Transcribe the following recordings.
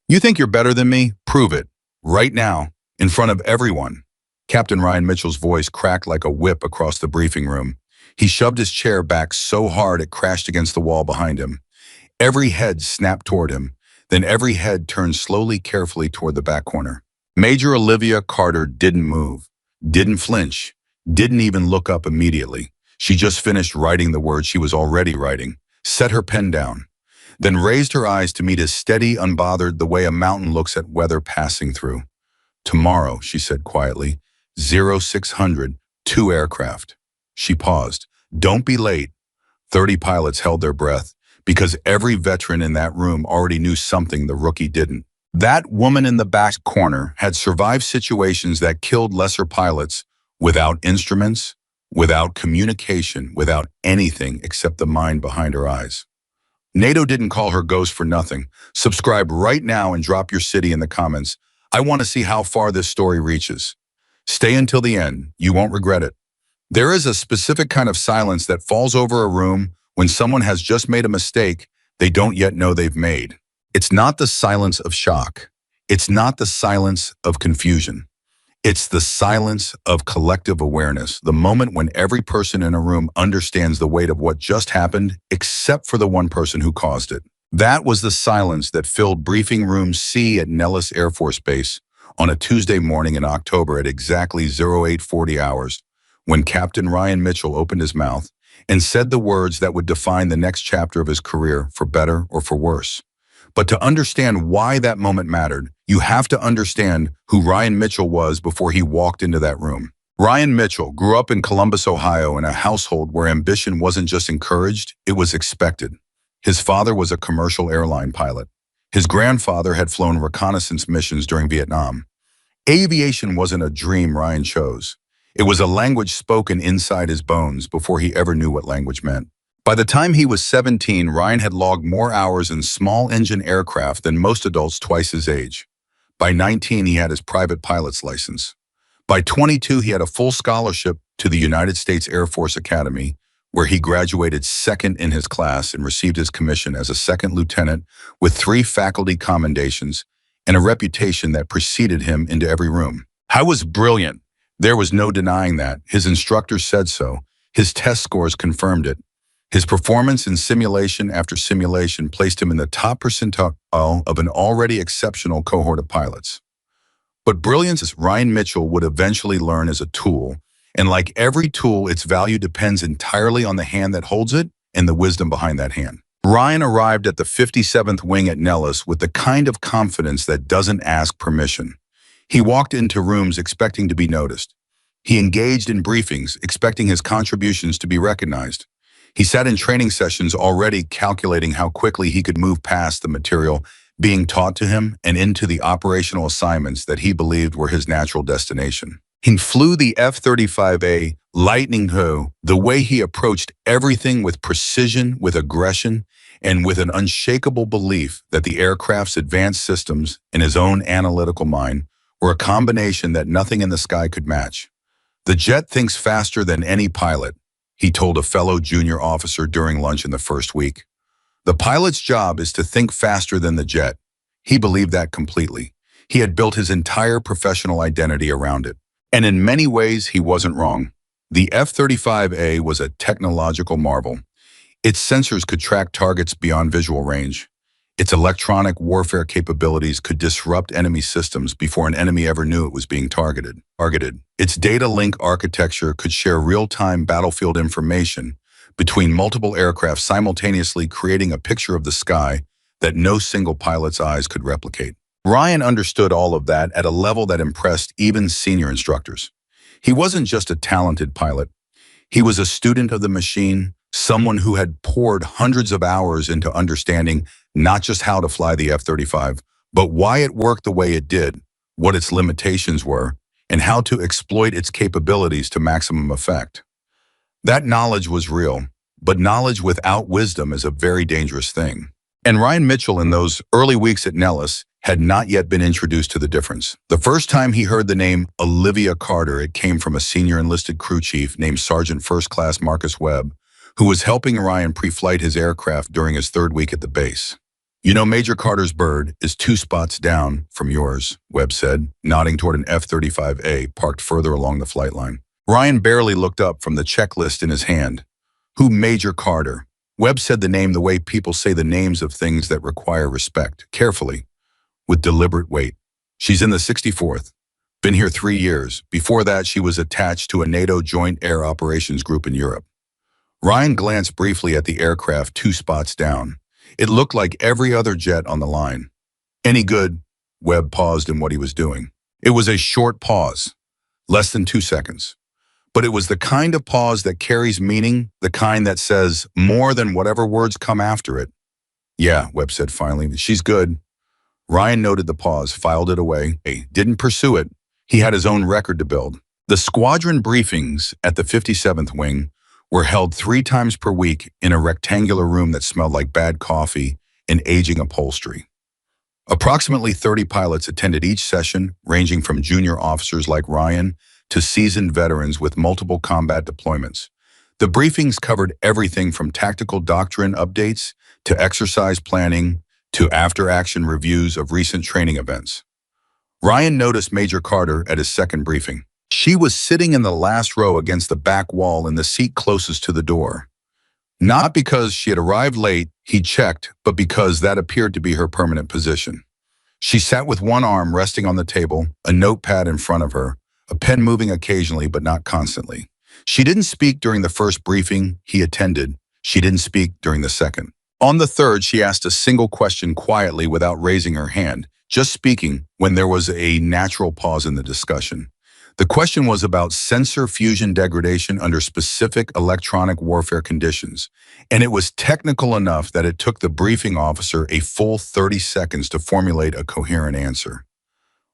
You think you're better than me? Prove it. Right now, in front of everyone. Captain Ryan Mitchell's voice cracked like a whip across the briefing room. He shoved his chair back so hard it crashed against the wall behind him. Every head snapped toward him, then every head turned slowly, carefully toward the back corner. Major Olivia Carter didn't move, didn't flinch, didn't even look up immediately. She just finished writing the words she was already writing, set her pen down, then raised her eyes to meet his steady, unbothered the way a mountain looks at weather passing through. Tomorrow, she said quietly, 0600, 2 aircraft. She paused. Don't be late. 30 pilots held their breath because every veteran in that room already knew something the rookie didn't. That woman in the back corner had survived situations that killed lesser pilots without instruments, without communication, without anything except the mind behind her eyes. NATO didn't call her ghost for nothing. Subscribe right now and drop your city in the comments. I want to see how far this story reaches. Stay until the end. You won't regret it. There is a specific kind of silence that falls over a room when someone has just made a mistake they don't yet know they've made. It's not the silence of shock. It's not the silence of confusion. It's the silence of collective awareness, the moment when every person in a room understands the weight of what just happened, except for the one person who caused it. That was the silence that filled Briefing Room C at Nellis Air Force Base on a Tuesday morning in October at exactly 0840 hours, when Captain Ryan Mitchell opened his mouth and said the words that would define the next chapter of his career, for better or for worse. But to understand why that moment mattered, you have to understand who Ryan Mitchell was before he walked into that room. Ryan Mitchell grew up in Columbus, Ohio, in a household where ambition wasn't just encouraged, it was expected. His father was a commercial airline pilot. His grandfather had flown reconnaissance missions during Vietnam. Aviation wasn't a dream Ryan chose. It was a language spoken inside his bones before he ever knew what language meant. By the time he was 17, Ryan had logged more hours in small-engine aircraft than most adults twice his age. By 19, he had his private pilot's license. By 22, he had a full scholarship to the United States Air Force Academy, where he graduated second in his class and received his commission as a second lieutenant with 3 faculty commendations and a reputation that preceded him into every room. I was brilliant. There was no denying that. His instructors said so. His test scores confirmed it. His performance in simulation after simulation placed him in the top percentile of an already exceptional cohort of pilots. But brilliance, Ryan Mitchell would eventually learn, as a tool, and like every tool, its value depends entirely on the hand that holds it and the wisdom behind that hand. Ryan arrived at the 57th Wing at Nellis with the kind of confidence that doesn't ask permission. He walked into rooms expecting to be noticed. He engaged in briefings, expecting his contributions to be recognized. He sat in training sessions already calculating how quickly he could move past the material being taught to him and into the operational assignments that he believed were his natural destination. He flew the F-35A Lightning II the way he approached everything, with precision, with aggression, and with an unshakable belief that the aircraft's advanced systems and his own analytical mind were a combination that nothing in the sky could match. The jet thinks faster than any pilot, he told a fellow junior officer during lunch in the first week. The pilot's job is to think faster than the jet. He believed that completely. He had built his entire professional identity around it. And in many ways, he wasn't wrong. The F-35A was a technological marvel. Its sensors could track targets beyond visual range. Its electronic warfare capabilities could disrupt enemy systems before an enemy ever knew it was being targeted. Its data link architecture could share real-time battlefield information between multiple aircraft, simultaneously creating a picture of the sky that no single pilot's eyes could replicate. Ryan understood all of that at a level that impressed even senior instructors. He wasn't just a talented pilot. He was a student of the machine, someone who had poured hundreds of hours into understanding not just how to fly the F-35, but why it worked the way it did, what its limitations were, and how to exploit its capabilities to maximum effect. That knowledge was real, but knowledge without wisdom is a very dangerous thing. And Ryan Mitchell, in those early weeks at Nellis, had not yet been introduced to the difference. The first time he heard the name Olivia Carter, it came from a senior enlisted crew chief named Sergeant First Class Marcus Webb, who was helping Ryan pre-flight his aircraft during his 3rd week at the base. You know, Major Carter's bird is 2 spots down from yours, Webb said, nodding toward an F-35A parked further along the flight line. Ryan barely looked up from the checklist in his hand. Who Major Carter? Webb said the name the way people say the names of things that require respect, carefully, with deliberate weight. She's in the 64th. Been here 3 years. Before that, she was attached to a NATO Joint Air Operations Group in Europe. Ryan glanced briefly at the aircraft 2 spots down. It looked like every other jet on the line. Any good? Webb paused in what he was doing. It was a short pause, less than 2 seconds. But it was the kind of pause that carries meaning, the kind that says more than whatever words come after it. Yeah, Webb said finally, she's good. Ryan noted the pause, filed it away, didn't pursue it. He had his own record to build. The squadron briefings at the 57th Wing were held 3 times per week in a rectangular room that smelled like bad coffee and aging upholstery. Approximately 30 pilots attended each session, ranging from junior officers like Ryan to seasoned veterans with multiple combat deployments. The briefings covered everything from tactical doctrine updates to exercise planning to after-action reviews of recent training events. Ryan noticed Major Carter at his second briefing. She was sitting in the last row against the back wall in the seat closest to the door. Not because she had arrived late, he checked, but because that appeared to be her permanent position. She sat with one arm resting on the table, a notepad in front of her, a pen moving occasionally but not constantly. She didn't speak during the first briefing he attended. She didn't speak during the second. On the third, she asked a single question quietly without raising her hand, just speaking when there was a natural pause in the discussion. The question was about sensor fusion degradation under specific electronic warfare conditions, and it was technical enough that it took the briefing officer a full 30 seconds to formulate a coherent answer.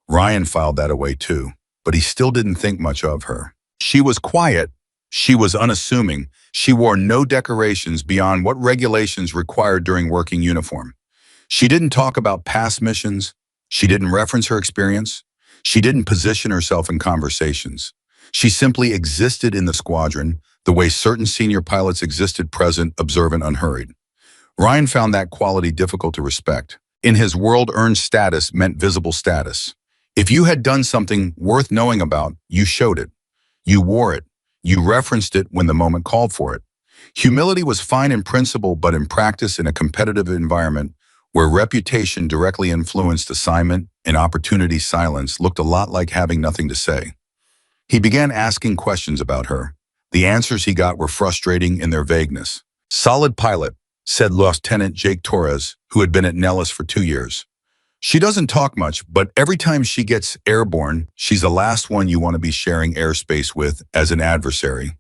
Ryan filed that away too, but he still didn't think much of her. She was quiet. She was unassuming. She wore no decorations beyond what regulations required during working uniform. She didn't talk about past missions. She didn't reference her experience. She didn't position herself in conversations. She simply existed in the squadron the way certain senior pilots existed, present, observant, unhurried. Ryan found that quality difficult to respect. In his world, earned status meant visible status. If you had done something worth knowing about, you showed it. You wore it. You referenced it when the moment called for it. Humility was fine in principle, but in practice, in a competitive environment where reputation directly influenced assignment and opportunity, silence looked a lot like having nothing to say. He began asking questions about her. The answers he got were frustrating in their vagueness. Solid pilot, said Lieutenant Jake Torres, who had been at Nellis for 2 years. She doesn't talk much, but every time she gets airborne, she's the last one you want to be sharing airspace with as an adversary.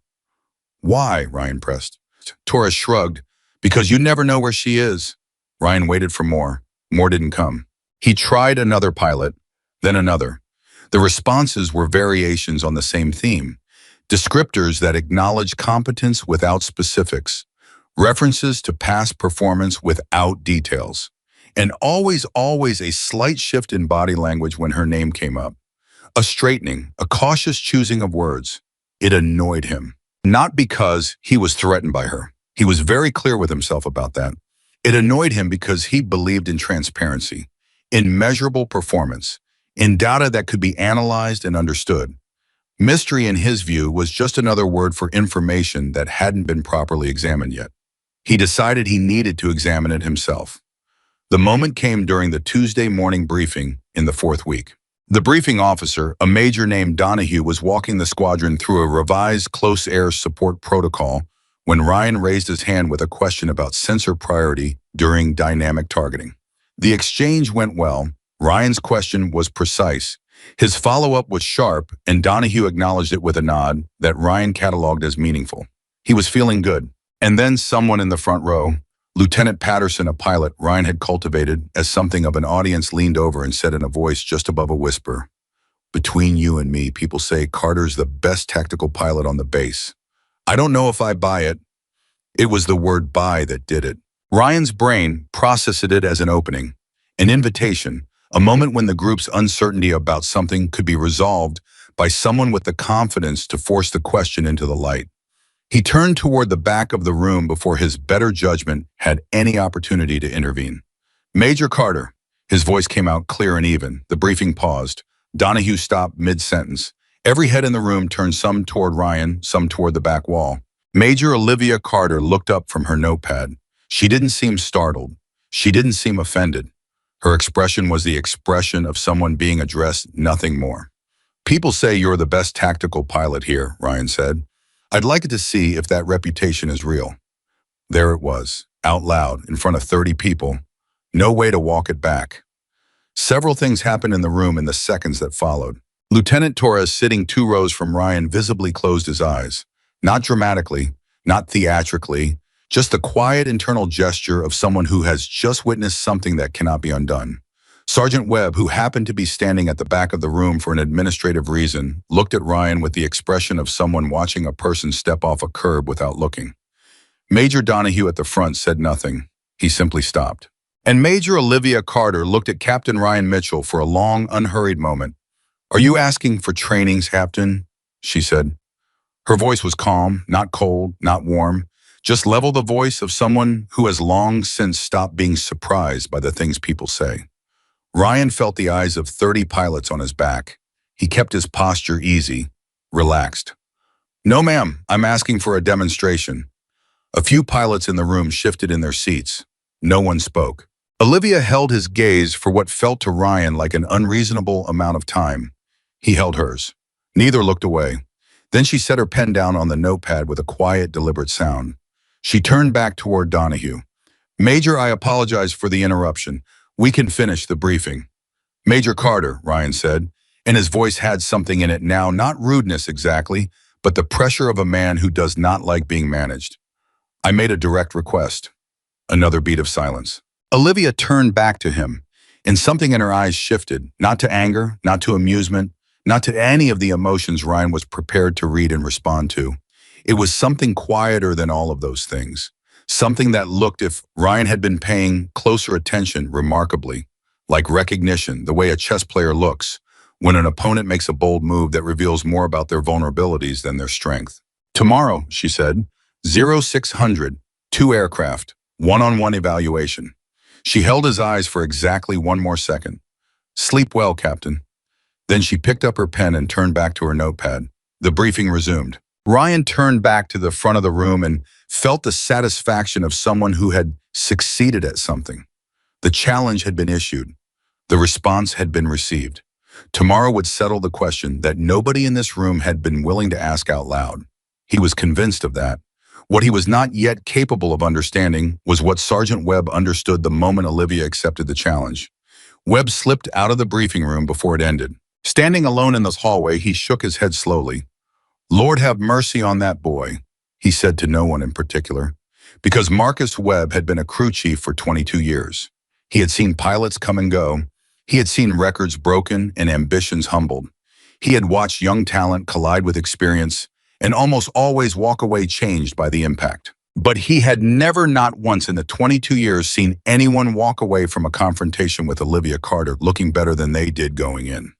Why? Ryan pressed. Torres shrugged. Because you never know where she is. Ryan waited for more. More didn't come. He tried another pilot, then another. The responses were variations on the same theme. Descriptors that acknowledge competence without specifics. References to past performance without details. And always a slight shift in body language when her name came up. A straightening, a cautious choosing of words. It annoyed him. Not because he was threatened by her. He was very clear with himself about that. It annoyed him because he believed in transparency, in measurable performance, in data that could be analyzed and understood. Mystery, in his view, was just another word for information that hadn't been properly examined yet. He decided he needed to examine it himself. The moment came during the Tuesday morning briefing in the 4th week. The briefing officer, a major named Donahue, was walking the squadron through a revised close air support protocol when Ryan raised his hand with a question about sensor priority during dynamic targeting. The exchange went well. Ryan's question was precise. His follow-up was sharp, and Donahue acknowledged it with a nod that Ryan cataloged as meaningful. He was feeling good. And then someone in the front row, Lieutenant Patterson, a pilot Ryan had cultivated as something of an audience, leaned over and said in a voice just above a whisper, "Between you and me, people say Carter's the best tactical pilot on the base. I don't know if I buy it." It was the word buy that did it. Ryan's brain processed it as an opening, an invitation, a moment when the group's uncertainty about something could be resolved by someone with the confidence to force the question into the light. He turned toward the back of the room before his better judgment had any opportunity to intervene. Major Carter. His voice came out clear and even. The briefing paused. Donahue stopped mid-sentence. Every head in the room turned, some toward Ryan, some toward the back wall. Major Olivia Carter looked up from her notepad. She didn't seem startled. She didn't seem offended. Her expression was the expression of someone being addressed, nothing more. "People say you're the best tactical pilot here," Ryan said. "I'd like to see if that reputation is real." There it was, out loud, in front of 30 people. No way to walk it back. Several things happened in the room in the seconds that followed. Lieutenant Torres, sitting 2 rows from Ryan, visibly closed his eyes. Not dramatically, not theatrically, just the quiet internal gesture of someone who has just witnessed something that cannot be undone. Sergeant Webb, who happened to be standing at the back of the room for an administrative reason, looked at Ryan with the expression of someone watching a person step off a curb without looking. Major Donahue at the front said nothing. He simply stopped. And Major Olivia Carter looked at Captain Ryan Mitchell for a long, unhurried moment. "Are you asking for trainings, Captain?" she said. Her voice was calm, not cold, not warm, just level, the voice of someone who has long since stopped being surprised by the things people say. Ryan felt the eyes of 30 pilots on his back. He kept his posture easy, relaxed. "No, ma'am, I'm asking for a demonstration." A few pilots in the room shifted in their seats. No one spoke. Olivia held his gaze for what felt to Ryan like an unreasonable amount of time. He held hers. Neither looked away. Then she set her pen down on the notepad with a quiet, deliberate sound. She turned back toward Donahue. "Major, I apologize for the interruption. We can finish the briefing." "Major Carter," Ryan said, and his voice had something in it now, not rudeness exactly, but the pressure of a man who does not like being managed. "I made a direct request." Another beat of silence. Olivia turned back to him, and something in her eyes shifted, not to anger, not to amusement, not to any of the emotions Ryan was prepared to read and respond to. It was something quieter than all of those things. Something that looked, if Ryan had been paying closer attention, remarkably, like recognition, the way a chess player looks when an opponent makes a bold move that reveals more about their vulnerabilities than their strength. "Tomorrow," she said, 0600, 2 aircraft, one-on-one evaluation. She held his eyes for exactly 1 more second. "Sleep well, Captain." Then she picked up her pen and turned back to her notepad. The briefing resumed. Ryan turned back to the front of the room and felt the satisfaction of someone who had succeeded at something. The challenge had been issued. The response had been received. Tomorrow would settle the question that nobody in this room had been willing to ask out loud. He was convinced of that. What he was not yet capable of understanding was what Sergeant Webb understood the moment Olivia accepted the challenge. Webb slipped out of the briefing room before it ended. Standing alone in the hallway, he shook his head slowly. "Lord have mercy on that boy," he said to no one in particular, because Marcus Webb had been a crew chief for 22 years. He had seen pilots come and go. He had seen records broken and ambitions humbled. He had watched young talent collide with experience and almost always walk away changed by the impact. But he had never, not once in the 22 years, seen anyone walk away from a confrontation with Olivia Carter looking better than they did going in.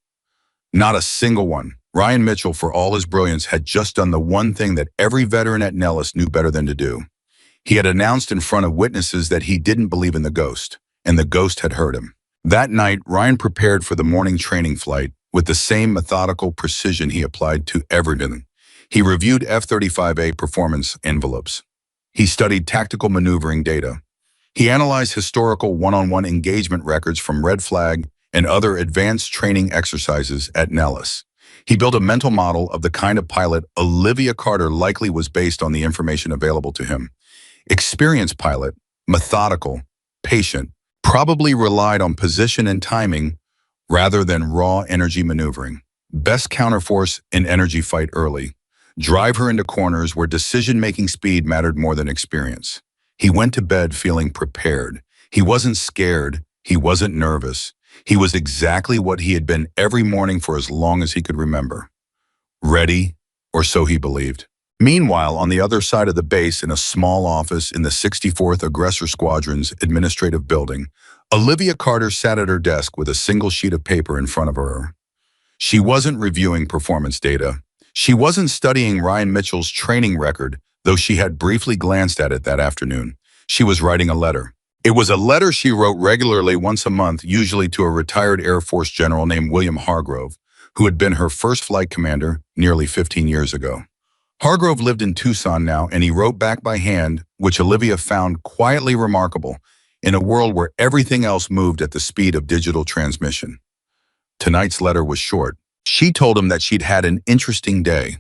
Not a single one. Ryan Mitchell, for all his brilliance, had just done the one thing that every veteran at Nellis knew better than to do. He had announced in front of witnesses that he didn't believe in the ghost, and the ghost had heard him. That night, Ryan prepared for the morning training flight with the same methodical precision he applied to everything. He reviewed F-35A performance envelopes. He studied tactical maneuvering data. He analyzed historical one-on-one engagement records from Red Flag and other advanced training exercises at Nellis. He built a mental model of the kind of pilot Olivia Carter likely was based on the information available to him. Experienced pilot, methodical, patient, probably relied on position and timing rather than raw energy maneuvering. Best counterforce in energy fight early. Drive her into corners where decision-making speed mattered more than experience. He went to bed feeling prepared. He wasn't scared. He wasn't nervous. He was exactly what he had been every morning for as long as he could remember. Ready, or so he believed. Meanwhile, on the other side of the base, in a small office in the 64th Aggressor Squadron's administrative building, Olivia Carter sat at her desk with a single sheet of paper in front of her. She wasn't reviewing performance data. She wasn't studying Ryan Mitchell's training record, though she had briefly glanced at it that afternoon. She was writing a letter. It was a letter she wrote regularly once a month, usually to a retired Air Force general named William Hargrove, who had been her first flight commander nearly 15 years ago. Hargrove lived in Tucson now, and he wrote back by hand, which Olivia found quietly remarkable in a world where everything else moved at the speed of digital transmission. Tonight's letter was short. She told him that she'd had an interesting day,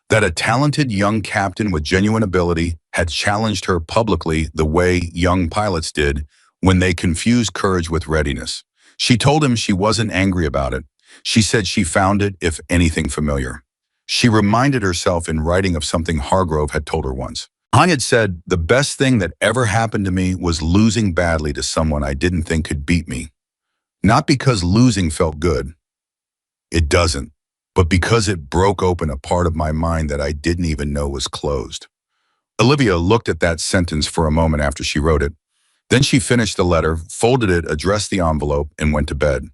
that a talented young captain with genuine ability had challenged her publicly the way young pilots did when they confused courage with readiness. She told him she wasn't angry about it. She said she found it, if anything, familiar. She reminded herself in writing of something Hargrove had told her once. I had said, "The best thing that ever happened to me was losing badly to someone I didn't think could beat me. Not because losing felt good. It doesn't. But because it broke open a part of my mind that I didn't even know was closed." Olivia looked at that sentence for a moment after she wrote it. Then she finished the letter, folded it, addressed the envelope, and went to bed.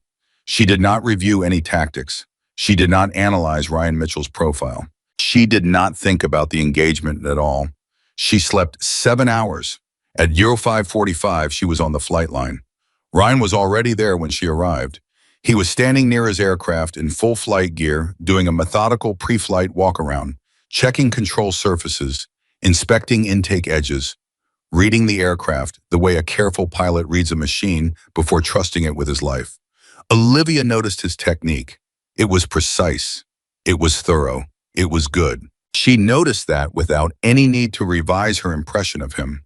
She did not review any tactics. She did not analyze Ryan Mitchell's profile. She did not think about the engagement at all. She slept 7 hours. At 05:45, she was on the flight line. Ryan was already there when she arrived. He was standing near his aircraft in full flight gear, doing a methodical pre-flight walk-around, checking control surfaces, inspecting intake edges, reading the aircraft the way a careful pilot reads a machine before trusting it with his life. Olivia noticed his technique. It was precise. It was thorough. It was good. She noticed that without any need to revise her impression of him.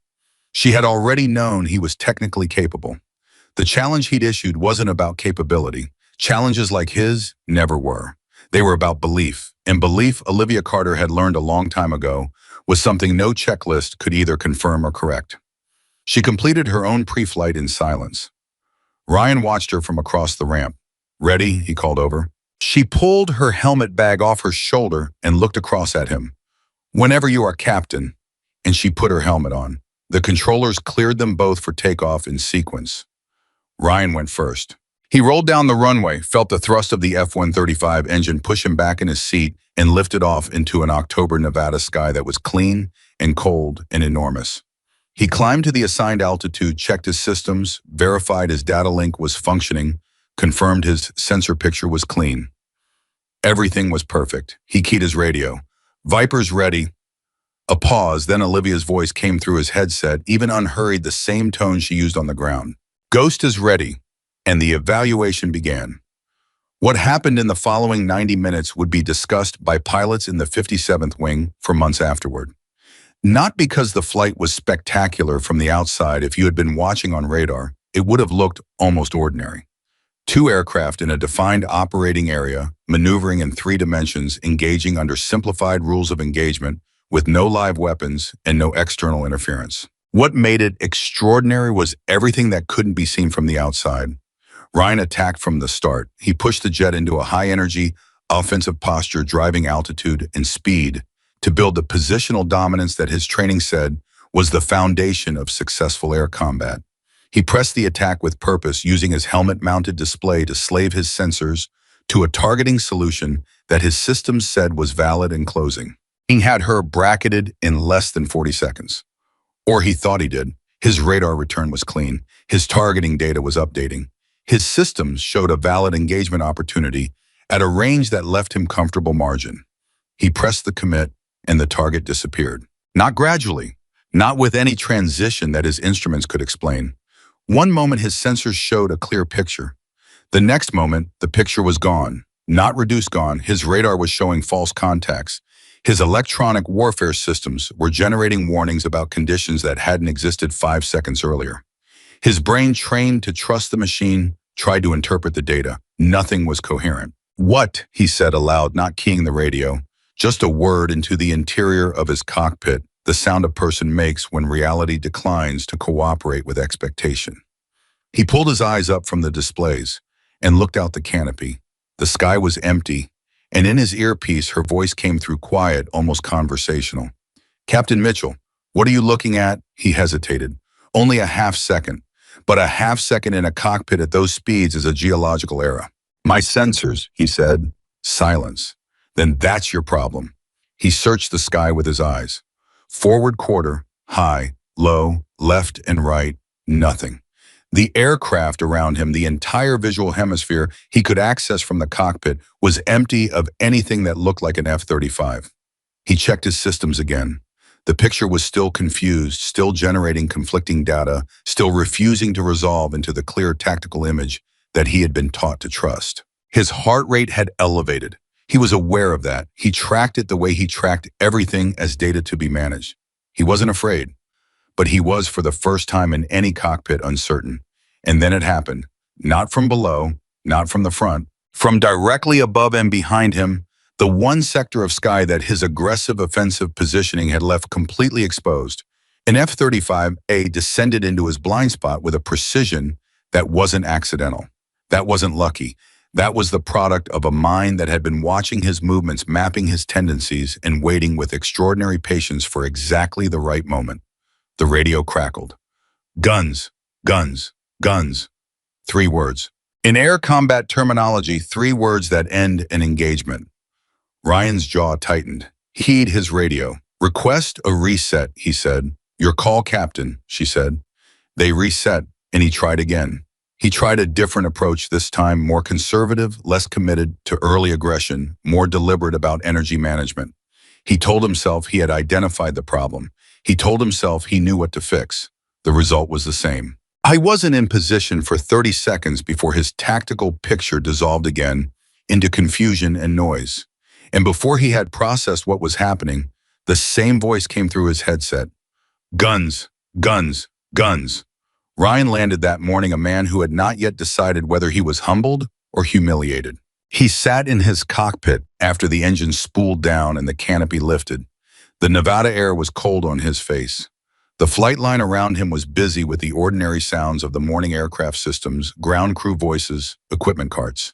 She had already known he was technically capable. The challenge he'd issued wasn't about capability. Challenges like his never were. They were about belief. And belief, Olivia Carter had learned a long time ago, was something no checklist could either confirm or correct. She completed her own pre-flight in silence. Ryan watched her from across the ramp. "Ready?" he called over. She pulled her helmet bag off her shoulder and looked across at him. "Whenever you are, Captain." And she put her helmet on. The controllers cleared them both for takeoff in sequence. Ryan went first. He rolled down the runway, felt the thrust of the F-135 engine push him back in his seat, and lifted off into an October Nevada sky that was clean and cold and enormous. He climbed to the assigned altitude, checked his systems, verified his data link was functioning, confirmed his sensor picture was clean. Everything was perfect. He keyed his radio. "Viper's ready." A pause, then Olivia's voice came through his headset, even unhurried, the same tone she used on the ground. "Ghost is ready." And the evaluation began. What happened in the following 90 minutes would be discussed by pilots in the 57th Wing for months afterward. Not because the flight was spectacular from the outside. If you had been watching on radar, it would have looked almost ordinary. Two aircraft in a defined operating area, maneuvering in 3 dimensions, engaging under simplified rules of engagement with no live weapons and no external interference. What made it extraordinary was everything that couldn't be seen from the outside. Ryan attacked from the start. He pushed the jet into a high-energy, offensive posture, driving altitude and speed to build the positional dominance that his training said was the foundation of successful air combat. He pressed the attack with purpose, using his helmet-mounted display to slave his sensors to a targeting solution that his systems said was valid and closing. He had her bracketed in less than 40 seconds. Or he thought he did. His radar return was clean. His targeting data was updating. His systems showed a valid engagement opportunity at a range that left him comfortable margin. He pressed the commit, and the target disappeared. Not gradually, not with any transition that his instruments could explain. One moment his sensors showed a clear picture. The next moment, the picture was gone. Not reduced gone, his radar was showing false contacts. His electronic warfare systems were generating warnings about conditions that hadn't existed 5 seconds earlier. His brain, trained to trust the machine, tried to interpret the data. Nothing was coherent. "What?" he said aloud, not keying the radio. Just a word into the interior of his cockpit, the sound a person makes when reality declines to cooperate with expectation. He pulled his eyes up from the displays and looked out the canopy. The sky was empty, and in his earpiece her voice came through quiet, almost conversational. "Captain Mitchell, what are you looking at?" He hesitated. "Only a half second. But a half second in a cockpit at those speeds is a geological era." "My sensors," he said. Silence. "Then that's your problem." He searched the sky with his eyes. Forward quarter, high, low, left and right, Nothing. The aircraft around him, the entire visual hemisphere he could access from the cockpit, was empty of anything that looked like an F-35. He checked his systems again. The picture was still confused, still generating conflicting data, still refusing to resolve into the clear tactical image that he had been taught to trust. His heart rate had elevated. He was aware of that. He tracked it the way he tracked everything as data to be managed. He wasn't afraid, but he was for the first time in any cockpit uncertain. And then it happened. Not from below, not from the front, from directly above and behind him, the one sector of sky that his aggressive offensive positioning had left completely exposed. An F-35A descended into his blind spot with a precision that wasn't accidental. That wasn't lucky. That was the product of a mind that had been watching his movements, mapping his tendencies, and waiting with extraordinary patience for exactly the right moment. The radio crackled. Guns, guns, guns. 3 words. In air combat terminology, 3 words that end an engagement. Ryan's jaw tightened. Heed his radio. Request a reset, he said. Your call, Captain, she said. They reset, and he tried again. He tried a different approach this time, more conservative, less committed to early aggression, more deliberate about energy management. He told himself he had identified the problem. He told himself he knew what to fix. The result was the same. I wasn't in position for 30 seconds before his tactical picture dissolved again into confusion and noise. And before he had processed what was happening, the same voice came through his headset. Guns, guns, guns. Ryan landed that morning a man who had not yet decided whether he was humbled or humiliated. He sat in his cockpit after the engine spooled down and the canopy lifted. The Nevada air was cold on his face. The flight line around him was busy with the ordinary sounds of the morning aircraft systems, ground crew voices, equipment carts.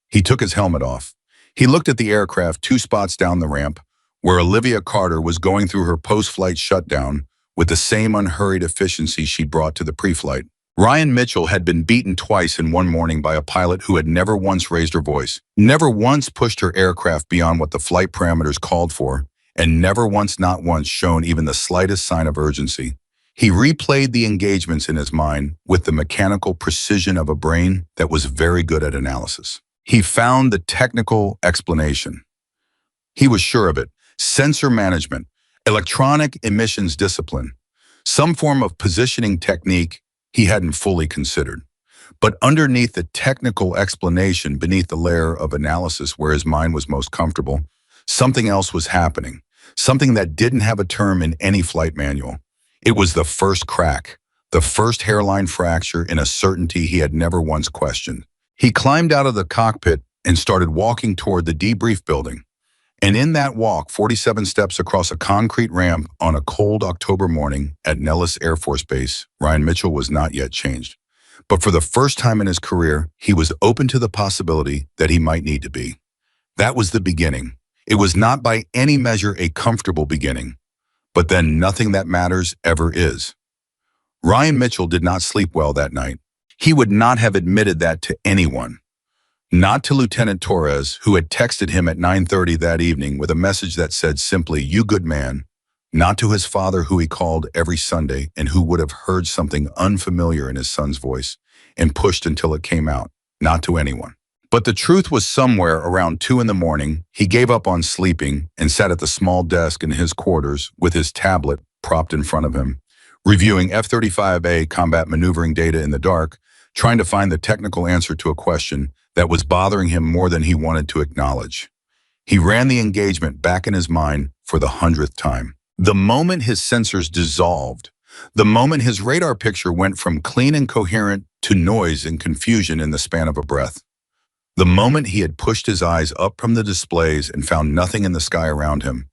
He took his helmet off. He looked at the aircraft 2 spots down the ramp, where Olivia Carter was going through her post-flight shutdown with the same unhurried efficiency she'd brought to the pre-flight. Ryan Mitchell had been beaten twice in one morning by a pilot who had never once raised her voice, never once pushed her aircraft beyond what the flight parameters called for, and never once, not once, shown even the slightest sign of urgency. He replayed the engagements in his mind with the mechanical precision of a brain that was very good at analysis. He found the technical explanation. He was sure of it. Sensor management, electronic emissions discipline, some form of positioning technique he hadn't fully considered. But underneath the technical explanation, beneath the layer of analysis where his mind was most comfortable, something else was happening, something that didn't have a term in any flight manual. It was the first crack, the first hairline fracture in a certainty he had never once questioned. He climbed out of the cockpit and started walking toward the debrief building. And in that walk, 47 steps across a concrete ramp on a cold October morning at Nellis Air Force Base, Ryan Mitchell was not yet changed. But for the first time in his career, he was open to the possibility that he might need to be. That was the beginning. It was not by any measure a comfortable beginning, but then nothing that matters ever is. Ryan Mitchell did not sleep well that night. He would not have admitted that to anyone. Not to Lieutenant Torres, who had texted him at 9:30 that evening with a message that said simply, "You good man." Not to his father, who he called every Sunday and who would have heard something unfamiliar in his son's voice and pushed until it came out. Not to anyone. But the truth was somewhere around 2 in the morning, he gave up on sleeping and sat at the small desk in his quarters with his tablet propped in front of him, reviewing F-35A combat maneuvering data in the dark, trying to find the technical answer to a question that was bothering him more than he wanted to acknowledge. He ran the engagement back in his mind for the 100th time. The moment his sensors dissolved, the moment his radar picture went from clean and coherent to noise and confusion in the span of a breath. The moment he had pushed his eyes up from the displays and found nothing in the sky around him,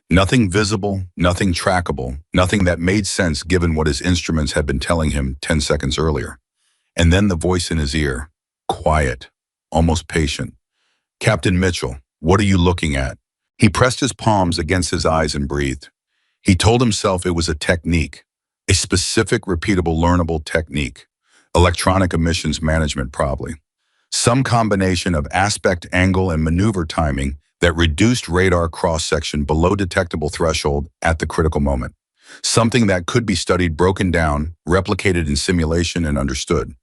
nothing visible, nothing trackable, nothing that made sense given what his instruments had been telling him 10 seconds earlier. And then the voice in his ear, quiet, almost patient. "Captain Mitchell, what are you looking at?" He pressed his palms against his eyes and breathed. He told himself it was a technique, a specific, repeatable, learnable technique. Electronic emissions management, probably. Some combination of aspect, angle, and maneuver timing that reduced radar cross-section below detectable threshold at the critical moment. something that could be studied, broken down, replicated in simulation, and understood.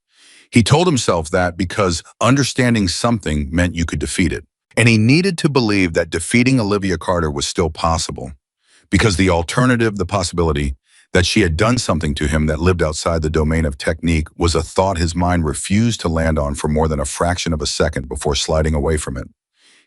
He told himself that because understanding something meant you could defeat it. And he needed to believe that defeating Olivia Carter was still possible, because the alternative, the possibility that she had done something to him that lived outside the domain of technique, was a thought his mind refused to land on for more than a fraction of a second before sliding away from it.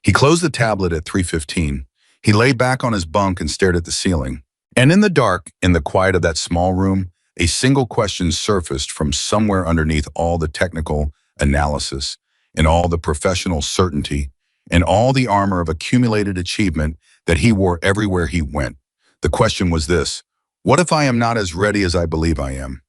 He closed the tablet at 3:15. He lay back on his bunk and stared at the ceiling. And in the dark, in the quiet of that small room, a single question surfaced from somewhere underneath all the technical analysis and all the professional certainty and all the armor of accumulated achievement that he wore everywhere he went. The question was this: what if I am not as ready as I believe I am?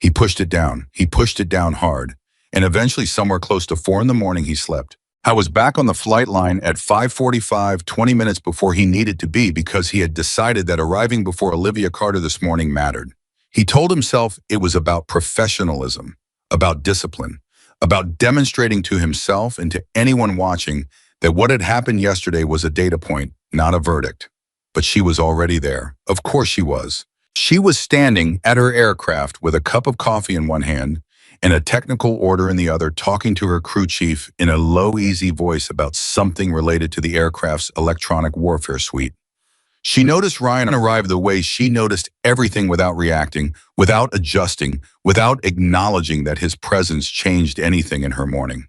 He pushed it down. He pushed it down hard. And eventually, somewhere close to 4 in the morning, he slept. I was back on the flight line at 5:45, 20 minutes before he needed to be, because he had decided that arriving before Olivia Carter this morning mattered. He told himself it was about professionalism, about discipline, about demonstrating to himself and to anyone watching that what had happened yesterday was a data point, not a verdict. But she was already there. Of course she was. She was standing at her aircraft with a cup of coffee in one hand and a technical order in the other, talking to her crew chief in a low, easy voice about something related to the aircraft's electronic warfare suite. She noticed Ryan arrive the way she noticed everything, without reacting, without adjusting, without acknowledging that his presence changed anything in her morning.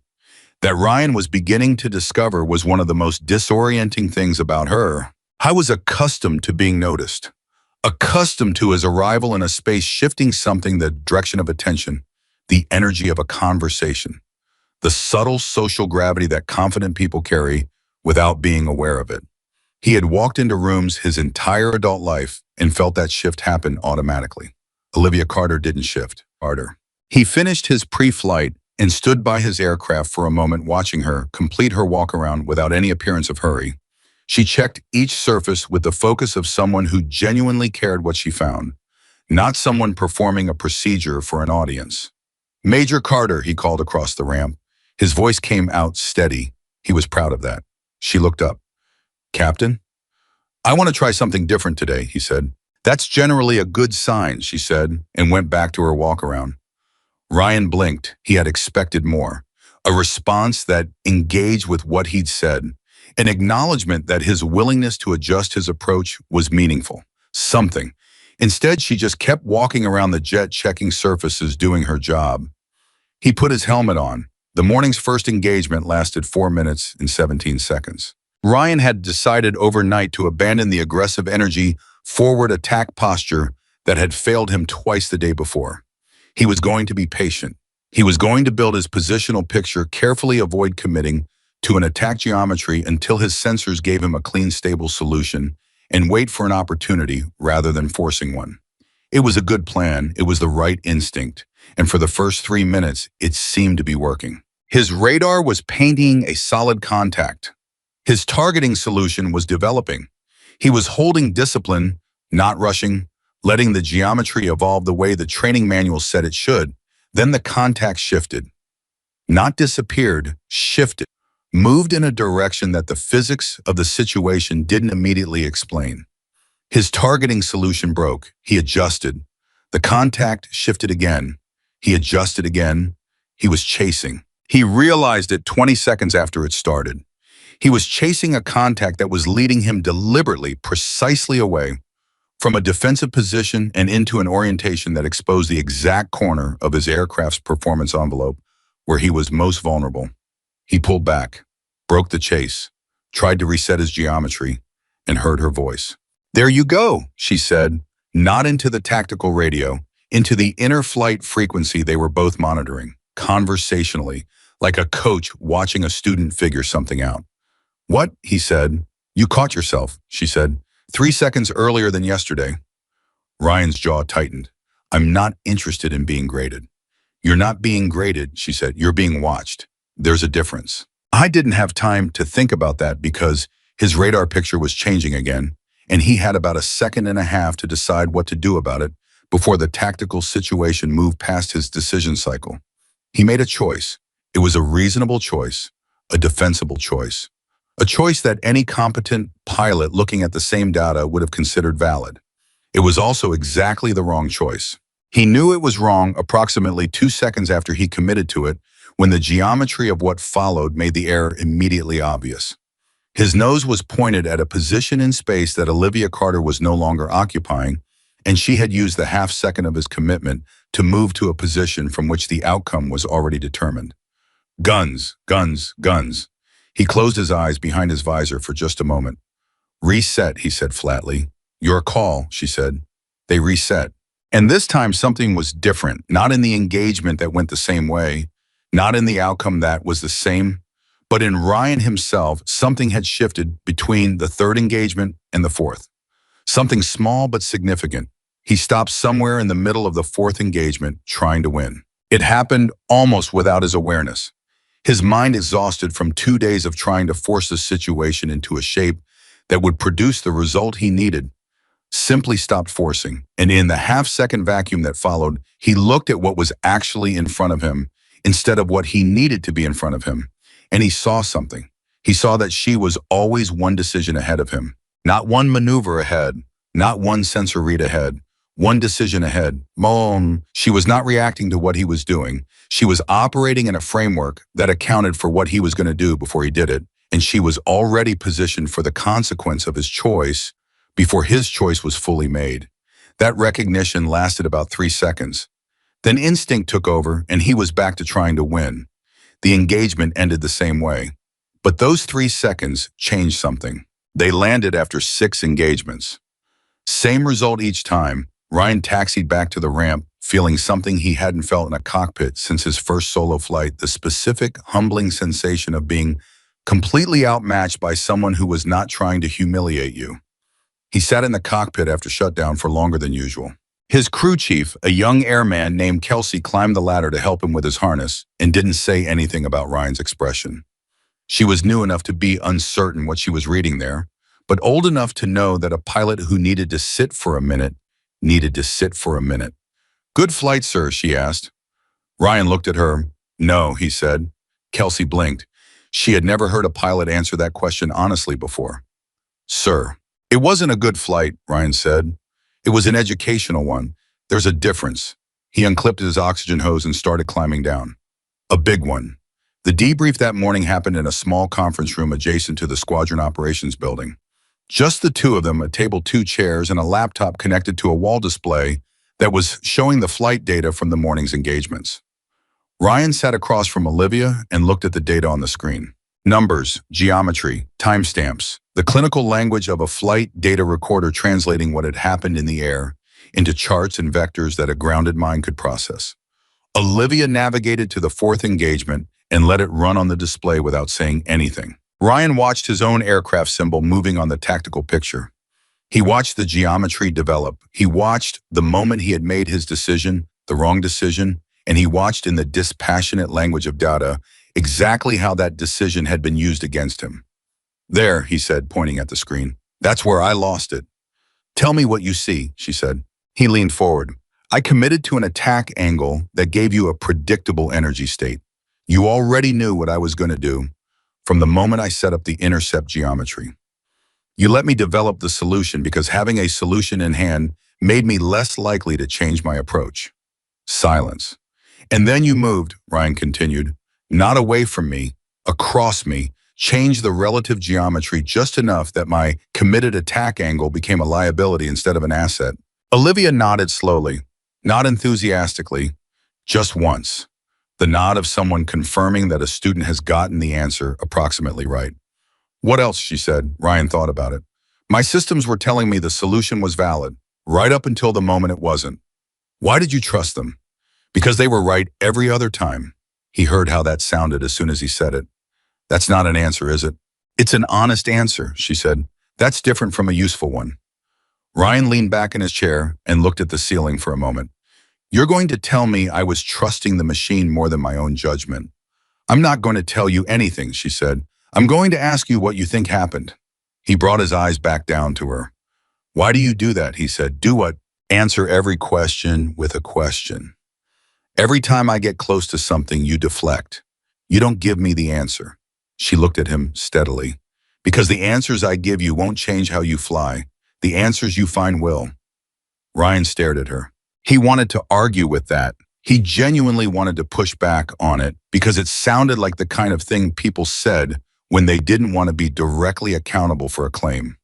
That Ryan was beginning to discover was one of the most disorienting things about her. I was accustomed to being noticed, accustomed to his arrival in a space shifting something, the direction of attention, the energy of a conversation, the subtle social gravity that confident people carry without being aware of it. He had walked into rooms his entire adult life and felt that shift happen automatically. Olivia Carter didn't shift. Carter. He finished his pre-flight and stood by his aircraft for a moment, watching her complete her walk around without any appearance of hurry. She checked each surface with the focus of someone who genuinely cared what she found, not someone performing a procedure for an audience. "Major Carter," he called across the ramp. His voice came out steady. He was proud of that. She looked up. "Captain? I want to try something different today," he said. "That's generally a good sign," she said, and went back to her walk around. Ryan blinked. He had expected more. A response that engaged with what he'd said. An acknowledgement that his willingness to adjust his approach was meaningful. Something. Instead, she just kept walking around the jet, checking surfaces, doing her job. He put his helmet on. The morning's first engagement lasted 4 minutes and 17 seconds. Ryan had decided overnight to abandon the aggressive energy, forward attack posture that had failed him twice the day before. He was going to be patient. He was going to build his positional picture, carefully avoid committing to an attack geometry until his sensors gave him a clean, stable solution, and wait for an opportunity rather than forcing one. It was a good plan. It was the right instinct. And for the first 3 minutes, it seemed to be working. His radar was painting a solid contact. His targeting solution was developing. He was holding discipline, not rushing, letting the geometry evolve the way the training manual said it should. Then the contact shifted. Not disappeared, shifted. Moved in a direction that the physics of the situation didn't immediately explain. His targeting solution broke. He adjusted. The contact shifted again. He adjusted again. He was chasing. He realized it 20 seconds after it started. He was chasing a contact that was leading him deliberately, precisely away from a defensive position and into an orientation that exposed the exact corner of his aircraft's performance envelope where he was most vulnerable. He pulled back, broke the chase, tried to reset his geometry, and heard her voice. "There you go," she said, not into the tactical radio, into the inner flight frequency they were both monitoring, conversationally, like a coach watching a student figure something out. "What?" he said. "You caught yourself," she said, 3 seconds earlier than yesterday. Ryan's jaw tightened. "I'm not interested in being graded." "You're not being graded," she said. "You're being watched. There's a difference." I didn't have time to think about that because his radar picture was changing again, and he had about a second and a half to decide what to do about it before the tactical situation moved past his decision cycle. He made a choice. It was a reasonable choice, a defensible choice, a choice that any competent pilot looking at the same data would have considered valid. It was also exactly the wrong choice. He knew it was wrong approximately 2 seconds after he committed to it, when the geometry of what followed made the error immediately obvious. His nose was pointed at a position in space that Olivia Carter was no longer occupying, and she had used the half-second of his commitment to move to a position from which the outcome was already determined. Guns, guns, guns. He closed his eyes behind his visor for just a moment. Reset, he said flatly. Your call, she said. They reset. And this time something was different, not in the engagement that went the same way, not in the outcome that was the same, but in Ryan himself, something had shifted between the third engagement and the fourth. Something small but significant. He stopped somewhere in the middle of the fourth engagement, trying to win. It happened almost without his awareness. His mind, exhausted from 2 days of trying to force the situation into a shape that would produce the result he needed, simply stopped forcing. And in the half-second vacuum that followed, he looked at what was actually in front of him instead of what he needed to be in front of him. And he saw something. He saw that she was always one decision ahead of him. Not one maneuver ahead, not one sensor read ahead, one decision ahead. She was not reacting to what he was doing. She was operating in a framework that accounted for what he was going to do before he did it, and she was already positioned for the consequence of his choice before his choice was fully made. That recognition lasted about 3 seconds. Then instinct took over, and he was back to trying to win. The engagement ended the same way. But those 3 seconds changed something. They landed after 6 engagements. Same result each time. Ryan taxied back to the ramp, feeling something he hadn't felt in a cockpit since his first solo flight, the specific, humbling sensation of being completely outmatched by someone who was not trying to humiliate you. He sat in the cockpit after shutdown for longer than usual. His crew chief, a young airman named Kelsey, climbed the ladder to help him with his harness and didn't say anything about Ryan's expression. She was new enough to be uncertain what she was reading there, but old enough to know that a pilot who needed to sit for a minute needed to sit for a minute. Good flight, sir, she asked. Ryan looked at her. No, he said. Kelsey blinked. She had never heard a pilot answer that question honestly before. Sir. It wasn't a good flight, Ryan said. It was an educational one. There's a difference. He unclipped his oxygen hose and started climbing down. A big one. The debrief that morning happened in a small conference room adjacent to the squadron operations building. Just the two of them, a table, 2 chairs, and a laptop connected to a wall display that was showing the flight data from the morning's engagements. Ryan sat across from Olivia and looked at the data on the screen. Numbers, geometry, timestamps, the clinical language of a flight data recorder translating what had happened in the air into charts and vectors that a grounded mind could process. Olivia navigated to the fourth engagement and let it run on the display without saying anything. Ryan watched his own aircraft symbol moving on the tactical picture. He watched the geometry develop. He watched the moment he had made his decision, the wrong decision, and he watched in the dispassionate language of data exactly how that decision had been used against him. There, he said, pointing at the screen. That's where I lost it. Tell me what you see, she said. He leaned forward. I committed to an attack angle that gave you a predictable energy state. You already knew what I was going to do from the moment I set up the intercept geometry. You let me develop the solution because having a solution in hand made me less likely to change my approach. Silence. And then you moved, Ryan continued, not away from me, across me, changed the relative geometry just enough that my committed attack angle became a liability instead of an asset. Olivia nodded slowly, not enthusiastically, just once. The nod of someone confirming that a student has gotten the answer approximately right. What else, she said. Ryan thought about it. My systems were telling me the solution was valid, right up until the moment it wasn't. Why did you trust them? Because they were right every other time. He heard how that sounded as soon as he said it. That's not an answer, is it? It's an honest answer, she said. That's different from a useful one. Ryan leaned back in his chair and looked at the ceiling for a moment. You're going to tell me I was trusting the machine more than my own judgment. I'm not going to tell you anything, she said. I'm going to ask you what you think happened. He brought his eyes back down to her. Why do you do that? He said. Do what? Answer every question with a question. Every time I get close to something, you deflect. You don't give me the answer. She looked at him steadily. Because the answers I give you won't change how you fly. The answers you find will. Ryan stared at her. He wanted to argue with that. He genuinely wanted to push back on it because it sounded like the kind of thing people said when they didn't want to be directly accountable for a claim.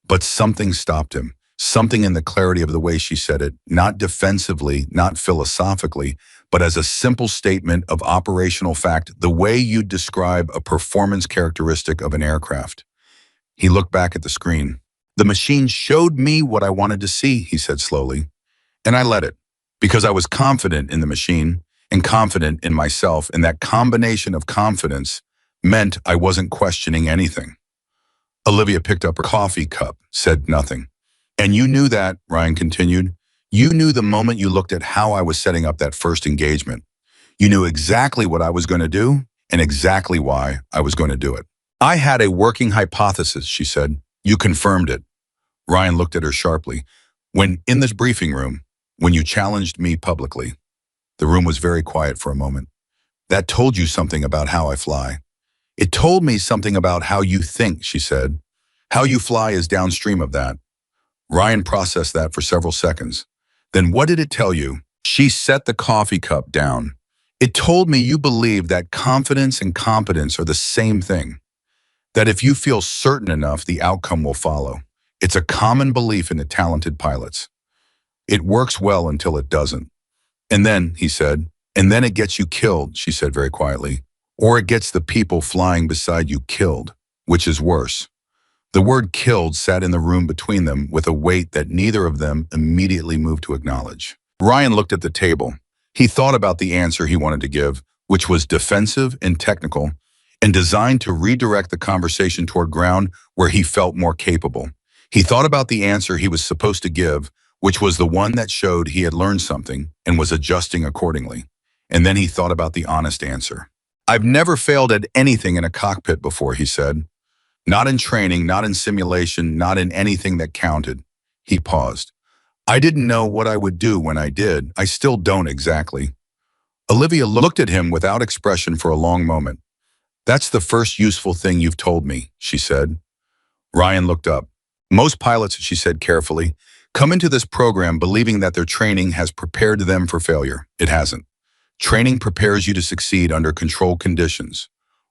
But something stopped him. Something in the clarity of the way she said it, not defensively, not philosophically, but as a simple statement of operational fact, the way you'd describe a performance characteristic of an aircraft. He looked back at the screen. The machine showed me what I wanted to see, he said slowly. And I let it, because I was confident in the machine and confident in myself, and that combination of confidence meant I wasn't questioning anything. Olivia picked up her coffee cup, said nothing. And you knew that, Ryan continued. You knew the moment you looked at how I was setting up that first engagement. You knew exactly what I was going to do and exactly why I was going to do it. I had a working hypothesis, she said. You confirmed it. Ryan looked at her sharply. When in this briefing room, when you challenged me publicly, the room was very quiet for a moment. That told you something about how I fly. It told me something about how you think, she said. How you fly is downstream of that. Ryan processed that for several seconds. Then what did it tell you? She set the coffee cup down. It told me you believe that confidence and competence are the same thing. That if you feel certain enough, the outcome will follow. It's a common belief in the talented pilots. It works well until it doesn't. And then, he said, and then it gets you killed, she said very quietly. Or it gets the people flying beside you killed, which is worse. The word killed sat in the room between them with a weight that neither of them immediately moved to acknowledge. Ryan looked at the table. He thought about the answer he wanted to give, which was defensive and technical, and designed to redirect the conversation toward ground where he felt more capable. He thought about the answer he was supposed to give, which was the one that showed he had learned something and was adjusting accordingly. And then he thought about the honest answer. I've never failed at anything in a cockpit before, he said. Not in training, not in simulation, not in anything that counted. He paused. I didn't know what I would do when I did. I still don't exactly. Olivia looked at him without expression for a long moment. That's the first useful thing you've told me, she said. Ryan looked up. Most pilots, she said carefully, come into this program believing that their training has prepared them for failure. It hasn't. Training prepares you to succeed under controlled conditions.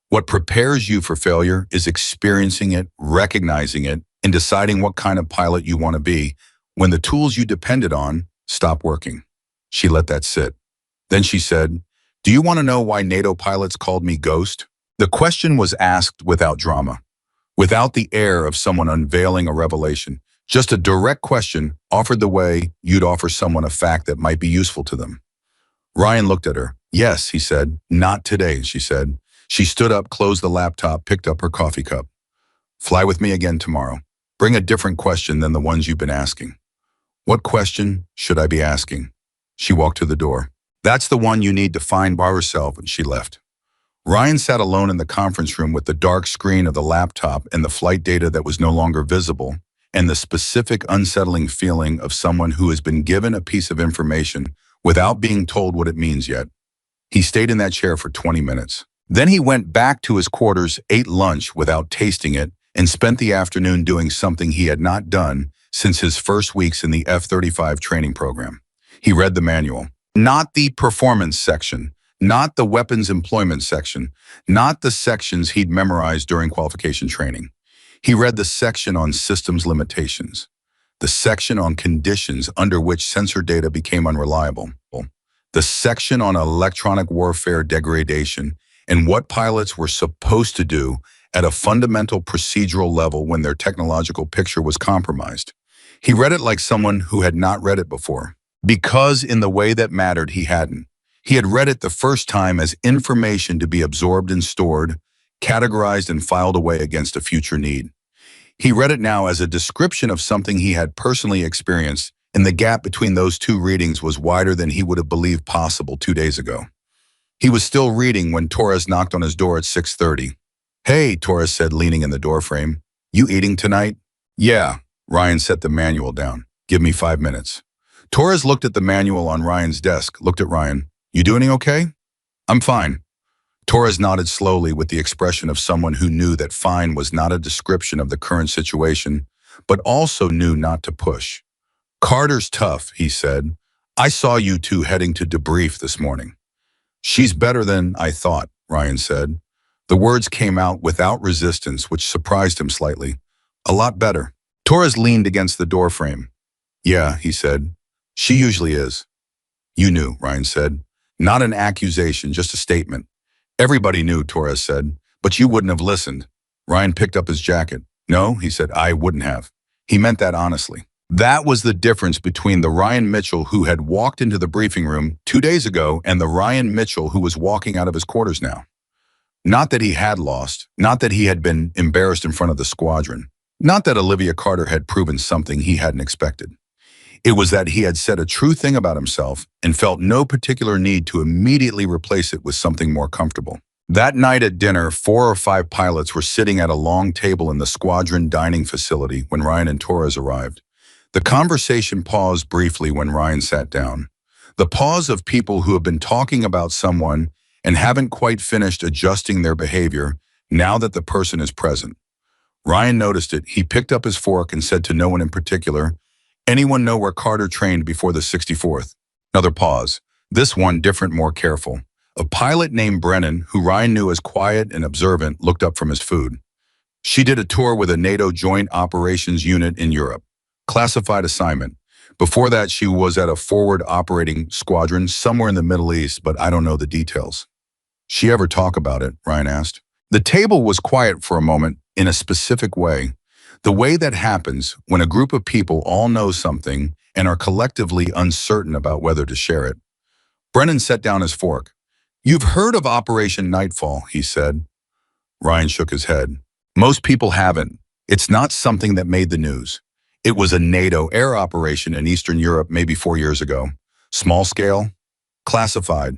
What prepares you for failure is experiencing it, recognizing it, and deciding what kind of pilot you want to be when the tools you depended on stop working. She let that sit. Then she said, do you want to know why NATO pilots called me Ghost? The question was asked without drama, without the air of someone unveiling a revelation. Just a direct question offered the way you'd offer someone a fact that might be useful to them. Ryan looked at her. Yes, he said. Not today, she said. She stood up, closed the laptop, picked up her coffee cup. Fly with me again tomorrow. Bring a different question than the ones you've been asking. What question should I be asking? She walked to the door. That's the one you need to find by herself, and she left. Ryan sat alone in the conference room with the dark screen of the laptop and the flight data that was no longer visible, and the specific unsettling feeling of someone who has been given a piece of information without being told what it means yet. He stayed in that chair for 20 minutes. Then he went back to his quarters, ate lunch without tasting it, and spent the afternoon doing something he had not done since his first weeks in the F-35 training program. He read the manual. Not the performance section, not the weapons employment section, not the sections he'd memorized during qualification training. He read the section on systems limitations, the section on conditions under which sensor data became unreliable, the section on electronic warfare degradation, and what pilots were supposed to do at a fundamental procedural level when their technological picture was compromised. He read it like someone who had not read it before, because in the way that mattered, he hadn't. He had read it the first time as information to be absorbed and stored, categorized and filed away against a future need. He read it now as a description of something he had personally experienced, and the gap between those two readings was wider than he would have believed possible 2 days ago. He was still reading when Torres knocked on his door at 6:30. Hey, Torres said, leaning in the doorframe. You eating tonight? Yeah. Ryan set the manual down. Give me 5 minutes. Torres looked at the manual on Ryan's desk, looked at Ryan. You doing okay? I'm fine. Torres nodded slowly with the expression of someone who knew that fine was not a description of the current situation, but also knew not to push. Carter's tough, he said. I saw you two heading to debrief this morning. She's better than I thought, Ryan said. The words came out without resistance, which surprised him slightly. A lot better. Torres leaned against the doorframe. Yeah, he said. She usually is. You knew, Ryan said. Not an accusation, just a statement. Everybody knew, Torres said, but you wouldn't have listened. Ryan picked up his jacket. No, he said, I wouldn't have. He meant that honestly. That was the difference between the Ryan Mitchell who had walked into the briefing room 2 days ago and the Ryan Mitchell who was walking out of his quarters now. Not that he had lost, not that he had been embarrassed in front of the squadron, not that Olivia Carter had proven something he hadn't expected. It was that he had said a true thing about himself and felt no particular need to immediately replace it with something more comfortable. That night at dinner, 4 or 5 pilots were sitting at a long table in the squadron dining facility when Ryan and Torres arrived. The conversation paused briefly when Ryan sat down. The pause of people who have been talking about someone and haven't quite finished adjusting their behavior now that the person is present. Ryan noticed it. He picked up his fork and said to no one in particular, anyone know where Carter trained before the 64th? Another pause. This one different, more careful. A pilot named Brennan, who Ryan knew as quiet and observant, looked up from his food. She did a tour with a NATO Joint Operations Unit in Europe. Classified assignment. Before that, she was at a forward operating squadron somewhere in the Middle East, but I don't know the details. She ever talk about it? Ryan asked. The table was quiet for a moment in a specific way. The way that happens when a group of people all know something and are collectively uncertain about whether to share it. Brennan set down his fork. You've heard of Operation Nightfall, he said. Ryan shook his head. Most people haven't. It's not something that made the news. It was a NATO air operation in Eastern Europe maybe 4 years ago. Small scale, classified.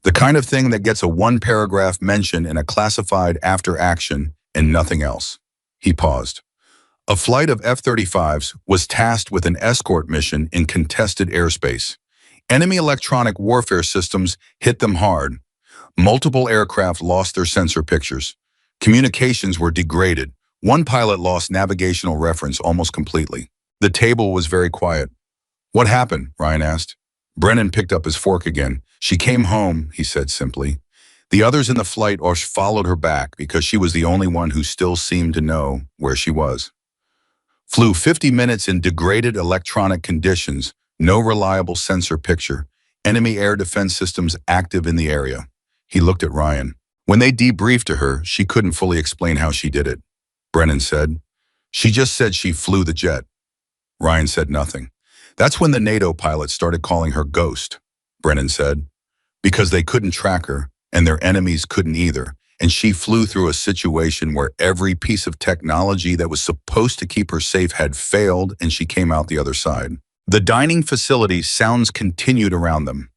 The kind of thing that gets a 1-paragraph mention in a classified after action and nothing else. He paused. A flight of F-35s was tasked with an escort mission in contested airspace. Enemy electronic warfare systems hit them hard. Multiple aircraft lost their sensor pictures. Communications were degraded. One pilot lost navigational reference almost completely. The table was very quiet. What happened? Ryan asked. Brennan picked up his fork again. She came home, he said simply. The others in the flight followed her back because she was the only one who still seemed to know where she was. Flew 50 minutes in degraded electronic conditions, no reliable sensor picture, enemy air defense systems active in the area. He looked at Ryan. When they debriefed to her, she couldn't fully explain how she did it. Brennan said, she just said she flew the jet. Ryan said nothing. That's when the NATO pilots started calling her Ghost, Brennan said, because they couldn't track her and their enemies couldn't either. And she flew through a situation where every piece of technology that was supposed to keep her safe had failed and she came out the other side. The dining facility sounds continued around them.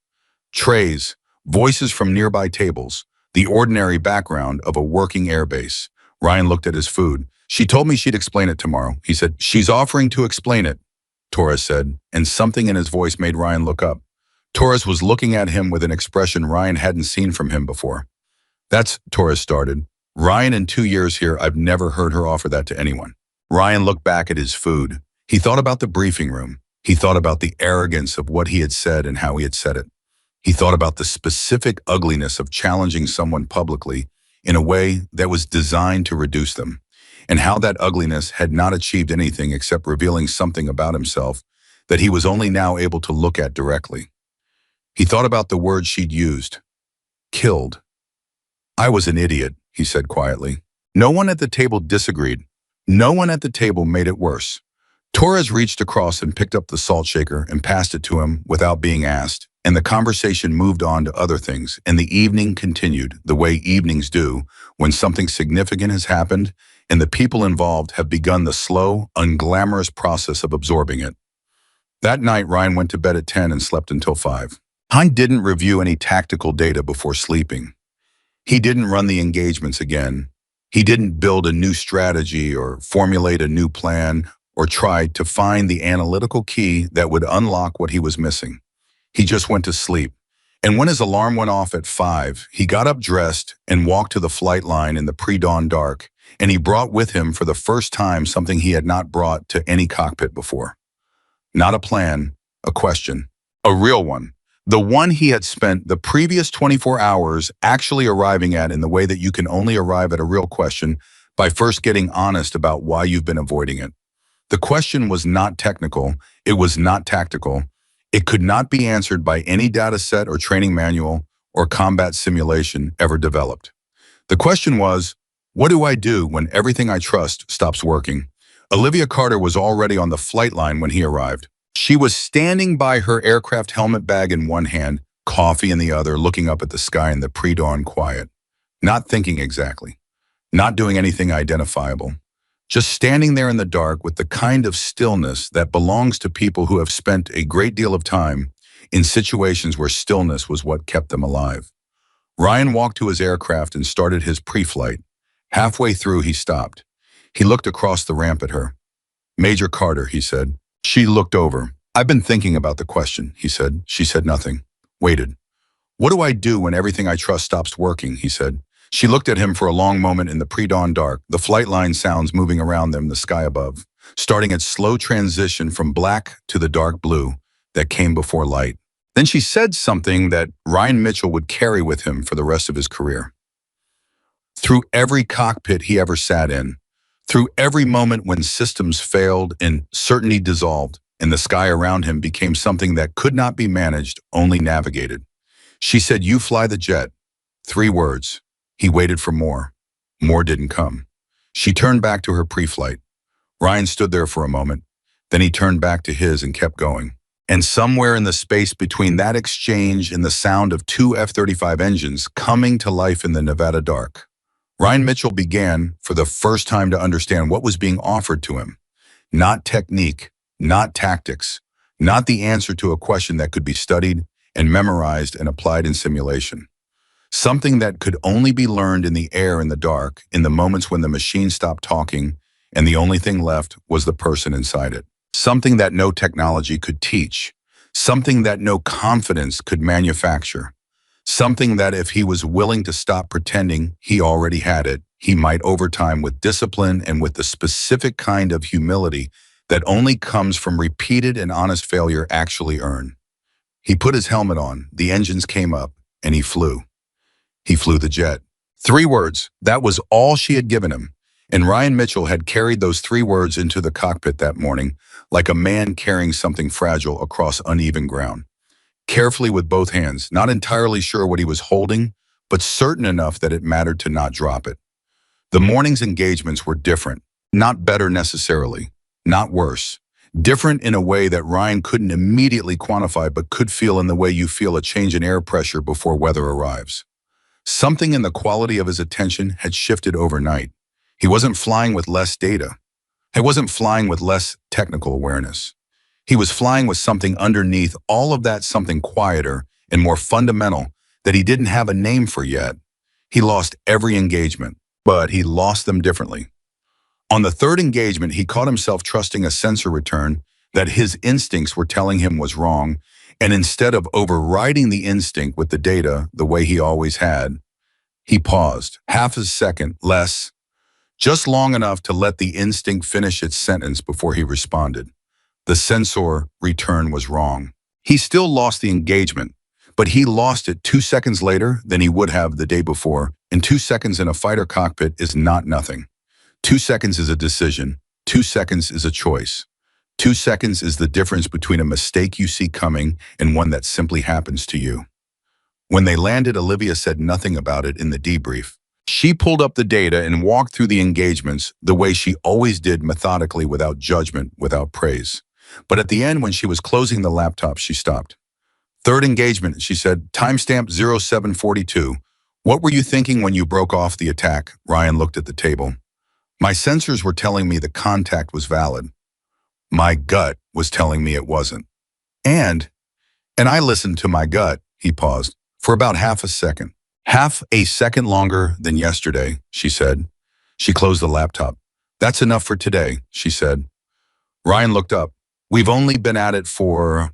Trays, voices from nearby tables, the ordinary background of a working airbase. Ryan looked at his food. She told me she'd explain it tomorrow. He said, she's offering to explain it, Torres said, and something in his voice made Ryan look up. Torres was looking at him with an expression Ryan hadn't seen from him before. That's, Torres started. Ryan, in 2 years here, I've never heard her offer that to anyone. Ryan looked back at his food. He thought about the briefing room. He thought about the arrogance of what he had said and how he had said it. He thought about the specific ugliness of challenging someone publicly in a way that was designed to reduce them, and how that ugliness had not achieved anything except revealing something about himself that he was only now able to look at directly. He thought about the words she'd used. Killed. I was an idiot, he said quietly. No one at the table disagreed. No one at the table made it worse. Torres reached across and picked up the salt shaker and passed it to him without being asked, and the conversation moved on to other things, and the evening continued the way evenings do when something significant has happened and the people involved have begun the slow, unglamorous process of absorbing it. That night, Ryan went to bed at 10 and slept until 5. Ryan didn't review any tactical data before sleeping. He didn't run the engagements again. He didn't build a new strategy or formulate a new plan or try to find the analytical key that would unlock what he was missing. He just went to sleep. And when his alarm went off at 5, he got up dressed and walked to the flight line in the pre-dawn dark, and he brought with him for the first time something he had not brought to any cockpit before. Not a plan, a question. A real one. The one he had spent the previous 24 hours actually arriving at in the way that you can only arrive at a real question by first getting honest about why you've been avoiding it. The question was not technical, it was not tactical. It could not be answered by any data set or training manual or combat simulation ever developed. The question was, what do I do when everything I trust stops working? Olivia Carter was already on the flight line when he arrived. She was standing by her aircraft helmet bag in one hand, coffee in the other, looking up at the sky in the pre-dawn quiet. Not thinking exactly, not doing anything identifiable. Just standing there in the dark with the kind of stillness that belongs to people who have spent a great deal of time in situations where stillness was what kept them alive. Ryan walked to his aircraft and started his pre-flight. Halfway through, he stopped. He looked across the ramp at her. "Major Carter," he said. She looked over. "I've been thinking about the question," he said. She said nothing. Waited. "What do I do when everything I trust stops working?" he said. She looked at him for a long moment in the pre-dawn dark, the flight line sounds moving around them, the sky above, starting its slow transition from black to the dark blue that came before light. Then she said something that Ryan Mitchell would carry with him for the rest of his career. Through every cockpit he ever sat in, through every moment when systems failed and certainty dissolved, and the sky around him became something that could not be managed, only navigated. She said, "You fly the jet." 3 words. He waited for more. More didn't come. She turned back to her pre-flight. Ryan stood there for a moment. Then he turned back to his and kept going. And somewhere in the space between that exchange and the sound of 2 F-35 engines coming to life in the Nevada dark, Ryan Mitchell began, for the first time, to understand what was being offered to him. Not technique, not tactics, not the answer to a question that could be studied and memorized and applied in simulation. Something that could only be learned in the air in the dark, in the moments when the machine stopped talking and the only thing left was the person inside it. Something that no technology could teach. Something that no confidence could manufacture. Something that if he was willing to stop pretending he already had it, he might over time, with discipline and with the specific kind of humility that only comes from repeated and honest failure, actually earn. He put his helmet on, the engines came up, and he flew. He flew the jet. 3 words, that was all she had given him. And Ryan Mitchell had carried those 3 words into the cockpit that morning, like a man carrying something fragile across uneven ground. Carefully with both hands, not entirely sure what he was holding, but certain enough that it mattered to not drop it. The morning's engagements were different, not better necessarily, not worse. Different in a way that Ryan couldn't immediately quantify but could feel in the way you feel a change in air pressure before weather arrives. Something in the quality of his attention had shifted overnight. He wasn't flying with less data. He wasn't flying with less technical awareness. He was flying with something underneath all of that, something quieter and more fundamental that he didn't have a name for yet. He lost every engagement, but he lost them differently. On the 3rd engagement, he caught himself trusting a sensor return that his instincts were telling him was wrong, and instead of overriding the instinct with the data the way he always had, he paused, half a second, less, just long enough to let the instinct finish its sentence before he responded. The sensor return was wrong. He still lost the engagement, but he lost it 2 seconds later than he would have the day before, and 2 seconds in a fighter cockpit is not nothing. 2 seconds is a decision. 2 seconds is a choice. 2 seconds is the difference between a mistake you see coming and one that simply happens to you. When they landed, Olivia said nothing about it in the debrief. She pulled up the data and walked through the engagements the way she always did, methodically, without judgment, without praise. But at the end, when she was closing the laptop, she stopped. 3rd engagement, she said, timestamp 0742. What were you thinking when you broke off the attack? Ryan looked at the table. My sensors were telling me the contact was valid. My gut was telling me it wasn't. And I listened to my gut, he paused, for about half a second. Half a second longer than yesterday, she said. She closed the laptop. That's enough for today, she said. Ryan looked up. We've only been at it for...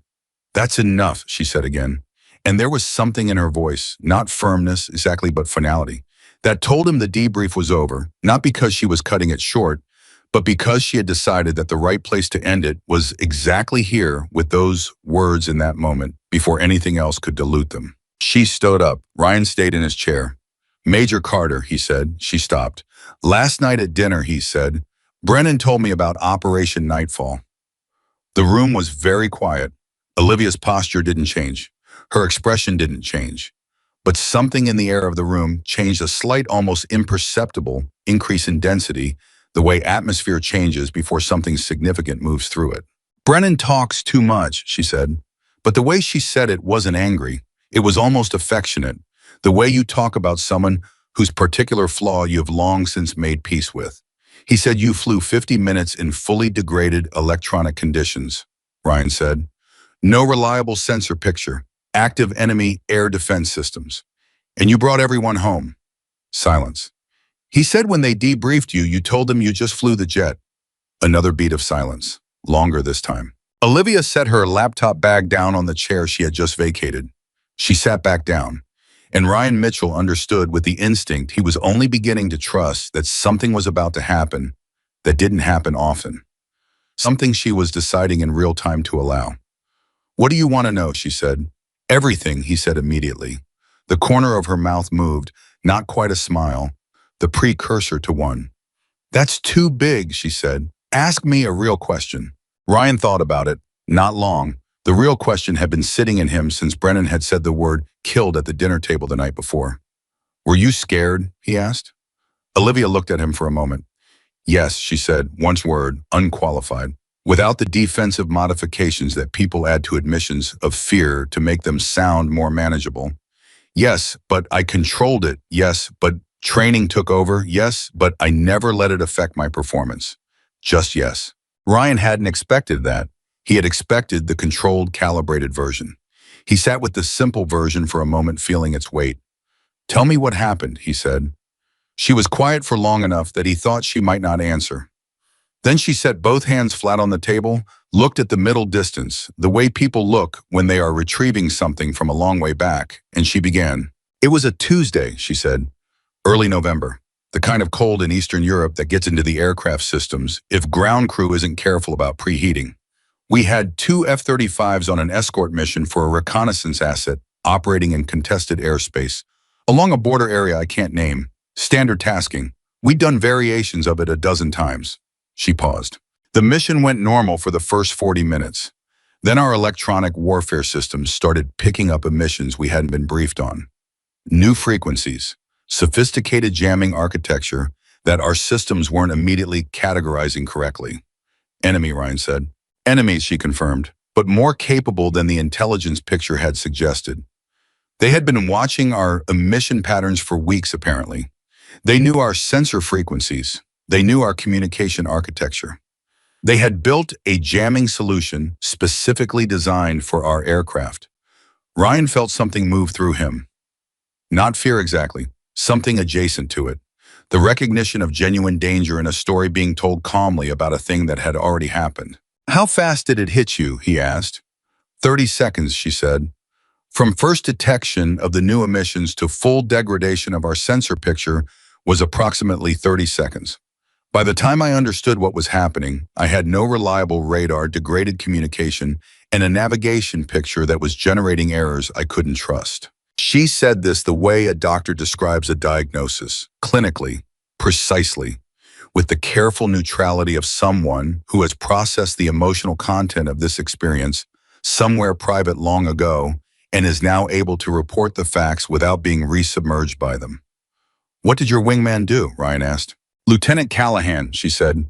That's enough, she said again. And there was something in her voice, not firmness exactly, but finality, that told him the debrief was over, not because she was cutting it short, But because she had decided that the right place to end it was exactly here with those words in that moment before anything else could dilute them. She stood up. Ryan stayed in his chair. Major Carter, he said. She stopped. Last night at dinner, he said, Brennan told me about Operation Nightfall. The room was very quiet. Olivia's posture didn't change. Her expression didn't change. But something in the air of the room changed, a slight, almost imperceptible increase in density, the way atmosphere changes before something significant moves through it. Brennan talks too much, she said. But the way she said it wasn't angry. It was almost affectionate. The way you talk about someone whose particular flaw you have long since made peace with. He said you flew 50 minutes in fully degraded electronic conditions, Ryan said. No reliable sensor picture, active enemy air defense systems. And you brought everyone home. Silence. He said when they debriefed you, you told them you just flew the jet. Another beat of silence, longer this time. Olivia set her laptop bag down on the chair she had just vacated. She sat back down, and Ryan Mitchell understood with the instinct he was only beginning to trust that something was about to happen that didn't happen often. Something she was deciding in real time to allow. What do you want to know, she said. Everything, he said immediately. The corner of her mouth moved, not quite a smile, the precursor to one. That's too big, she said. Ask me a real question. Ryan thought about it. Not long. The real question had been sitting in him since Brennan had said the word killed at the dinner table the night before. Were you scared? He asked. Olivia looked at him for a moment. Yes, she said, one word, unqualified, without the defensive modifications that people add to admissions of fear to make them sound more manageable. Yes, but I controlled it. Yes, but training took over. Yes, but I never let it affect my performance. Just yes. Ryan hadn't expected that. He had expected the controlled, calibrated version. He sat with the simple version for a moment, feeling its weight. Tell me what happened, he said. She was quiet for long enough that he thought she might not answer. Then she set both hands flat on the table, looked at the middle distance, the way people look when they are retrieving something from a long way back, and she began. It was a Tuesday, she said. Early November. The kind of cold in Eastern Europe that gets into the aircraft systems if ground crew isn't careful about preheating. We had 2 F-35s on an escort mission for a reconnaissance asset operating in contested airspace, along a border area I can't name. Standard tasking. We'd done variations of it a dozen times. She paused. The mission went normal for the first 40 minutes. Then our electronic warfare systems started picking up emissions we hadn't been briefed on. New frequencies, sophisticated jamming architecture that our systems weren't immediately categorizing correctly. Enemy, Ryan said. Enemies, she confirmed, but more capable than the intelligence picture had suggested. They had been watching our emission patterns for weeks, apparently. They knew our sensor frequencies. They knew our communication architecture. They had built a jamming solution specifically designed for our aircraft. Ryan felt something move through him. Not fear exactly, something adjacent to it. The recognition of genuine danger in a story being told calmly about a thing that had already happened. How fast did it hit you, he asked. 30 seconds, she said. From first detection of the new emissions to full degradation of our sensor picture was approximately 30 seconds. By the time I understood what was happening, I had no reliable radar, degraded communication, and a navigation picture that was generating errors I couldn't trust. She said this the way a doctor describes a diagnosis, clinically, precisely, with the careful neutrality of someone who has processed the emotional content of this experience somewhere private long ago and is now able to report the facts without being resubmerged by them. What did your wingman do? Ryan asked. Lieutenant Callahan, she said.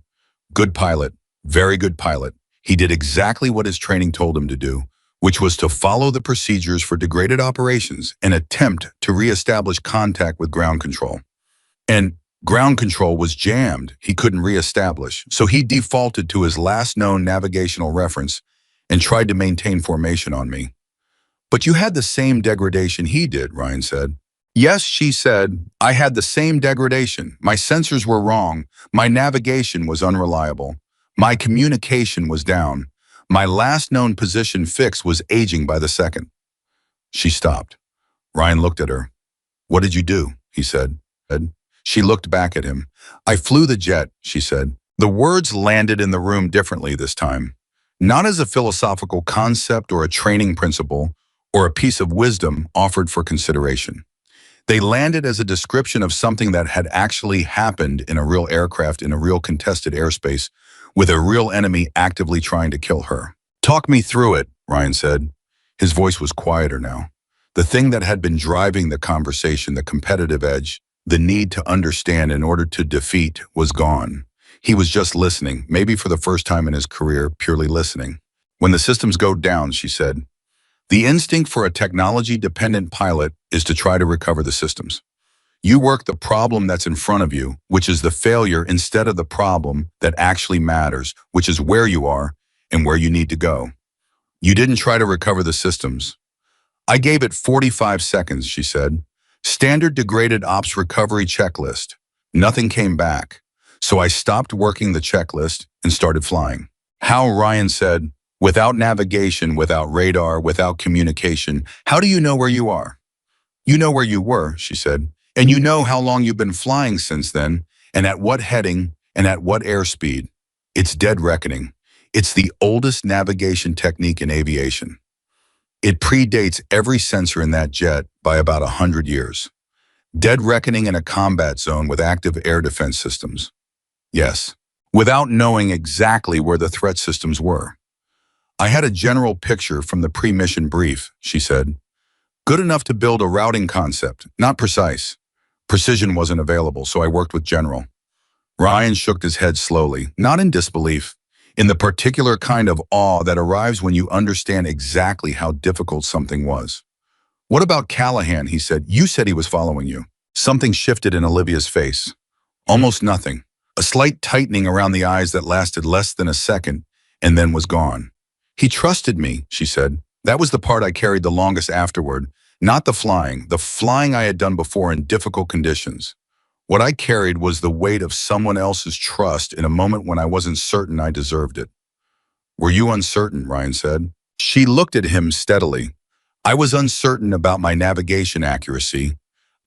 Good pilot, very good pilot. He did exactly what his training told him to do, which was to follow the procedures for degraded operations and attempt to reestablish contact with ground control. And ground control was jammed. He couldn't reestablish, so he defaulted to his last known navigational reference and tried to maintain formation on me. But you had the same degradation he did, Ryan said. Yes, she said, I had the same degradation. My sensors were wrong. My navigation was unreliable. My communication was down. My last known position fix was aging by the second. She stopped. Ryan looked at her. What did you do? He said. She looked back at him. I flew the jet, she said. The words landed in the room differently this time, not as a philosophical concept or a training principle or a piece of wisdom offered for consideration. They landed as a description of something that had actually happened in a real aircraft in a real contested airspace with a real enemy actively trying to kill her. Talk me through it, Ryan said. His voice was quieter now. The thing that had been driving the conversation, the competitive edge, the need to understand in order to defeat, was gone. He was just listening, maybe for the first time in his career, purely listening. When the systems go down, she said, the instinct for a technology-dependent pilot is to try to recover the systems. You work the problem that's in front of you, which is the failure, instead of the problem that actually matters, which is where you are and where you need to go. You didn't try to recover the systems. I gave it 45 seconds, she said. Standard degraded ops recovery checklist. Nothing came back. So I stopped working the checklist and started flying. How, Ryan said, without navigation, without radar, without communication, how do you know where you are? You know where you were, she said, and you know how long you've been flying since then, and at what heading, and at what airspeed. It's dead reckoning. It's the oldest navigation technique in aviation. It predates every sensor in that jet by about 100 years. Dead reckoning in a combat zone with active air defense systems. Yes, without knowing exactly where the threat systems were. I had a general picture from the pre-mission brief, she said. Good enough to build a routing concept, not precise. Precision wasn't available, so I worked with general. Ryan shook his head slowly, not in disbelief, in the particular kind of awe that arrives when you understand exactly how difficult something was. What about Callahan, he said. You said he was following you. Something shifted in Olivia's face. Almost nothing. A slight tightening around the eyes that lasted less than a second and then was gone. He trusted me, she said. That was the part I carried the longest afterward, not the flying I had done before in difficult conditions. What I carried was the weight of someone else's trust in a moment when I wasn't certain I deserved it. Were you uncertain, Ryan said. She looked at him steadily. I was uncertain about my navigation accuracy.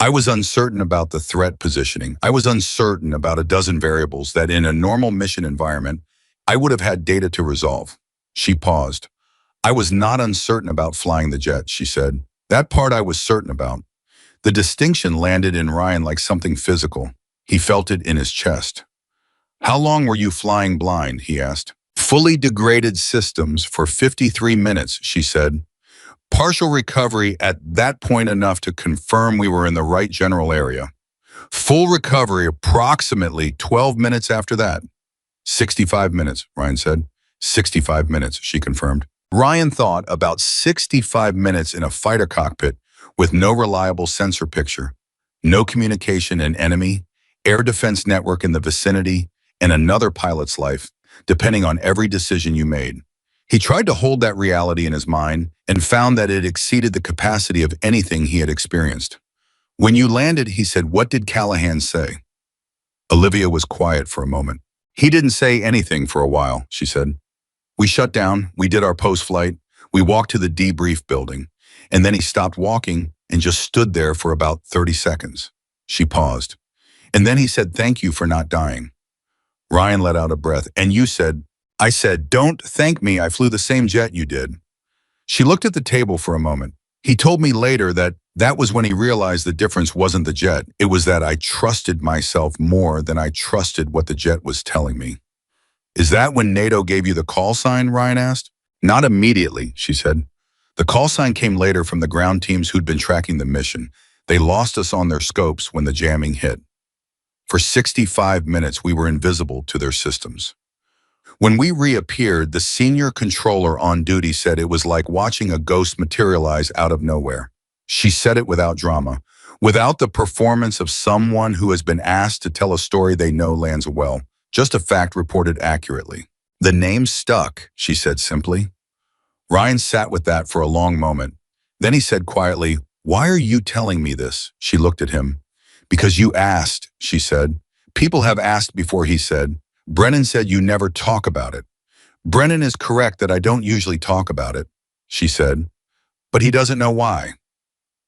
I was uncertain about the threat positioning. I was uncertain about a dozen variables that in a normal mission environment, I would have had data to resolve. She paused. I was not uncertain about flying the jet, she said. That part I was certain about. The distinction landed in Ryan like something physical. He felt it in his chest. How long were you flying blind, he asked. Fully degraded systems for 53 minutes, she said. Partial recovery at that point enough to confirm we were in the right general area. Full recovery approximately 12 minutes after that. 65 minutes, Ryan said. 65 minutes, she confirmed. Ryan thought about 65 minutes in a fighter cockpit with no reliable sensor picture, no communication and enemy, air defense network in the vicinity, and another pilot's life, depending on every decision you made. He tried to hold that reality in his mind and found that it exceeded the capacity of anything he had experienced. When you landed, he said, what did Callahan say? Olivia was quiet for a moment. He didn't say anything for a while, she said. We shut down, we did our post-flight, we walked to the debrief building, and then he stopped walking and just stood there for about 30 seconds. She paused. And then he said, thank you for not dying. Ryan let out a breath. And you said, I said, don't thank me, I flew the same jet you did. She looked at the table for a moment. He told me later that was when he realized the difference wasn't the jet. It was that I trusted myself more than I trusted what the jet was telling me. Is that when NATO gave you the call sign, Ryan asked? Not immediately, she said. The call sign came later from the ground teams who'd been tracking the mission. They lost us on their scopes when the jamming hit. For 65 minutes, we were invisible to their systems. When we reappeared, the senior controller on duty said it was like watching a ghost materialize out of nowhere. She said it without drama, without the performance of someone who has been asked to tell a story they know lands well, just a fact reported accurately. The name stuck, she said simply. Ryan sat with that for a long moment. Then he said quietly, why are you telling me this? She looked at him. Because you asked, she said. People have asked before, he said. Brennan said you never talk about it. Brennan is correct that I don't usually talk about it, she said. But he doesn't know why.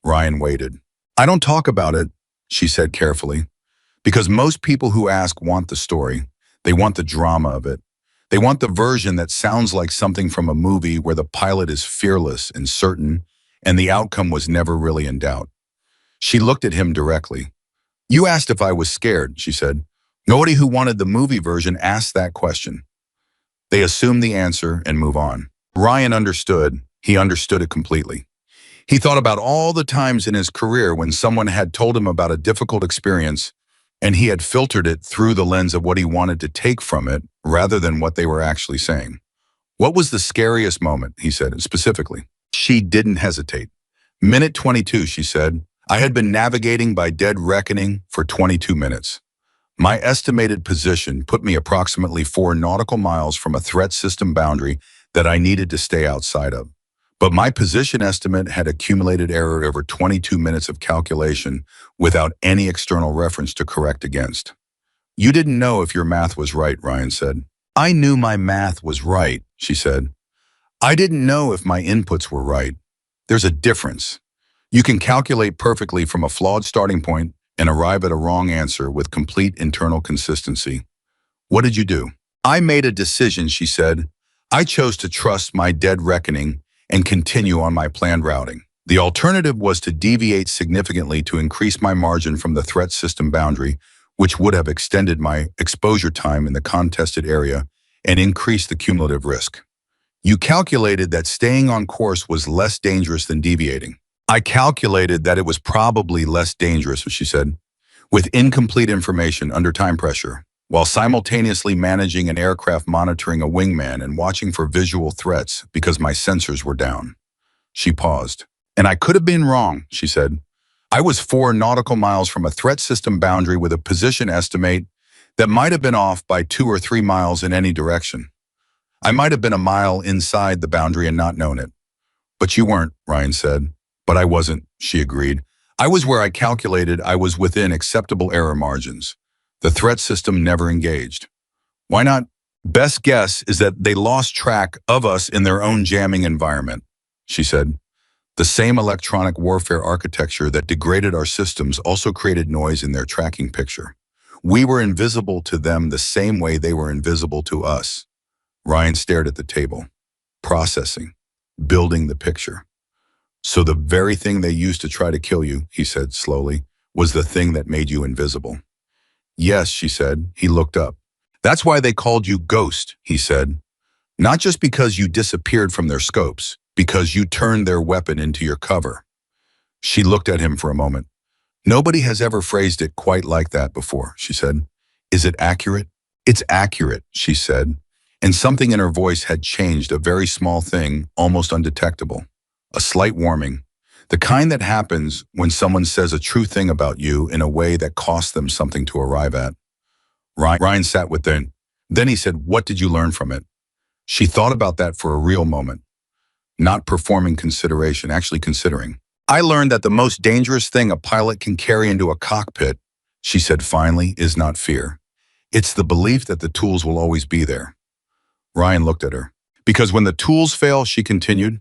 Ryan waited. I don't talk about it, she said carefully, because most people who ask want the story. They want the drama of it. They want the version that sounds like something from a movie where the pilot is fearless and certain, and the outcome was never really in doubt. She looked at him directly. "You asked if I was scared," she said. "Nobody who wanted the movie version asked that question." They assume the answer and move on. Ryan understood. He understood it completely. He thought about all the times in his career when someone had told him about a difficult experience and he had filtered it through the lens of what he wanted to take from it rather than what they were actually saying. "What was the scariest moment?" he said specifically. She didn't hesitate. "Minute 22, she said. "I had been navigating by dead reckoning for 22 minutes. My estimated position put me approximately 4 nautical miles from a threat system boundary that I needed to stay outside of. But my position estimate had accumulated error over 22 minutes of calculation without any external reference to correct against." "You didn't know if your math was right," Ryan said. "I knew my math was right," she said. "I didn't know if my inputs were right. There's a difference. You can calculate perfectly from a flawed starting point and arrive at a wrong answer with complete internal consistency. What did you do?" "I made a decision," she said. "I chose to trust my dead reckoning and continue on my planned routing. The alternative was to deviate significantly to increase my margin from the threat system boundary, which would have extended my exposure time in the contested area and increased the cumulative risk. You calculated that staying on course was less dangerous than deviating." "I calculated that it was probably less dangerous," she said, "with incomplete information under time pressure, while simultaneously managing an aircraft, monitoring a wingman, and watching for visual threats because my sensors were down." She paused. "And I could have been wrong," she said. "I was 4 nautical miles from a threat system boundary with a position estimate that might have been off by 2 or 3 miles in any direction. I might have been a mile inside the boundary and not known it." "But you weren't," Ryan said. "But I wasn't," she agreed. "I was where I calculated I was within acceptable error margins. The threat system never engaged." "Why not?" "Best guess is that they lost track of us in their own jamming environment," she said. "The same electronic warfare architecture that degraded our systems also created noise in their tracking picture. We were invisible to them the same way they were invisible to us." Ryan stared at the table, processing, building the picture. "So the very thing they used to try to kill you," he said slowly, "was the thing that made you invisible." "Yes," she said. He looked up. "That's why they called you Ghost," he said. "Not just because you disappeared from their scopes, because you turned their weapon into your cover." She looked at him for a moment. "Nobody has ever phrased it quite like that before," she said. "Is it accurate?" "It's accurate," she said, and something in her voice had changed, a very small thing, almost undetectable. A slight warming. The kind that happens when someone says a true thing about you in a way that costs them something to arrive at. Ryan sat with them. Then he said, "What did you learn from it?" She thought about that for a real moment. Not performing consideration, actually considering. "I learned that the most dangerous thing a pilot can carry into a cockpit," she said finally, "is not fear. It's the belief that the tools will always be there." Ryan looked at her. "Because when the tools fail," she continued,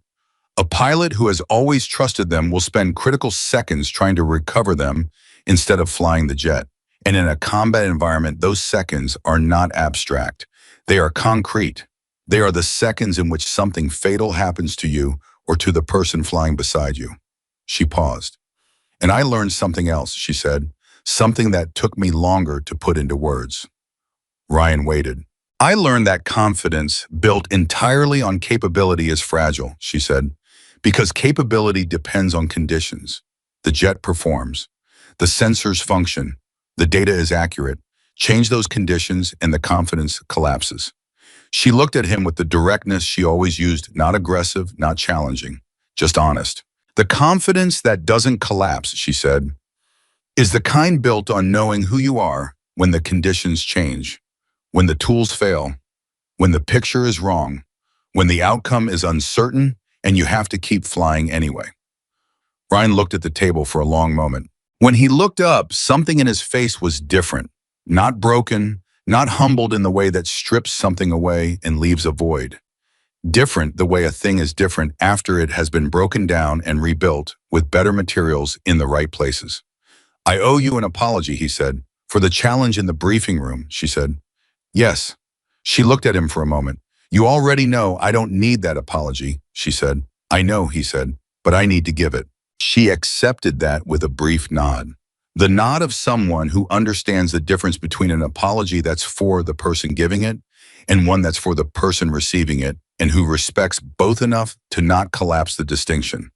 "a pilot who has always trusted them will spend critical seconds trying to recover them instead of flying the jet. And in a combat environment, those seconds are not abstract. They are concrete. They are the seconds in which something fatal happens to you or to the person flying beside you." She paused. "And I learned something else," she said, "something that took me longer to put into words." Ryan waited. "I learned that confidence built entirely on capability is fragile," she said, "because capability depends on conditions. The jet performs. The sensors function. The data is accurate. Change those conditions and the confidence collapses." She looked at him with the directness she always used, not aggressive, not challenging, just honest. "The confidence that doesn't collapse," she said, "is the kind built on knowing who you are when the conditions change, when the tools fail, when the picture is wrong, when the outcome is uncertain and you have to keep flying anyway." Ryan looked at the table for a long moment. When he looked up, something in his face was different, not broken, not humbled in the way that strips something away and leaves a void. Different the way a thing is different after it has been broken down and rebuilt with better materials in the right places. "I owe you an apology," he said. "For the challenge in the briefing room," she said. Yes. She looked at him for a moment. You already know I don't need that apology, she said. I know, he said, but I need to give it. She accepted that with a brief nod. The nod of someone who understands the difference between an apology that's for the person giving it and one that's for the person receiving it, and who respects both enough to not collapse the distinction.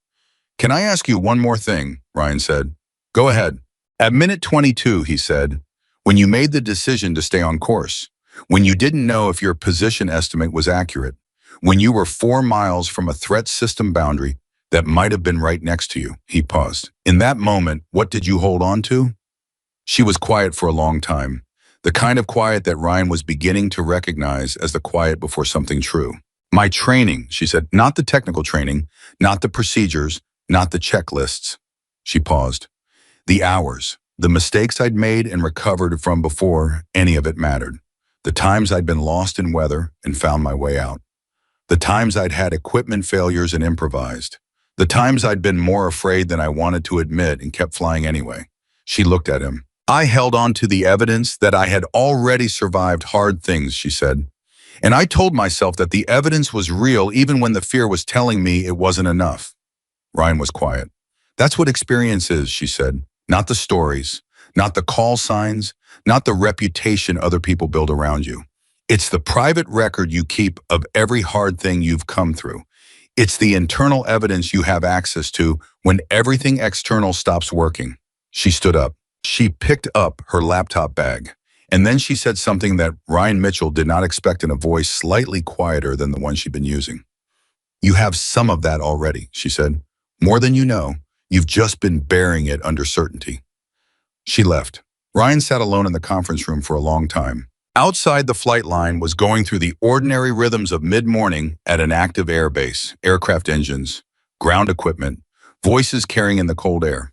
Can I ask you one more thing? Ryan said. Go ahead. At minute 22, he said, when you made the decision to stay on course, when you didn't know if your position estimate was accurate, when you were 4 miles from a threat system boundary that might have been right next to you, he paused. In that moment, what did you hold on to? She was quiet for a long time, the kind of quiet that Ryan was beginning to recognize as the quiet before something true. My training, she said, not the technical training, not the procedures, not the checklists. She paused. The hours, the mistakes I'd made and recovered from before any of it mattered. The times I'd been lost in weather and found my way out. The times I'd had equipment failures and improvised. The times I'd been more afraid than I wanted to admit and kept flying anyway. She looked at him. I held on to the evidence that I had already survived hard things, she said. And I told myself that the evidence was real even when the fear was telling me it wasn't enough. Ryan was quiet. That's what experience is, she said. Not the stories, not the call signs, not the reputation other people build around you. It's the private record you keep of every hard thing you've come through. It's the internal evidence you have access to when everything external stops working. She stood up. She picked up her laptop bag. And then she said something that Ryan Mitchell did not expect in a voice slightly quieter than the one she'd been using. You have some of that already, she said. More than you know. You've just been bearing it under certainty. She left. Ryan sat alone in the conference room for a long time. Outside, the flight line was going through the ordinary rhythms of mid-morning at an active air base, aircraft engines, ground equipment, voices carrying in the cold air.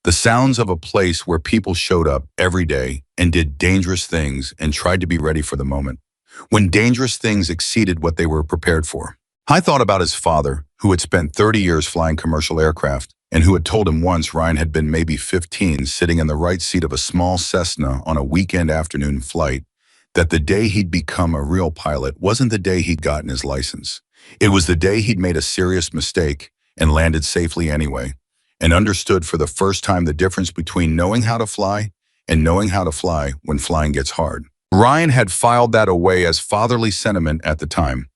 The sounds of a place where people showed up every day and did dangerous things and tried to be ready for the moment, when dangerous things exceeded what they were prepared for. I thought about his father, who had spent 30 years flying commercial aircraft, and who had told him once Ryan had been maybe 15 sitting in the right seat of a small Cessna on a weekend afternoon flight, that the day he'd become a real pilot wasn't the day he'd gotten his license. It was the day he'd made a serious mistake and landed safely anyway, and understood for the first time the difference between knowing how to fly and knowing how to fly when flying gets hard. Ryan had filed that away as fatherly sentiment at the time,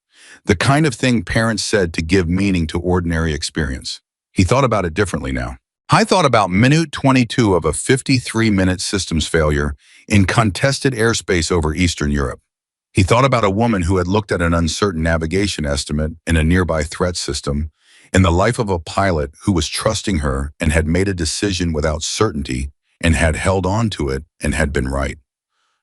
the kind of thing parents said to give meaning to ordinary experience. He thought about it differently now. I thought about minute 22 of a 53-minute systems failure in contested airspace over Eastern Europe. He thought about a woman who had looked at an uncertain navigation estimate in a nearby threat system, and the life of a pilot who was trusting her and had made a decision without certainty and had held on to it and had been right.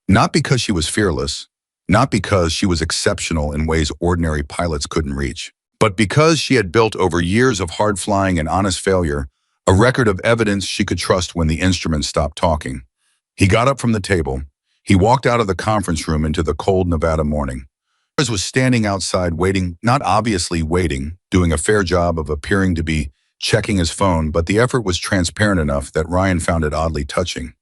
Not because she was fearless, not because she was exceptional in ways ordinary pilots couldn't reach, but because she had built over years of hard flying and honest failure, a record of evidence she could trust when the instruments stopped talking. He got up from the table. He walked out of the conference room into the cold Nevada morning. Torres was standing outside waiting, not obviously waiting, doing a fair job of appearing to be checking his phone, but the effort was transparent enough that Ryan found it oddly touching.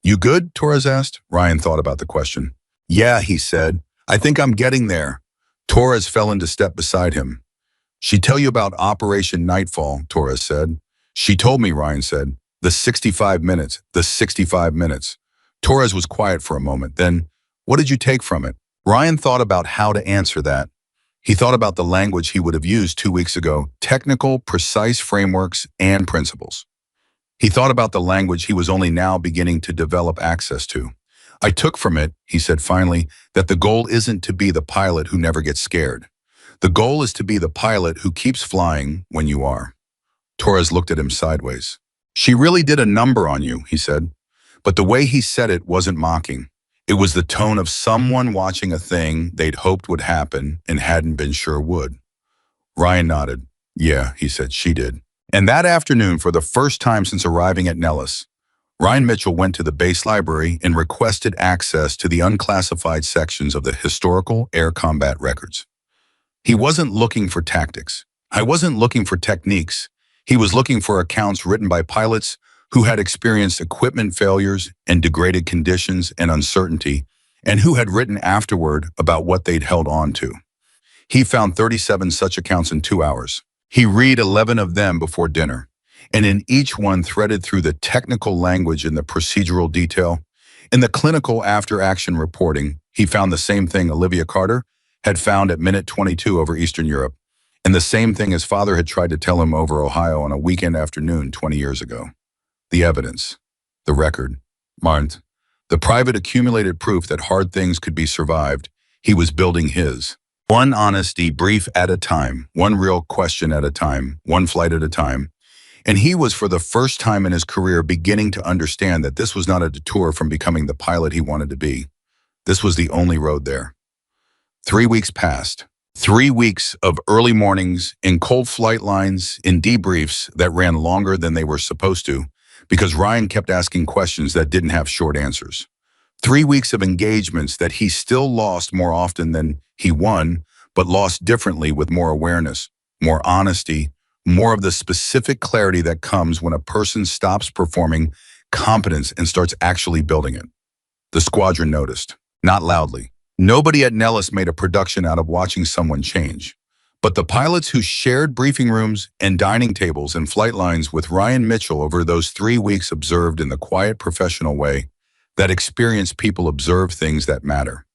You good? Torres asked. Ryan thought about the question. Yeah, he said. I think I'm getting there. Torres fell into step beside him. She tell you about Operation Nightfall, Torres said. She told me, Ryan said. The 65 minutes. Torres was quiet for a moment. Then, what did you take from it? Ryan thought about how to answer that. He thought about the language he would have used 2 weeks ago, technical, precise frameworks and principles. He thought about the language he was only now beginning to develop access to. I took from it, he said finally, that the goal isn't to be the pilot who never gets scared. The goal is to be the pilot who keeps flying when you are. Torres looked at him sideways. She really did a number on you, he said. But the way he said it wasn't mocking. It was the tone of someone watching a thing they'd hoped would happen and hadn't been sure would. Ryan nodded. Yeah, he said, she did. And that afternoon, for the first time since arriving at Nellis, Ryan Mitchell went to the base library and requested access to the unclassified sections of the historical air combat records. He wasn't looking for tactics. I wasn't looking for techniques. He was looking for accounts written by pilots who had experienced equipment failures and degraded conditions and uncertainty and who had written afterward about what they'd held on to. He found 37 such accounts in 2 hours. He read 11 of them before dinner, and in each one threaded through the technical language and the procedural detail. In the clinical after-action reporting, he found the same thing Olivia Carter had found at minute 22 over Eastern Europe, and the same thing his father had tried to tell him over Ohio on a weekend afternoon 20 years ago. The evidence, the record, Marnt, the private accumulated proof that hard things could be survived. He was building his. One honesty brief at a time, one real question at a time, one flight at a time. And he was for the first time in his career beginning to understand that this was not a detour from becoming the pilot he wanted to be. This was the only road there. 3 weeks passed. 3 weeks of early mornings, in cold flight lines, in debriefs that ran longer than they were supposed to, because Ryan kept asking questions that didn't have short answers. 3 weeks of engagements that he still lost more often than he won, but lost differently with more awareness, more honesty, more of the specific clarity that comes when a person stops performing competence and starts actually building it. The squadron noticed, not loudly. Nobody at Nellis made a production out of watching someone change. But the pilots who shared briefing rooms and dining tables and flight lines with Ryan Mitchell over those 3 weeks observed in the quiet professional way that experienced people observe things that matter.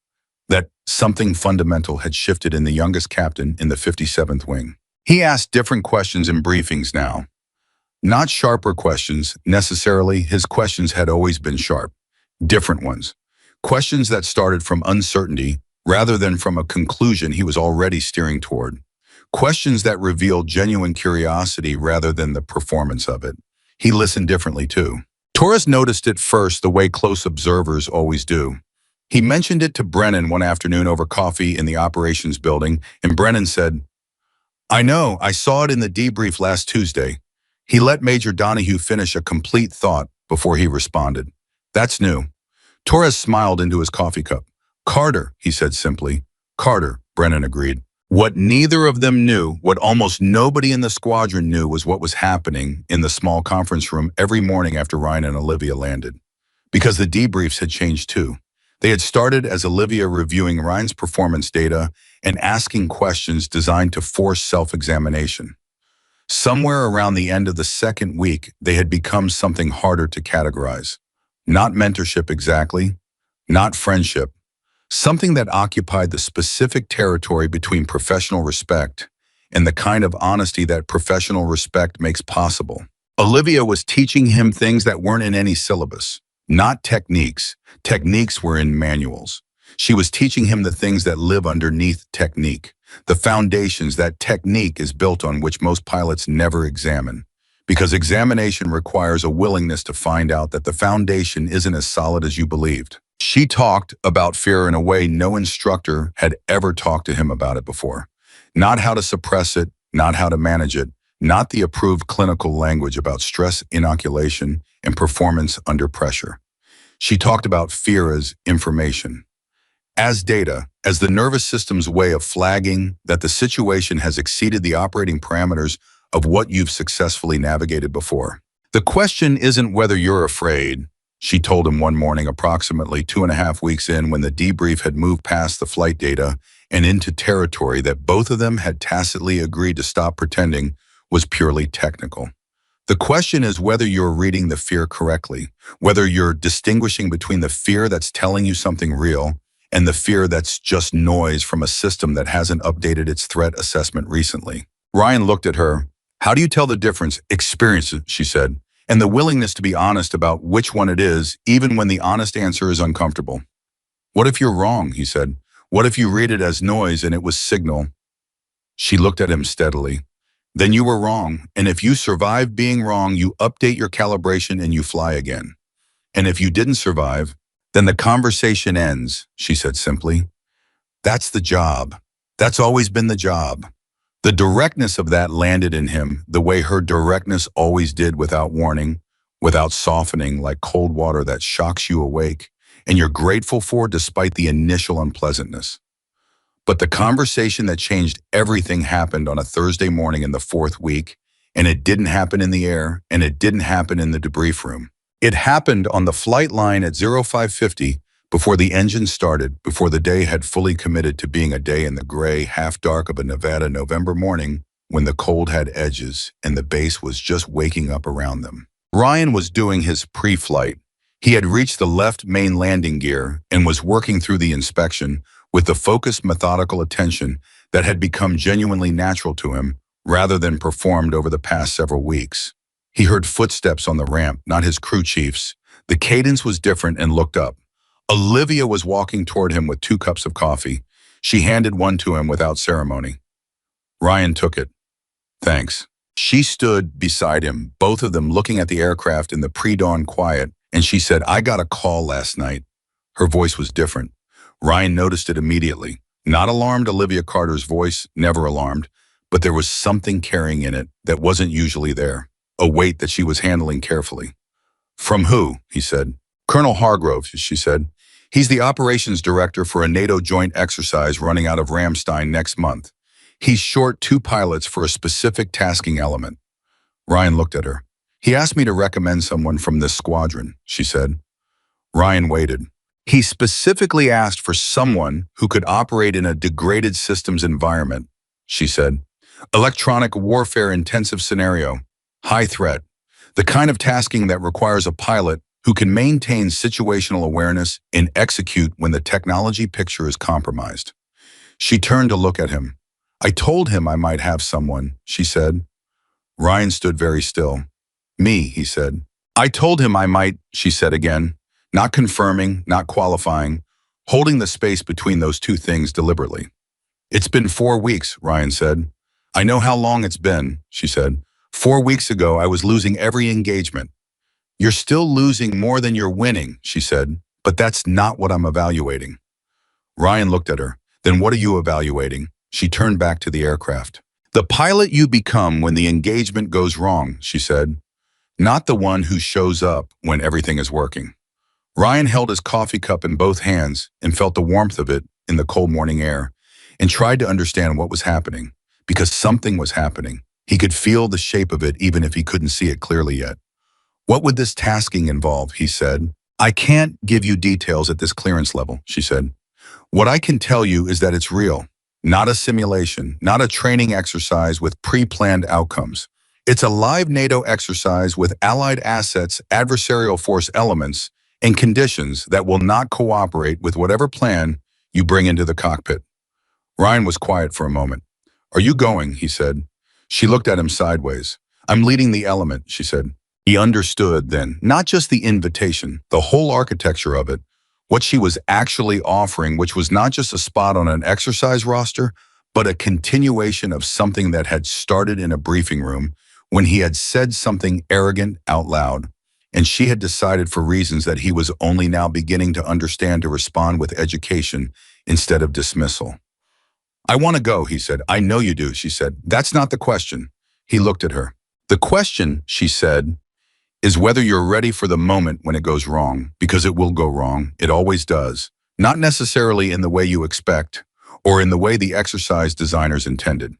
That something fundamental had shifted in the youngest captain in the 57th Wing. He asked different questions in briefings now. Not sharper questions, necessarily. His questions had always been sharp. Different ones. Questions that started from uncertainty rather than from a conclusion he was already steering toward. Questions that revealed genuine curiosity rather than the performance of it. He listened differently too. Torres noticed it first the way close observers always do. He mentioned it to Brennan one afternoon over coffee in the operations building, and Brennan said, "I know, I saw it in the debrief last Tuesday." He let Major Donahue finish a complete thought before he responded. "That's new." Torres smiled into his coffee cup. "Carter," he said simply. "Carter," Brennan agreed. What neither of them knew, what almost nobody in the squadron knew, was what was happening in the small conference room every morning after Ryan and Olivia landed. Because the debriefs had changed too. They had started as Olivia reviewing Ryan's performance data and asking questions designed to force self-examination. Somewhere around the end of the second week, they had become something harder to categorize. Not mentorship exactly, not friendship, something that occupied the specific territory between professional respect and the kind of honesty that professional respect makes possible. Olivia was teaching him things that weren't in any syllabus, not techniques. Techniques were in manuals. She was teaching him the things that live underneath technique, the foundations that technique is built on, which most pilots never examine. Because examination requires a willingness to find out that the foundation isn't as solid as you believed. She talked about fear in a way no instructor had ever talked to him about it before. Not how to suppress it, not how to manage it, not the approved clinical language about stress inoculation and performance under pressure. She talked about fear as information, as data, as the nervous system's way of flagging that the situation has exceeded the operating parameters of what you've successfully navigated before. "The question isn't whether you're afraid," she told him one morning approximately 2.5 weeks in, when the debrief had moved past the flight data and into territory that both of them had tacitly agreed to stop pretending was purely technical. "The question is whether you're reading the fear correctly, whether you're distinguishing between the fear that's telling you something real and the fear that's just noise from a system that hasn't updated its threat assessment recently." Ryan looked at her. "How do you tell the difference?" "Experience it," she said, "and the willingness to be honest about which one it is, even when the honest answer is uncomfortable." "What if you're wrong?" he said. "What if you read it as noise and it was signal?" She looked at him steadily. "Then you were wrong, and if you survive being wrong, you update your calibration and you fly again. And if you didn't survive, then the conversation ends," she said simply. "That's the job. That's always been the job." The directness of that landed in him the way her directness always did, without warning, without softening, like cold water that shocks you awake and you're grateful for despite the initial unpleasantness. But the conversation that changed everything happened on a Thursday morning in the 4th week, and it didn't happen in the air, and it didn't happen in the debrief room. It happened on the flight line at 0550 Before the engine started, before the day had fully committed to being a day in the gray, half-dark of a Nevada November morning, when the cold had edges and the base was just waking up around them. Ryan was doing his pre-flight. He had reached the left main landing gear and was working through the inspection with the focused, methodical attention that had become genuinely natural to him rather than performed over the past several weeks. He heard footsteps on the ramp, not his crew chief's. The cadence was different and looked up. Olivia was walking toward him with 2 cups of coffee. She handed one to him without ceremony. Ryan took it. Thanks. She stood beside him, both of them looking at the aircraft in the pre-dawn quiet, and she said, "I got a call last night." Her voice was different. Ryan noticed it immediately. Not alarmed Olivia Carter's voice, never alarmed, but there was something carrying in it that wasn't usually there, a weight that she was handling carefully. "From who?" he said. "Colonel Hargrove," she said. "He's the operations director for a NATO joint exercise running out of Ramstein next month. He's short 2 pilots for a specific tasking element." Ryan looked at her. "He asked me to recommend someone from this squadron," she said. Ryan waited. "He specifically asked for someone who could operate in a degraded systems environment," she said. "Electronic warfare intensive scenario, high threat, the kind of tasking that requires a pilot who can maintain situational awareness and execute when the technology picture is compromised." She turned to look at him. "I told him I might have someone," she said. Ryan stood very still. "Me," he said. "I told him I might," she said again, not confirming, not qualifying, holding the space between those 2 things deliberately. "It's been 4 weeks, Ryan said. "I know how long it's been," she said. 4 weeks ago, I was losing every engagement." "You're still losing more than you're winning," she said, "but that's not what I'm evaluating." Ryan looked at her. "Then what are you evaluating?" She turned back to the aircraft. "The pilot you become when the engagement goes wrong," she said, "not the one who shows up when everything is working." Ryan held his coffee cup in both hands and felt the warmth of it in the cold morning air and tried to understand what was happening, because something was happening. He could feel the shape of it even if he couldn't see it clearly yet. "What would this tasking involve?" he said. "I can't give you details at this clearance level," she said. "What I can tell you is that it's real. Not a simulation, not a training exercise with pre-planned outcomes. It's a live NATO exercise with allied assets, adversarial force elements, and conditions that will not cooperate with whatever plan you bring into the cockpit." Ryan was quiet for a moment. "Are you going?" he said. She looked at him sideways. "I'm leading the element," she said. He understood then, not just the invitation, the whole architecture of it, what she was actually offering, which was not just a spot on an exercise roster, but a continuation of something that had started in a briefing room when he had said something arrogant out loud, and she had decided for reasons that he was only now beginning to understand to respond with education instead of dismissal. "I want to go," he said. "I know you do," she said. "That's not the question." He looked at her. "The question," she said, "is whether you're ready for the moment when it goes wrong, because it will go wrong. It always does. Not necessarily in the way you expect or in the way the exercise designers intended.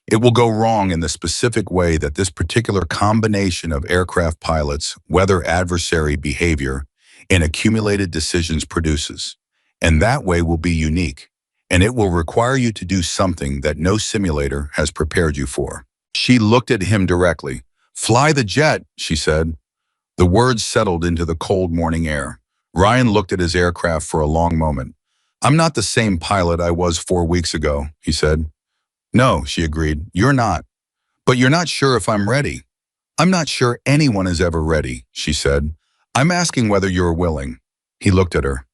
It will go wrong in the specific way that this particular combination of aircraft pilots, weather adversary behavior, and accumulated decisions produces. And that way will be unique, and it will require you to do something that no simulator has prepared you for." She looked at him directly. "Fly the jet," she said. The words settled into the cold morning air. Ryan looked at his aircraft for a long moment. "I'm not the same pilot I was 4 weeks ago," he said. "No," she agreed, "you're not. But you're not sure if I'm ready." "I'm not sure anyone is ever ready," she said. "I'm asking whether you're willing." He looked at her.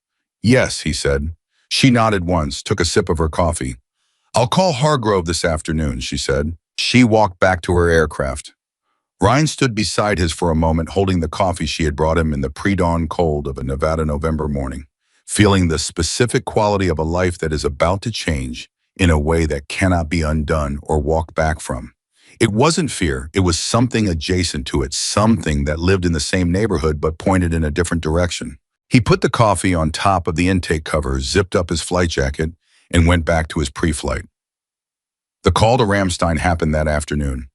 "Yes," he said. She nodded once, took a sip of her coffee. "I'll call Hargrove this afternoon," she said. She walked back to her aircraft. Ryan stood beside his for a moment, holding the coffee she had brought him in the pre-dawn cold of a Nevada November morning, feeling the specific quality of a life that is about to change in a way that cannot be undone or walked back from. It wasn't fear, it was something adjacent to it, something that lived in the same neighborhood but pointed in a different direction. He put the coffee on top of the intake cover, zipped up his flight jacket, and went back to his pre-flight. The call to Ramstein happened that afternoon.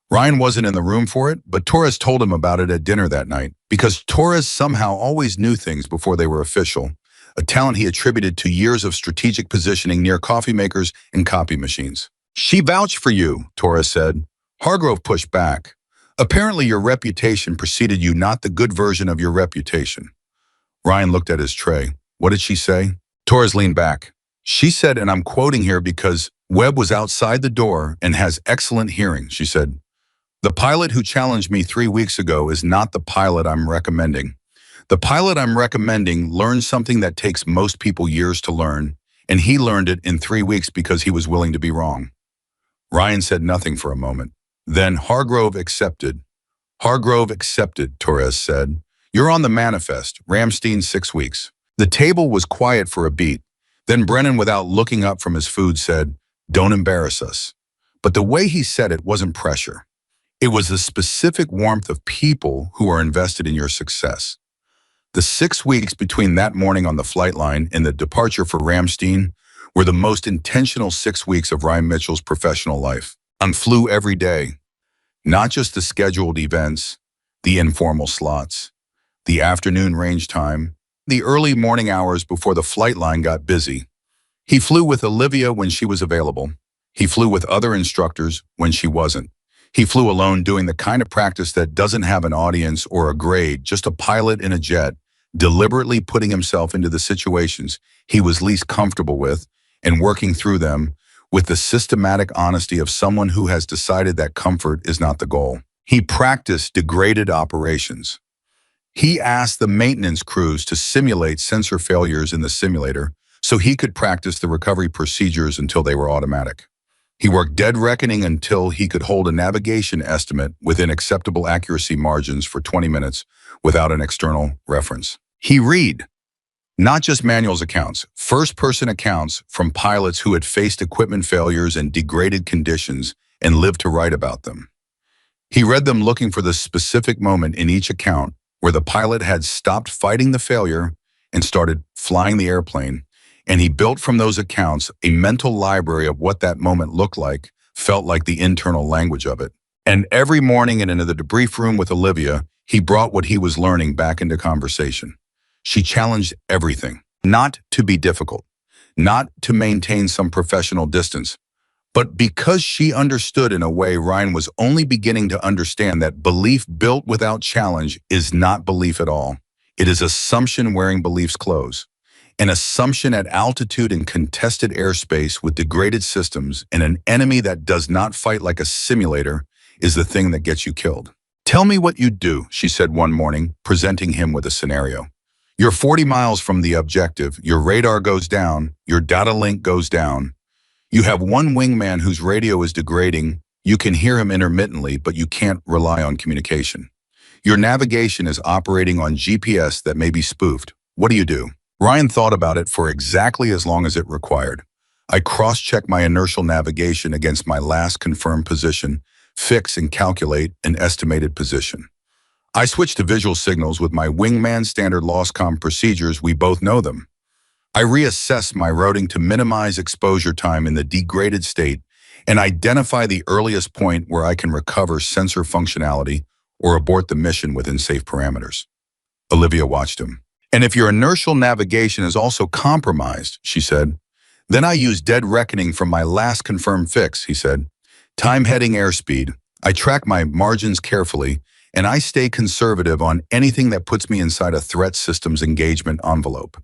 Ryan wasn't in the room for it, but Torres told him about it at dinner that night, because Torres somehow always knew things before they were official. a talent he attributed to years of strategic positioning near coffee makers and copy machines. She vouched for you, Torres said. Hargrove pushed back. Apparently your reputation preceded you, not the good version of your reputation. Ryan looked at his tray. What did she say? Torres leaned back. She said, and I'm quoting here because Webb was outside the door and has excellent hearing, she said. The pilot who challenged me 3 weeks ago is not the pilot I'm recommending. The pilot I'm recommending learned something that takes most people years to learn, and he learned it in 3 weeks because he was willing to be wrong. Ryan said nothing for a moment. Then Hargrove accepted. Hargrove accepted, Torres said. You're on the manifest, Ramstein 6 weeks. The table was quiet for a beat. Then Brennan, without looking up from his food, said, don't embarrass us. But the way he said it wasn't pressure. It was the specific warmth of people who are invested in your success. The 6 weeks between that morning on the flight line and the departure for Ramstein were the most intentional 6 weeks of Ryan Mitchell's professional life. On flew every day, not just the scheduled events, the informal slots, the afternoon range time, the early morning hours before the flight line got busy. He flew with Olivia when she was available. He flew with other instructors when she wasn't. He flew alone, doing the kind of practice that doesn't have an audience or a grade, just a pilot in a jet, deliberately putting himself into the situations he was least comfortable with and working through them with the systematic honesty of someone who has decided that comfort is not the goal. He practiced degraded operations. He asked the maintenance crews to simulate sensor failures in the simulator so he could practice the recovery procedures until they were automatic. He worked dead reckoning until he could hold a navigation estimate within acceptable accuracy margins for 20 minutes without an external reference. He read not just manuals accounts, first-person accounts from pilots who had faced equipment failures and degraded conditions and lived to write about them. He read them looking for the specific moment in each account where the pilot had stopped fighting the failure and started flying the airplane, and he built from those accounts a mental library of what that moment looked like, felt like the internal language of it. And every morning and into the debrief room with Olivia, he brought what he was learning back into conversation. She challenged everything, not to be difficult, not to maintain some professional distance, but because she understood in a way Ryan was only beginning to understand that belief built without challenge is not belief at all. It is assumption wearing belief's clothes. An assumption at altitude in contested airspace with degraded systems and an enemy that does not fight like a simulator is the thing that gets you killed. Tell me what you'd do, she said one morning, presenting him with a scenario. You're 40 miles from the objective, your radar goes down, your data link goes down. You have one wingman whose radio is degrading. You can hear him intermittently, but you can't rely on communication. Your navigation is operating on GPS that may be spoofed. What do? Ryan thought about it for exactly as long as it required. I cross-check my inertial navigation against my last confirmed position, fix and calculate an estimated position. I switch to visual signals with my wingman standard LOSCOM procedures. We both know them. I reassess my routing to minimize exposure time in the degraded state and identify the earliest point where I can recover sensor functionality or abort the mission within safe parameters. Olivia watched him. And if your inertial navigation is also compromised, she said, then I use dead reckoning from my last confirmed fix, he said. Time heading airspeed. I track my margins carefully, and I stay conservative on anything that puts me inside a threat systems engagement envelope.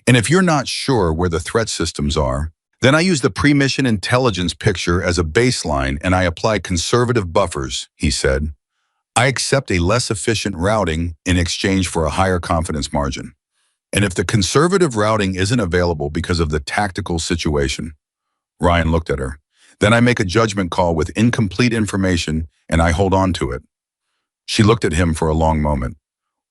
And if you're not sure where the threat systems are, then I use the pre-mission intelligence picture as a baseline and I apply conservative buffers, he said. I accept a less efficient routing in exchange for a higher confidence margin. And if the conservative routing isn't available because of the tactical situation, Ryan looked at her, then I make a judgment call with incomplete information and I hold on to it. She looked at him for a long moment.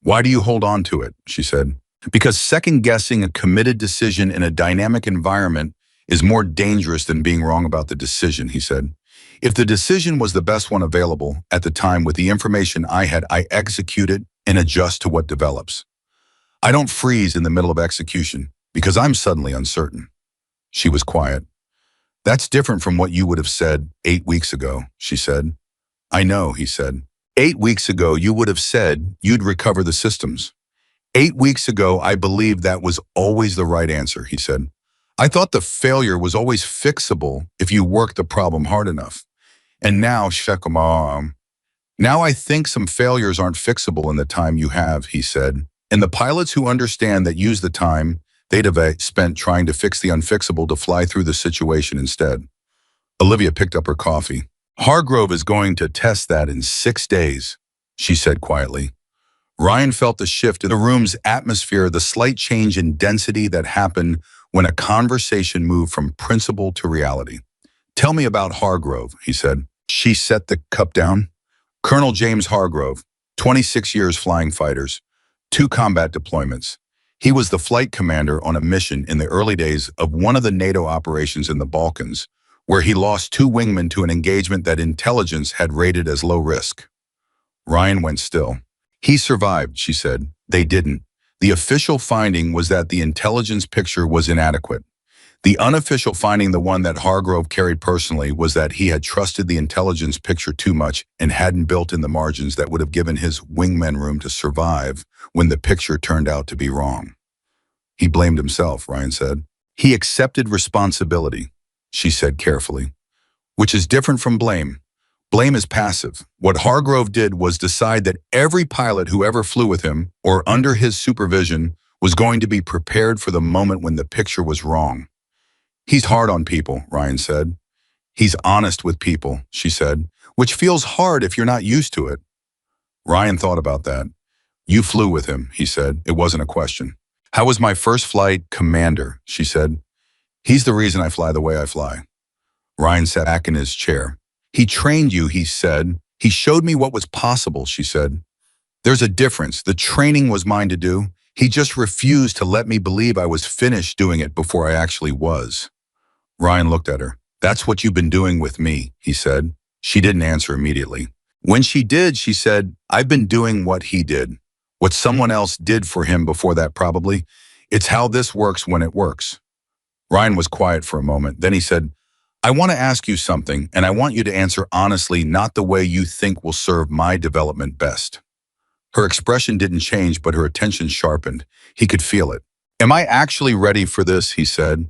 Why do you hold on to it? She said. Because second-guessing a committed decision in a dynamic environment is more dangerous than being wrong about the decision, he said. If the decision was the best one available at the time with the information I had, I execute it and adjust to what develops. I don't freeze in the middle of execution because I'm suddenly uncertain. She was quiet. That's different from what you would have said 8 weeks ago, she said. I know, he said. 8 weeks ago, you would have said you'd recover the systems. 8 weeks ago, I believed that was always the right answer, he said. I thought the failure was always fixable if you worked the problem hard enough. And now, now I think some failures aren't fixable in the time you have, he said. And the pilots who understand that use the time they'd have spent trying to fix the unfixable to fly through the situation instead. Olivia picked up her coffee. Hargrove is going to test that in 6 days, she said quietly. Ryan felt the shift in the room's atmosphere, the slight change in density that happened when a conversation moved from principle to reality. Tell me about Hargrove, he said. She set the cup down. Colonel James Hargrove, 26 years flying fighters, 2 combat deployments. He was the flight commander on a mission in the early days of one of the NATO operations in the Balkans, where he lost 2 wingmen to an engagement that intelligence had rated as low risk. Ryan went still. He survived, she said. They didn't. The official finding was that the intelligence picture was inadequate. The unofficial finding, the one that Hargrove carried personally, was that he had trusted the intelligence picture too much and hadn't built in the margins that would have given his wingmen room to survive when the picture turned out to be wrong. He blamed himself, Ryan said. He accepted responsibility, she said carefully, which is different from blame. Blame is passive. What Hargrove did was decide that every pilot who ever flew with him or under his supervision was going to be prepared for the moment when the picture was wrong. He's hard on people, Ryan said. He's honest with people, she said, which feels hard if you're not used to it. Ryan thought about that. You flew with him, he said. It wasn't a question. How was my first flight? Commander, she said. He's the reason I fly the way I fly. Ryan sat back in his chair. He trained you, he said. He showed me what was possible, she said. There's a difference. The training was mine to do. He just refused to let me believe I was finished doing it before I actually was. Ryan looked at her. That's what you've been doing with me, he said. She didn't answer immediately. When she did, she said, I've been doing what he did. What someone else did for him before that, probably. It's how this works when it works. Ryan was quiet for a moment. Then he said, I want to ask you something, and I want you to answer honestly, not the way you think will serve my development best. Her expression didn't change, but her attention sharpened. He could feel it. Am I actually ready for this, he said.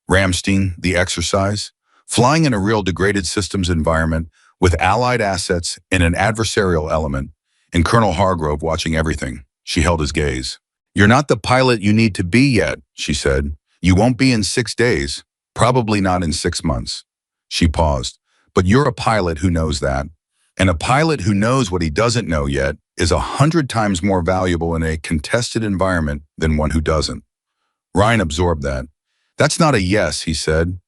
Ramstein, the exercise? Flying in a real degraded systems environment with allied assets and an adversarial element, and Colonel Hargrove watching everything. She held his gaze. You're not the pilot you need to be yet, she said. You won't be in 6 days. Probably not in 6 months. She paused. But you're a pilot who knows that. And a pilot who knows what he doesn't know yet is 100 times more valuable in a contested environment than one who doesn't. Ryan absorbed that. That's not a yes, he said.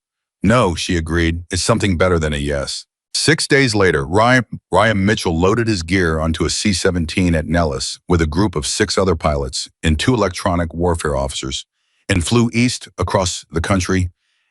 No, she agreed. It's something better than a yes. 6 days later, Ryan Mitchell loaded his gear onto a C-17 at Nellis with a group of 6 other pilots and 2 electronic warfare officers and flew east across the country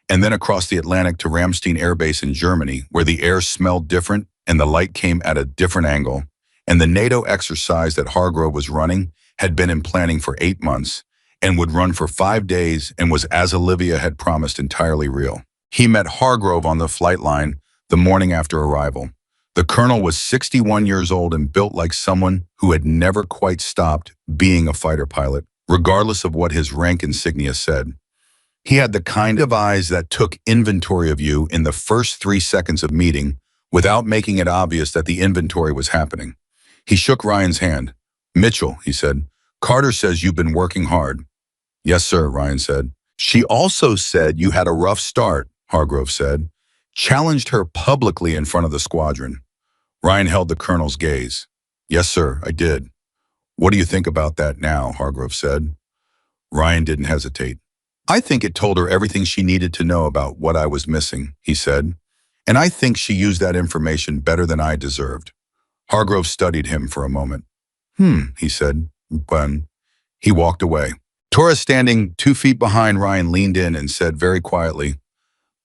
and then across the Atlantic to Ramstein Air Base in Germany, where the air smelled different and the light came at a different angle. And the NATO exercise that Hargrove was running had been in planning for 8 months and would run for 5 days and was, as Olivia had promised, entirely real. He met Hargrove on the flight line the morning after arrival. The colonel was 61 years old and built like someone who had never quite stopped being a fighter pilot, regardless of what his rank insignia said. He had the kind of eyes that took inventory of you in the first 3 seconds of meeting without making it obvious that the inventory was happening. He shook Ryan's hand. Mitchell, he said, Carter says you've been working hard. Yes, sir, Ryan said. She also said you had a rough start, Hargrove said. Challenged her publicly in front of the squadron. Ryan held the colonel's gaze. Yes, sir, I did. What do you think about that now, Hargrove said. Ryan didn't hesitate. I think it told her everything she needed to know about what I was missing, he said. And I think she used that information better than I deserved. Hargrove studied him for a moment. He said. When he walked away. Tora, standing 2 feet behind Ryan, leaned in and said very quietly,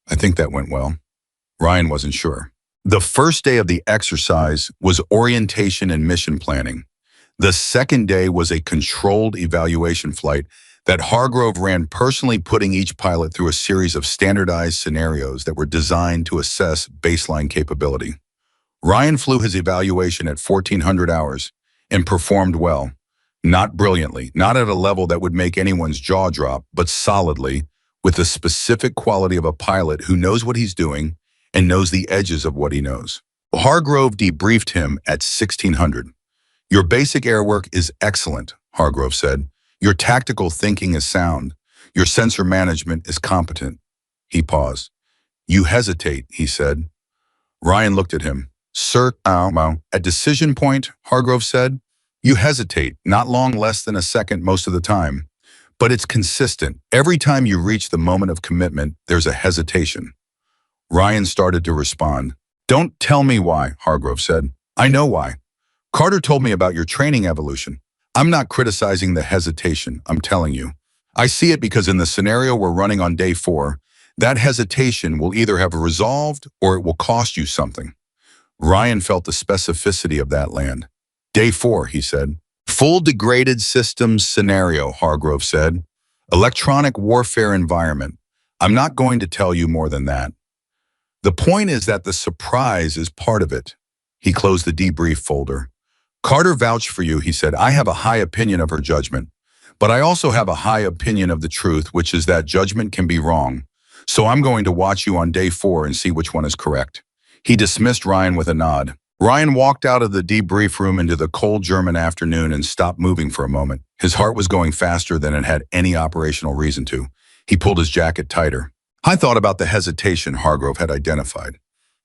I think that went well. Ryan wasn't sure. The first day of the exercise was orientation and mission planning. The second day was a controlled evaluation flight that Hargrove ran personally, putting each pilot through a series of standardized scenarios that were designed to assess baseline capability. Ryan flew his evaluation at 1,400 hours and performed well. Not brilliantly, not at a level that would make anyone's jaw drop, but solidly, with the specific quality of a pilot who knows what he's doing and knows the edges of what he knows. Hargrove debriefed him at 1600. Your basic air work is excellent, Hargrove said. Your tactical thinking is sound. Your sensor management is competent. He paused. You hesitate, he said. Ryan looked at him. Sir, at decision point, Hargrove said, you hesitate, not long less than a second most of the time. But it's consistent. Every time you reach the moment of commitment, there's a hesitation. Ryan started to respond. Don't tell me why, Hargrove said. I know why. Carter told me about your training evolution. I'm not criticizing the hesitation, I'm telling you. I see it because in the scenario we're running on day 4, that hesitation will either have resolved or it will cost you something. Ryan felt the specificity of that land. Day 4, he said. Full degraded systems scenario, Hargrove said. Electronic warfare environment. I'm not going to tell you more than that. The point is that the surprise is part of it. He closed the debrief folder. Carter vouched for you, he said. I have a high opinion of her judgment. But I also have a high opinion of the truth, which is that judgment can be wrong. So I'm going to watch you on day 4 and see which one is correct. He dismissed Ryan with a nod. Ryan walked out of the debrief room into the cold German afternoon and stopped moving for a moment. His heart was going faster than it had any operational reason to. He pulled his jacket tighter. I thought about the hesitation Hargrove had identified.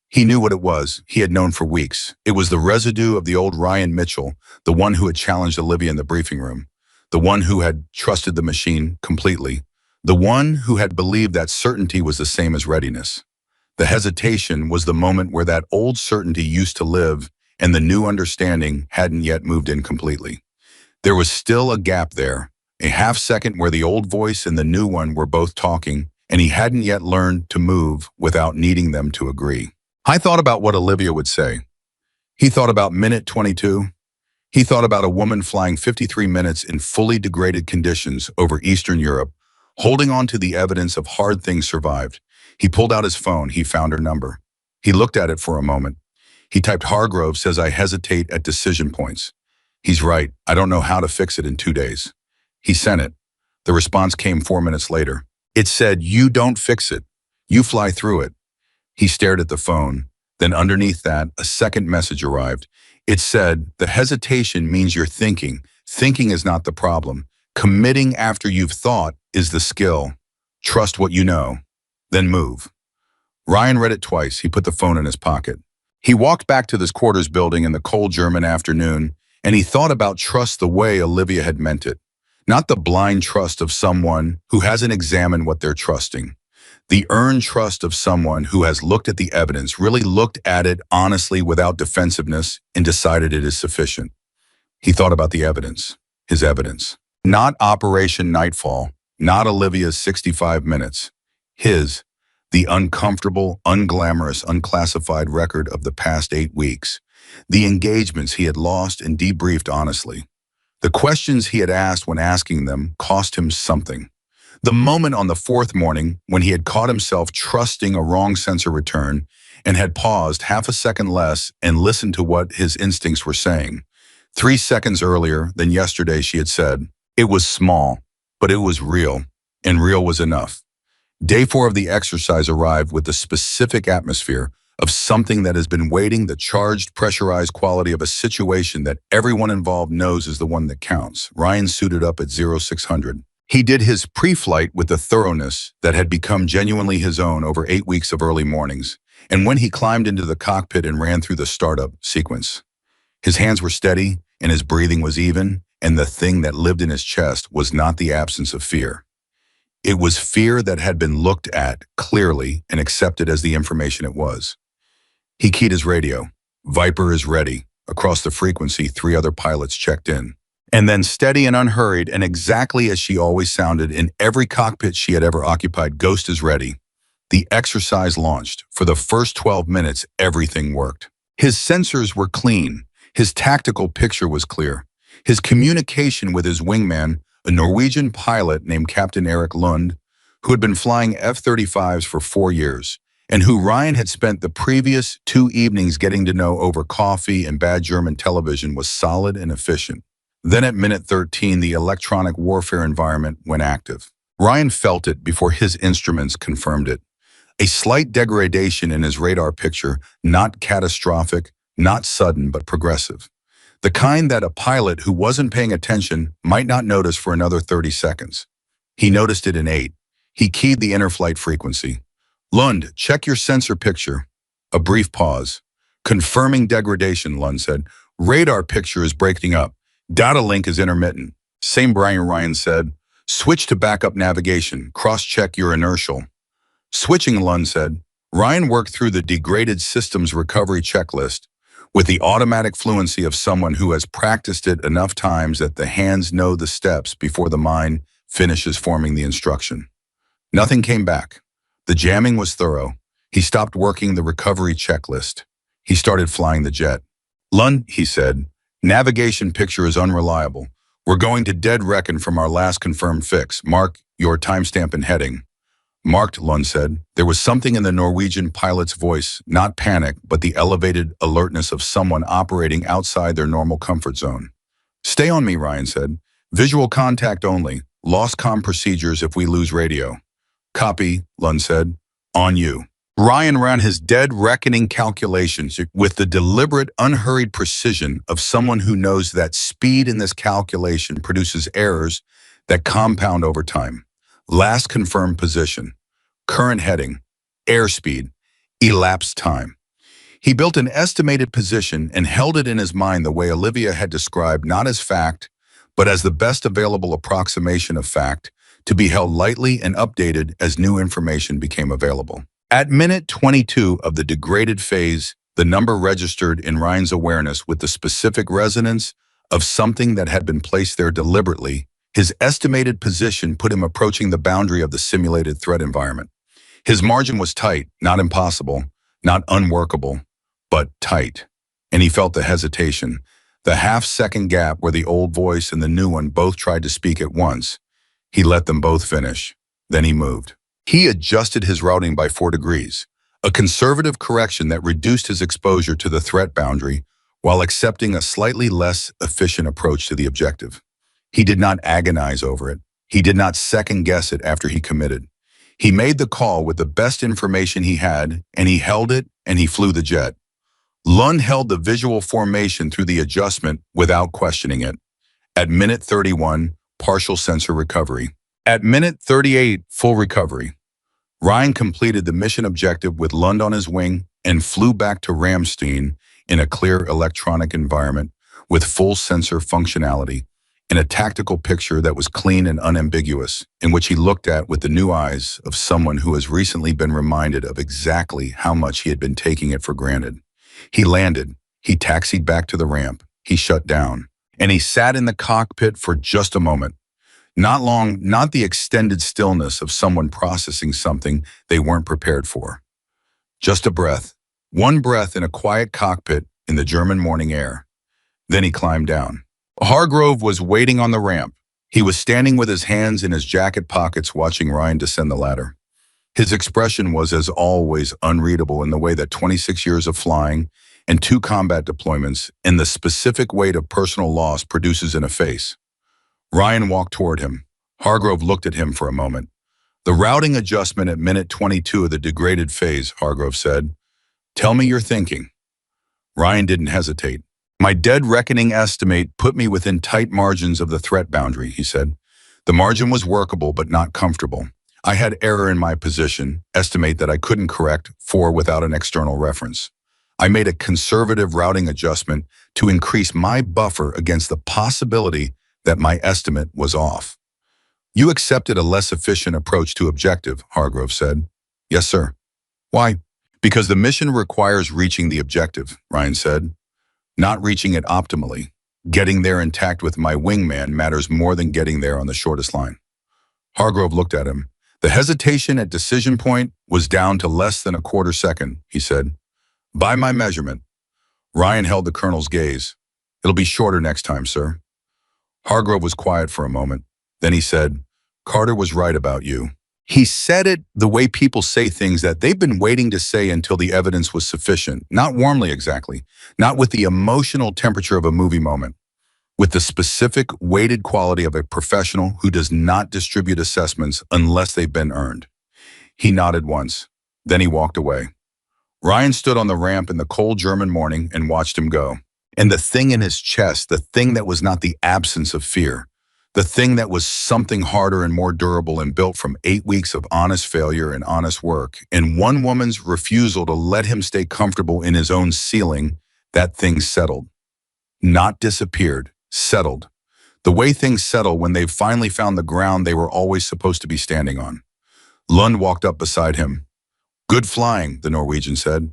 He knew what it was. He had known for weeks. It was the residue of the old Ryan Mitchell, the one who had challenged Olivia in the briefing room, the one who had trusted the machine completely, the one who had believed that certainty was the same as readiness. The hesitation was the moment where that old certainty used to live and the new understanding hadn't yet moved in completely. There was still a gap there, a half second where the old voice and the new one were both talking, and he hadn't yet learned to move without needing them to agree. I thought about what Olivia would say. He thought about minute 22. He thought about a woman flying 53 minutes in fully degraded conditions over Eastern Europe, holding on to the evidence of hard things survived. He pulled out his phone. He found her number. He looked at it for a moment. He typed, Hargrove says I hesitate at decision points. He's right. I don't know how to fix it in 2 days. He sent it. The response came 4 minutes later. It said, you don't fix it. You fly through it. He stared at the phone. Then underneath that, a second message arrived. It said, the hesitation means you're thinking. Thinking is not the problem. Committing after you've thought is the skill. Trust what you know. Then move. Ryan read it twice. He put the phone in his pocket. He walked back to this quarters building in the cold German afternoon, and he thought about trust the way Olivia had meant it. Not the blind trust of someone who hasn't examined what they're trusting. The earned trust of someone who has looked at the evidence, really looked at it honestly without defensiveness, and decided it is sufficient. He thought about the evidence, his evidence. Not Operation Nightfall, not Olivia's 65 minutes. His, the uncomfortable, unglamorous, unclassified record of the past 8 weeks. The engagements he had lost and debriefed honestly. The questions he had asked when asking them cost him something. The moment on the 4th morning when he had caught himself trusting a wrong sensor return and had paused half a second less and listened to what his instincts were saying. 3 seconds earlier than yesterday she had said, it was small, but it was real, and real was enough. Day 4 of the exercise arrived with the specific atmosphere of something that has been waiting, the charged, pressurized quality of a situation that everyone involved knows is the one that counts. Ryan suited up at 0600. He did his pre-flight with the thoroughness that had become genuinely his own over 8 weeks of early mornings, and when he climbed into the cockpit and ran through the startup sequence. His hands were steady, and his breathing was even, and the thing that lived in his chest was not the absence of fear. It was fear that had been looked at clearly and accepted as the information it was. He keyed his radio. Viper is ready. Across the frequency, 3 other pilots checked in. And then steady and unhurried, and exactly as she always sounded in every cockpit she had ever occupied, Ghost is ready. The exercise launched. For the first 12 minutes, everything worked. His sensors were clean. His tactical picture was clear. His communication with his wingman, a Norwegian pilot named Captain Erik Lund, who had been flying F-35s for 4 years, and who Ryan had spent the previous 2 evenings getting to know over coffee and bad German television, was solid and efficient. Then at minute 13, the electronic warfare environment went active. Ryan felt it before his instruments confirmed it. A slight degradation in his radar picture, not catastrophic, not sudden, but progressive. The kind that a pilot who wasn't paying attention might not notice for another 30 seconds. He noticed it in 8. He keyed the inter-flight frequency. Lund, check your sensor picture. A brief pause. Confirming degradation, Lund said. Radar picture is breaking up. Data link is intermittent. Same Ryan said. Switch to backup navigation. Cross-check your inertial. Switching, Lund said. Ryan worked through the degraded systems recovery checklist with the automatic fluency of someone who has practiced it enough times that the hands know the steps before the mind finishes forming the instruction. Nothing came back. The jamming was thorough. He stopped working the recovery checklist. He started flying the jet. Lund, he said, navigation picture is unreliable. We're going to dead reckon from our last confirmed fix. Mark your timestamp and heading. Marked, Lund said. There was something in the Norwegian pilot's voice, not panic, but the elevated alertness of someone operating outside their normal comfort zone. Stay on me, Ryan said. Visual contact only. Lost comm procedures if we lose radio. Copy, Lund said. On you. Ryan ran his dead reckoning calculations with the deliberate, unhurried precision of someone who knows that speed in this calculation produces errors that compound over time. Last confirmed position, current heading, airspeed, elapsed time. He built an estimated position and held it in his mind the way Olivia had described, not as fact, but as the best available approximation of fact, to be held lightly and updated as new information became available. At minute 22 of the degraded phase, the number registered in Ryan's awareness with the specific resonance of something that had been placed there deliberately. His estimated position put him approaching the boundary of the simulated threat environment. His margin was tight, not impossible, not unworkable, but tight. And he felt the hesitation, the half-second gap where the old voice and the new one both tried to speak at once. He let them both finish. Then he moved. He adjusted his routing by 4 degrees, a conservative correction that reduced his exposure to the threat boundary while accepting a slightly less efficient approach to the objective. He did not agonize over it. He did not second-guess it after he committed. He made the call with the best information he had, and he held it, and he flew the jet. Lund held the visual formation through the adjustment without questioning it. At minute 31, partial sensor recovery. At minute 38, full recovery. Ryan completed the mission objective with Lund on his wing and flew back to Ramstein in a clear electronic environment with full sensor functionality, in a tactical picture that was clean and unambiguous, in which he looked at with the new eyes of someone who has recently been reminded of exactly how much he had been taking it for granted. He landed, he taxied back to the ramp, he shut down, and he sat in the cockpit for just a moment. Not long, not the extended stillness of someone processing something they weren't prepared for. Just a breath, one breath in a quiet cockpit in the German morning air. Then he climbed down. Hargrove was waiting on the ramp. He was standing with his hands in his jacket pockets watching Ryan descend the ladder. His expression was, as always, unreadable in the way that 26 years of flying and 2 combat deployments and the specific weight of personal loss produces in a face. Ryan walked toward him. Hargrove looked at him for a moment. The routing adjustment at minute 22 of the degraded phase, Hargrove said. Tell me your thinking. Ryan didn't hesitate. My dead reckoning estimate put me within tight margins of the threat boundary, he said. The margin was workable but not comfortable. I had error in my position, estimate that I couldn't correct for without an external reference. I made a conservative routing adjustment to increase my buffer against the possibility that my estimate was off. You accepted a less efficient approach to objective, Hargrove said. Yes, sir. Why? Because the mission requires reaching the objective, Ryan said. Not reaching it optimally. Getting there intact with my wingman matters more than getting there on the shortest line. Hargrove looked at him. The hesitation at decision point was down to less than a quarter second, he said. By my measurement. Ryan held the colonel's gaze. It'll be shorter next time, sir. Hargrove was quiet for a moment. Then he said, Carter was right about you. He said it the way people say things that they've been waiting to say until the evidence was sufficient. Not warmly exactly. Not with the emotional temperature of a movie moment. with the specific, weighted quality of a professional who does not distribute assessments unless they've been earned. He nodded once. Then he walked away. Ryan stood on the ramp in the cold German morning and watched him go. And the thing in his chest, the thing that was not the absence of fear, the thing that was something harder and more durable and built from 8 weeks of honest failure and honest work, and one woman's refusal to let him stay comfortable in his own ceiling, that thing settled. Not disappeared, settled. The way things settle when they've finally found the ground they were always supposed to be standing on. Lund walked up beside him. "Good flying," the Norwegian said.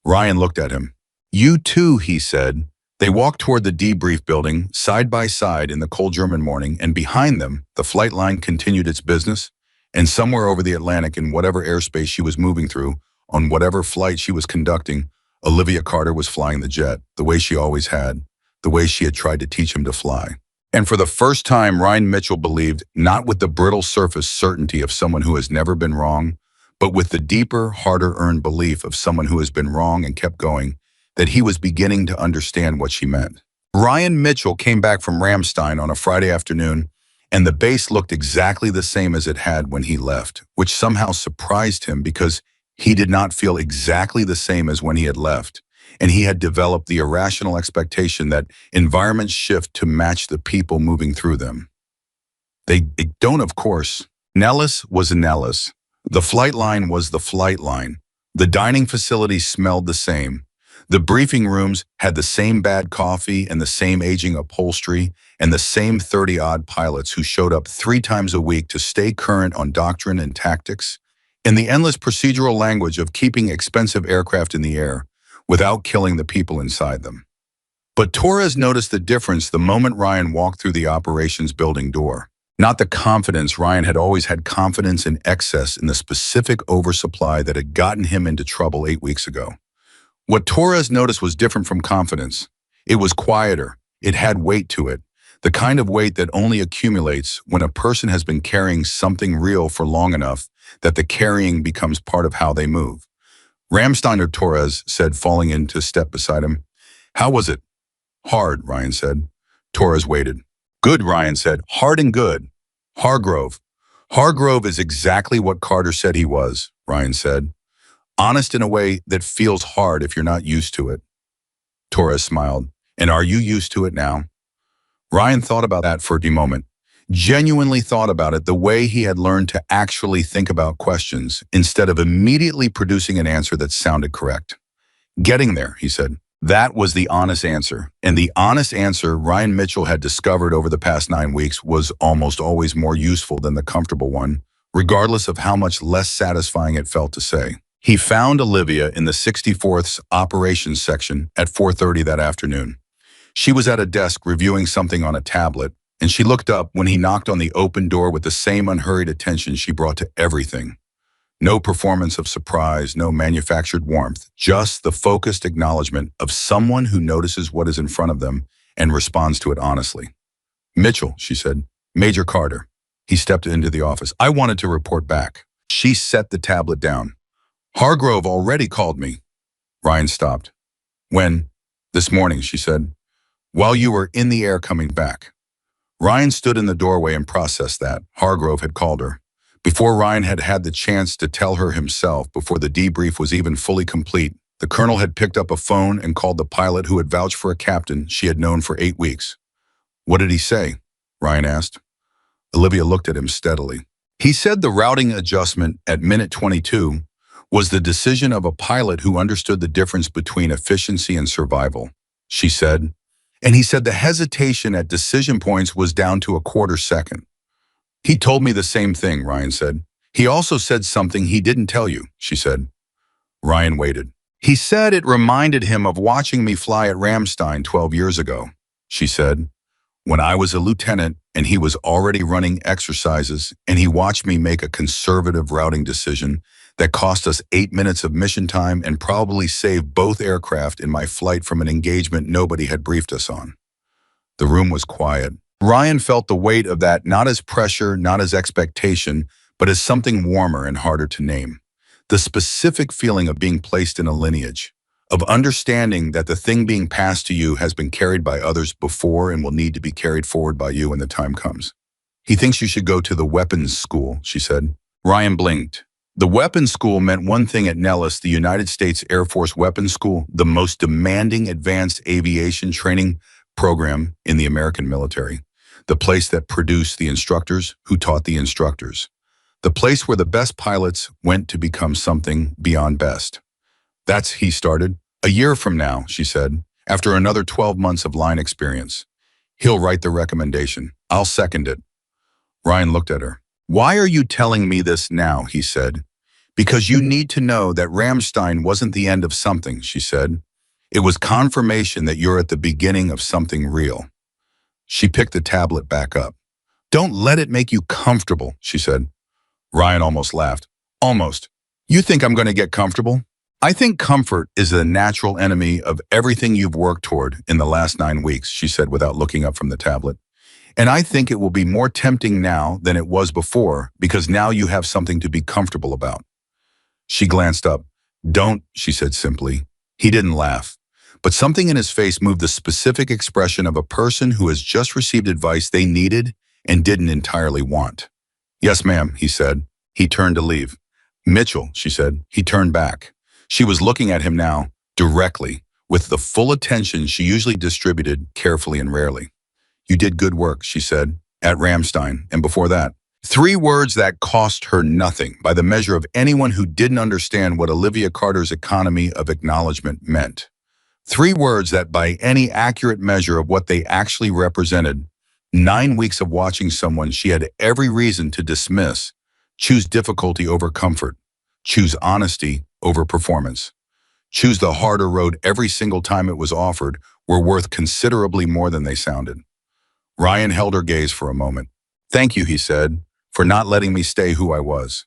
Ryan looked at him. "You too," he said. They walked toward the debrief building, side by side in the cold German morning, and behind them, the flight line continued its business, and somewhere over the Atlantic in whatever airspace she was moving through, on whatever flight she was conducting, Olivia Carter was flying the jet, the way she always had, the way she had tried to teach him to fly. And for the first time, Ryan Mitchell believed, not with the brittle surface certainty of someone who has never been wrong, but with the deeper, harder-earned belief of someone who has been wrong and kept going, that he was beginning to understand what she meant. Ryan Mitchell came back from Ramstein on a Friday afternoon, and the base looked exactly the same as it had when he left, which somehow surprised him because he did not feel exactly the same as when he had left, and he had developed the irrational expectation that environments shift to match the people moving through them. They don't, of course. Nellis was a Nellis. The flight line was the flight line. The dining facilities smelled the same. The briefing rooms had the same bad coffee and the same aging upholstery and the same 30-odd pilots who showed up 3 times a week to stay current on doctrine and tactics, and the endless procedural language of keeping expensive aircraft in the air without killing the people inside them. But Torres noticed the difference the moment Ryan walked through the operations building door. Not the confidence. Ryan had always had confidence in excess in the specific oversupply that had gotten him into trouble 8 weeks ago. What Torres noticed was different from confidence. It was quieter. It had weight to it, the kind of weight that only accumulates when a person has been carrying something real for long enough that the carrying becomes part of how they move. Ramsteiner, Torres said, falling into step beside him. "How was it?" "Hard," Ryan said. Torres waited. "Good," Ryan said. "Hard and good." "Hargrove." "Hargrove is exactly what Carter said he was," Ryan said. "Honest in a way that feels hard if you're not used to it." Torres smiled. "And are you used to it now?" Ryan thought about that for a moment. Genuinely thought about it, the way he had learned to actually think about questions instead of immediately producing an answer that sounded correct. "Getting there," he said. That was the honest answer. And the honest answer Ryan Mitchell had discovered over the past 9 weeks was almost always more useful than the comfortable one, regardless of how much less satisfying it felt to say. He found Olivia in the 64th's operations section at 4:30 that afternoon. She was at a desk reviewing something on a tablet, and she looked up when he knocked on the open door with the same unhurried attention she brought to everything. No performance of surprise, no manufactured warmth, just the focused acknowledgement of someone who notices what is in front of them and responds to it honestly. "Mitchell," she said. "Major Carter." He stepped into the office. "I wanted to report back." She set the tablet down. "Hargrove already called me." Ryan stopped. "When?" "This morning," she said. "While you were in the air coming back." Ryan stood in the doorway and processed that. Hargrove had called her. Before Ryan had had the chance to tell her himself, before the debrief was even fully complete, the colonel had picked up a phone and called the pilot who had vouched for a captain she had known for 8 weeks. "What did he say?" Ryan asked. Olivia looked at him steadily. "He said the routing adjustment at minute 22 was the decision of a pilot who understood the difference between efficiency and survival," she said. "And he said the hesitation at decision points was down to a quarter second." "He told me the same thing," Ryan said. "He also said something he didn't tell you," she said. Ryan waited. "He said it reminded him of watching me fly at Ramstein 12 years ago," she said, "when I was a lieutenant and he was already running exercises and he watched me make a conservative routing decision that cost us 8 minutes of mission time and probably saved both aircraft in my flight from an engagement nobody had briefed us on." The room was quiet. Ryan felt the weight of that not as pressure, not as expectation, but as something warmer and harder to name. The specific feeling of being placed in a lineage, of understanding that the thing being passed to you has been carried by others before and will need to be carried forward by you when the time comes. He thinks you should go to the weapons school, she said. Ryan blinked. The weapons school meant one thing at Nellis, the United States Air Force Weapons School, the most demanding advanced aviation training program in the American military, the place that produced the instructors who taught the instructors, the place where the best pilots went to become something beyond best. That's, he started. A year from now, she said, after another 12 months of line experience. He'll write the recommendation. I'll second it. Ryan looked at her. Why are you telling me this now, he said. Because you need to know that Ramstein wasn't the end of something, she said. It was confirmation that you're at the beginning of something real. She picked the tablet back up. Don't let it make you comfortable, she said. Ryan almost laughed. Almost. You think I'm going to get comfortable? I think comfort is the natural enemy of everything you've worked toward in the last 9 weeks, she said without looking up from the tablet. And I think it will be more tempting now than it was before because now you have something to be comfortable about. She glanced up. Don't, she said simply. He didn't laugh, but something in his face moved the specific expression of a person who has just received advice they needed and didn't entirely want. Yes, ma'am, he said. He turned to leave. Mitchell, she said. He turned back. She was looking at him now, directly, with the full attention she usually distributed carefully and rarely. You did good work, she said, at Ramstein, and before that. 3 words that cost her nothing by the measure of anyone who didn't understand what Olivia Carter's economy of acknowledgement meant. 3 words that by any accurate measure of what they actually represented, 9 weeks of watching someone she had every reason to dismiss, choose difficulty over comfort, choose honesty over performance, choose the harder road every single time it was offered, were worth considerably more than they sounded. Ryan held her gaze for a moment. Thank you, he said, for not letting me stay who I was.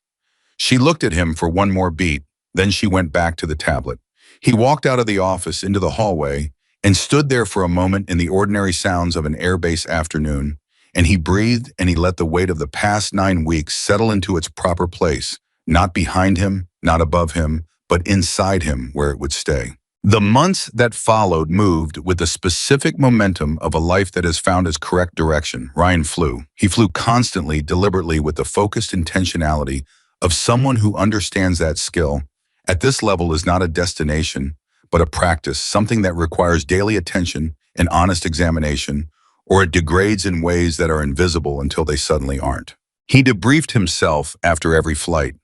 She looked at him for one more beat, then she went back to the tablet. He walked out of the office into the hallway and stood there for a moment in the ordinary sounds of an airbase afternoon, and he breathed and he let the weight of the past 9 weeks settle into its proper place, not behind him, not above him, but inside him where it would stay. The months that followed moved with the specific momentum of a life that has found its correct direction. Ryan flew. He flew constantly, deliberately, with the focused intentionality of someone who understands that skill. At this level is not a destination, but a practice, something that requires daily attention and honest examination, or it degrades in ways that are invisible until they suddenly aren't. He debriefed himself after every flight.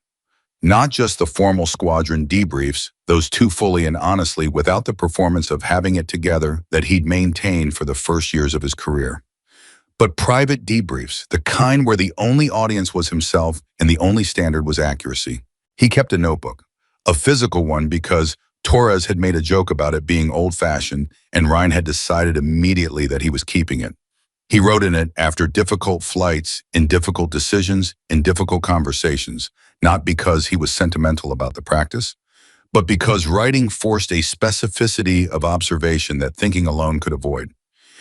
Not just the formal squadron debriefs, those too fully and honestly without the performance of having it together that he'd maintained for the first years of his career. But private debriefs, the kind where the only audience was himself and the only standard was accuracy. He kept a notebook, a physical one because Torres had made a joke about it being old-fashioned and Ryan had decided immediately that he was keeping it. He wrote in it after difficult flights, in difficult decisions, in difficult conversations, not because he was sentimental about the practice, but because writing forced a specificity of observation that thinking alone could avoid.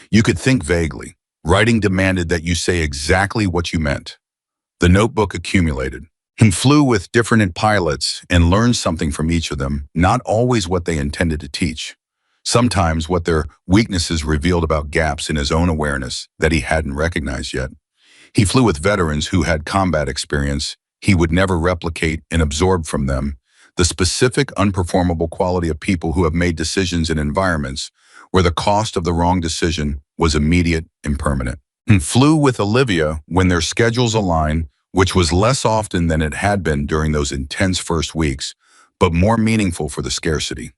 You could think vaguely. Writing demanded that you say exactly what you meant. The notebook accumulated. He flew with different pilots and learned something from each of them, not always what they intended to teach. Sometimes what their weaknesses revealed about gaps in his own awareness that he hadn't recognized yet. He flew with veterans who had combat experience he would never replicate and absorb from them, the specific unperformable quality of people who have made decisions in environments where the cost of the wrong decision was immediate and permanent. He flew with Olivia when their schedules aligned, which was less often than it had been during those intense first weeks, but more meaningful for the scarcity.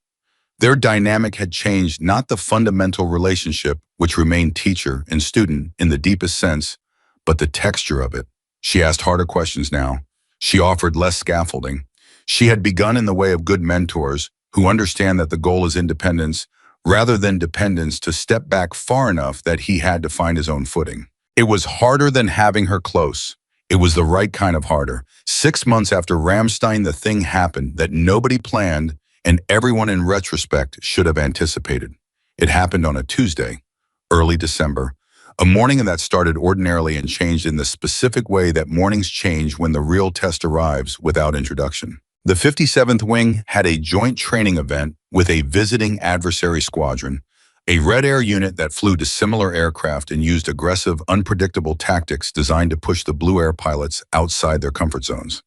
Their dynamic had changed, not the fundamental relationship, which remained teacher and student in the deepest sense, but the texture of it. She asked harder questions now. She offered less scaffolding. She had begun in the way of good mentors who understand that the goal is independence rather than dependence, to step back far enough that he had to find his own footing. It was harder than having her close. It was the right kind of harder. 6 months after Ramstein, the thing happened that nobody planned and everyone in retrospect should have anticipated. It happened on a Tuesday, early December, a morning that started ordinarily and changed in the specific way that mornings change when the real test arrives without introduction. The 57th Wing had a joint training event with a visiting adversary squadron, a Red Air unit that flew dissimilar aircraft and used aggressive, unpredictable tactics designed to push the Blue Air pilots outside their comfort zones.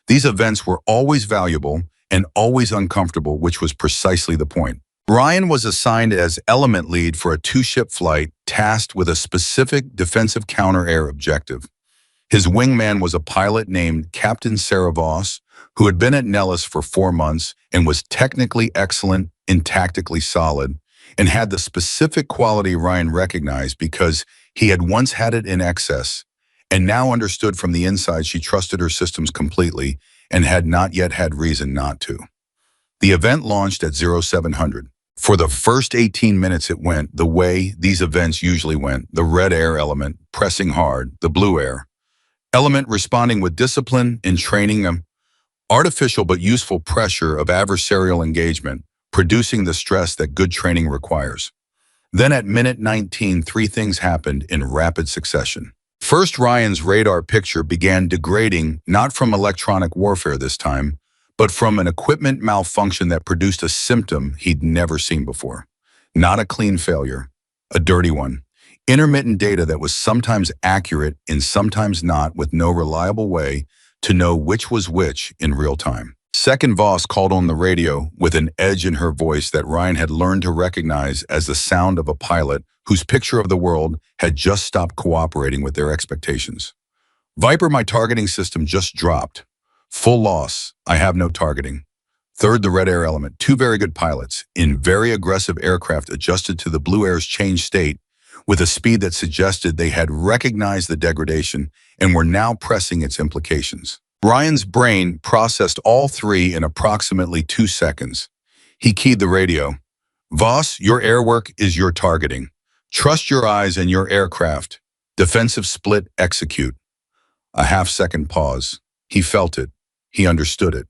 These events were always valuable and always uncomfortable, which was precisely the point. Ryan was assigned as element lead for a two-ship flight tasked with a specific defensive counter-air objective. His wingman was a pilot named Captain Sarah Voss, who had been at Nellis for 4 months and was technically excellent and tactically solid, and had the specific quality Ryan recognized because he had once had it in excess, and now understood from the inside she trusted her systems completely and had not yet had reason not to. The event launched at 0700. For the first 18 minutes it went the way these events usually went, the Red Air element pressing hard, the Blue Air element responding with discipline and training, artificial but useful pressure of adversarial engagement, producing the stress that good training requires. Then at minute 19, 3 things happened in rapid succession. First, Ryan's radar picture began degrading, not from electronic warfare this time, but from an equipment malfunction that produced a symptom he'd never seen before. Not a clean failure, a dirty one. Intermittent data that was sometimes accurate and sometimes not, with no reliable way to know which was which in real time. Second, Voss called on the radio with an edge in her voice that Ryan had learned to recognize as the sound of a pilot whose picture of the world had just stopped cooperating with their expectations. Viper, my targeting system just dropped. Full loss. I have no targeting. Third, the Red Air element. 2 very good pilots in very aggressive aircraft adjusted to the Blue Air's changed state with a speed that suggested they had recognized the degradation and were now pressing its implications. Ryan's brain processed all 3 in approximately 2 seconds. He keyed the radio. Voss, your air work is your targeting. Trust your eyes and your aircraft. Defensive split, execute. A half-second pause. He felt it. He understood it.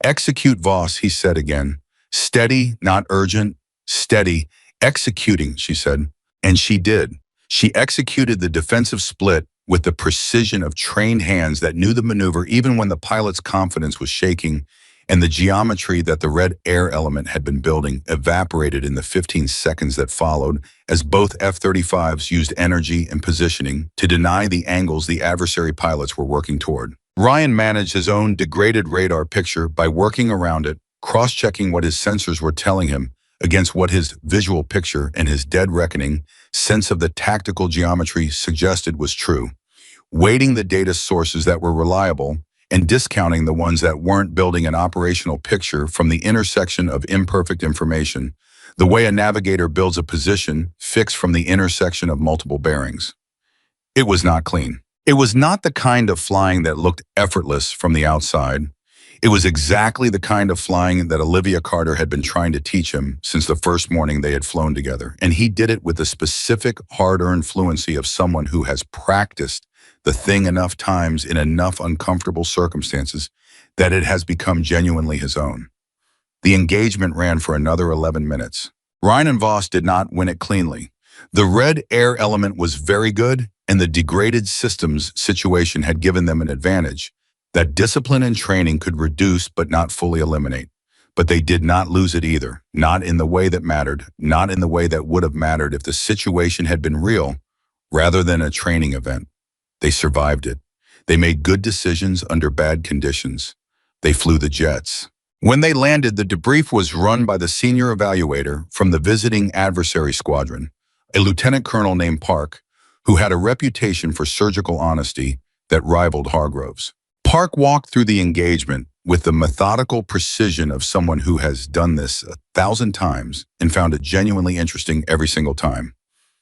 Execute, Voss, he said again. Steady, not urgent. Steady. Executing, she said. And she did. She executed the defensive split with the precision of trained hands that knew the maneuver even when the pilot's confidence was shaking, and the geometry that the Red Air element had been building evaporated in the 15 seconds that followed as both F-35s used energy and positioning to deny the angles the adversary pilots were working toward. Ryan managed his own degraded radar picture by working around it, cross-checking what his sensors were telling him against what his visual picture and his dead reckoning sense of the tactical geometry suggested was true, weighting the data sources that were reliable and discounting the ones that weren't, building an operational picture from the intersection of imperfect information, the way a navigator builds a position fixed from the intersection of multiple bearings. It was not clean. It was not the kind of flying that looked effortless from the outside. It was exactly the kind of flying that Olivia Carter had been trying to teach him since the first morning they had flown together, and he did it with the specific, hard-earned fluency of someone who has practiced the thing enough times in enough uncomfortable circumstances that it has become genuinely his own. The engagement ran for another 11 minutes. Ryan and Voss did not win it cleanly. The Red Air element was very good, and the degraded systems situation had given them an advantage that discipline and training could reduce but not fully eliminate. But they did not lose it either, not in the way that mattered, not in the way that would have mattered if the situation had been real rather than a training event. They survived it. They made good decisions under bad conditions. They flew the jets. When they landed, the debrief was run by the senior evaluator from the visiting adversary squadron, a lieutenant colonel named Park, who had a reputation for surgical honesty that rivaled Hargrove's. Park walked through the engagement with the methodical precision of someone who has done this 1,000 times and found it genuinely interesting every single time.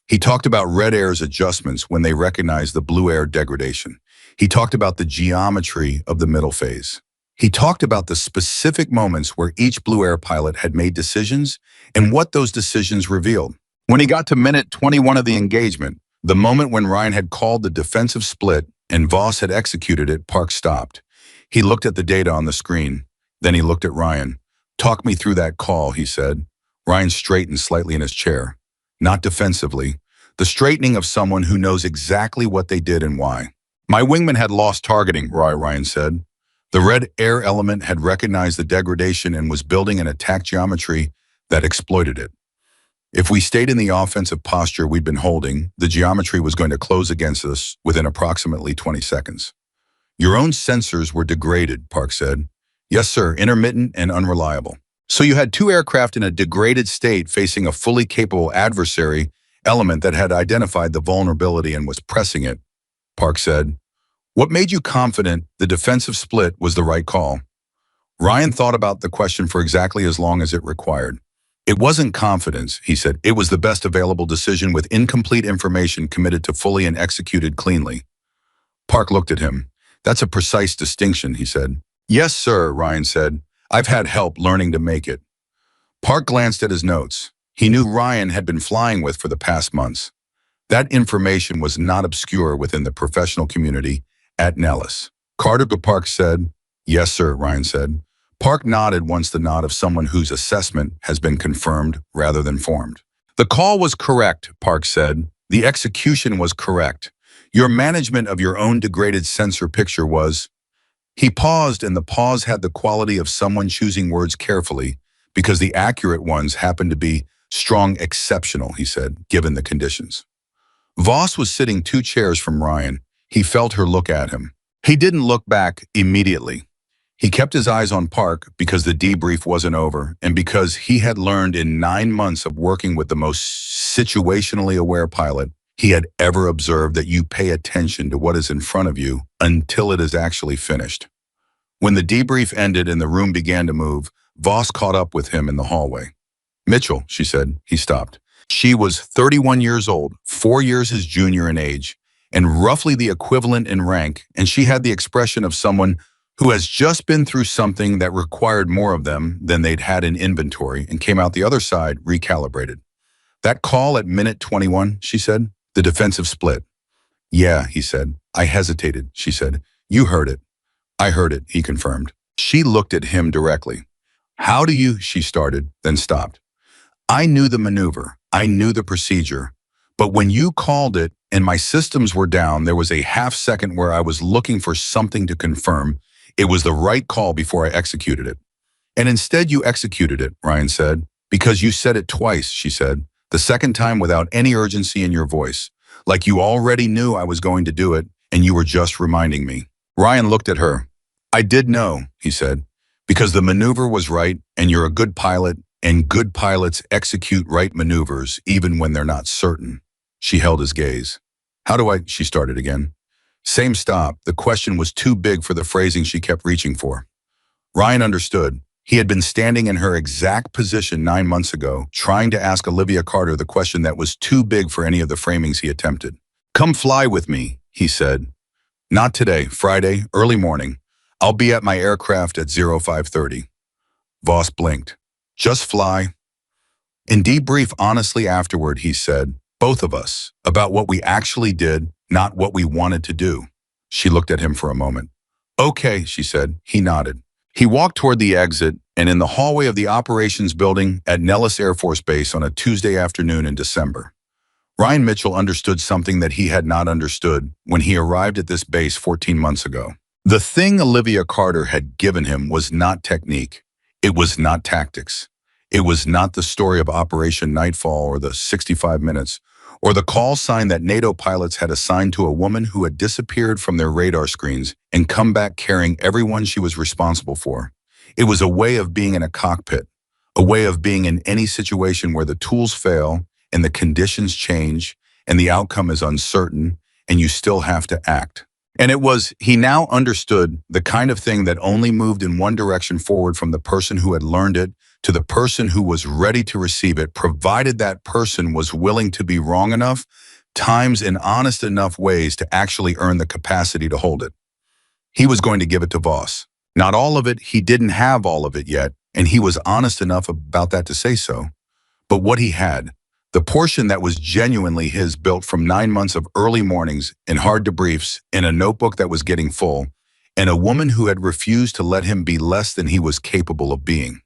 He talked about Red Air's adjustments when they recognized the Blue Air degradation. He talked about the geometry of the middle phase. He talked about the specific moments where each Blue Air pilot had made decisions and what those decisions revealed. When he got to minute 21 of the engagement, the moment when Ryan had called the defensive split and Voss had executed it, Park stopped. He looked at the data on the screen. Then he looked at Ryan. "Talk me through that call," he said. Ryan straightened slightly in his chair. Not defensively, the straightening of someone who knows exactly what they did and why. "My wingman had lost targeting," Ryan said. The red air element had recognized the degradation and was building an attack geometry that exploited it. If we stayed in the offensive posture we'd been holding, the geometry was going to close against us within approximately 20 seconds. Your own sensors were degraded, Park said. Yes, sir, intermittent and unreliable. So you had two aircraft in a degraded state facing a fully capable adversary element that had identified the vulnerability and was pressing it, Park said. What made you confident the defensive split was the right call? Ryan thought about the question for exactly as long as it required. It wasn't confidence, he said. It was the best available decision with incomplete information committed to fully and executed cleanly. Park looked at him. That's a precise distinction, he said. Yes, sir, Ryan said. I've had help learning to make it. Park glanced at his notes. He knew Ryan had been flying with for the past months. That information was not obscure within the professional community at Nellis. Carter to Park said, yes, sir, Ryan said. Park nodded once the nod of someone whose assessment has been confirmed rather than formed. The call was correct, Park said. The execution was correct. Your management of your own degraded sensor picture was... He paused, and the pause had the quality of someone choosing words carefully because the accurate ones happened to be strong exceptional, he said, given the conditions. Voss was sitting 2 chairs from Ryan. He felt her look at him. He didn't look back immediately. He kept his eyes on Park because the debrief wasn't over and because he had learned in 9 months of working with the most situationally aware pilot he had ever observed that you pay attention to what is in front of you until it is actually finished. When the debrief ended and the room began to move, Voss caught up with him in the hallway. Mitchell, she said. He stopped. She was 31 years old, 4 years his junior in age, and roughly the equivalent in rank, and she had the expression of someone who has just been through something that required more of them than they'd had in inventory and came out the other side recalibrated. That call at minute 21, she said, the defensive split. Yeah, he said. I hesitated, she said. You heard it. I heard it, he confirmed. She looked at him directly. How do you, she started, then stopped. I knew the maneuver. I knew the procedure. But when you called it and my systems were down, there was a half second where I was looking for something to confirm. It was the right call before I executed it. And instead you executed it, Ryan said, because you said it twice, she said, the second time without any urgency in your voice, like you already knew I was going to do it and you were just reminding me. Ryan looked at her. I did know, he said, because the maneuver was right and you're a good pilot and good pilots execute right maneuvers even when they're not certain. She held his gaze. How do I, she started again. Same stop. The question was too big for the phrasing she kept reaching for. Ryan understood. He had been standing in her exact position 9 months ago, trying to ask Olivia Carter the question that was too big for any of the framings he attempted. Come fly with me, he said. Not today, Friday, early morning. I'll be at my aircraft at 0530. Voss blinked. Just fly. In debrief honestly afterward, he said, both of us, about what we actually did, not what we wanted to do. She looked at him for a moment. Okay, she said. He nodded. He walked toward the exit, and in the hallway of the operations building at Nellis Air Force Base on a Tuesday afternoon in December. Ryan Mitchell understood something that he had not understood when he arrived at this base 14 months ago. The thing Olivia Carter had given him was not technique. It was not tactics. It was not the story of Operation Nightfall or the 65 minutes, or the call sign that NATO pilots had assigned to a woman who had disappeared from their radar screens and come back carrying everyone she was responsible for. It was a way of being in a cockpit, a way of being in any situation where the tools fail and the conditions change and the outcome is uncertain and you still have to act. And it was, he now understood, the kind of thing that only moved in one direction forward from the person who had learned it to the person who was ready to receive it, provided that person was willing to be wrong enough, times in honest enough ways to actually earn the capacity to hold it. He was going to give it to Voss. Not all of it, he didn't have all of it yet, and he was honest enough about that to say so. But what he had, the portion that was genuinely his, built from 9 months of early mornings and hard debriefs in a notebook that was getting full, and a woman who had refused to let him be less than he was capable of being.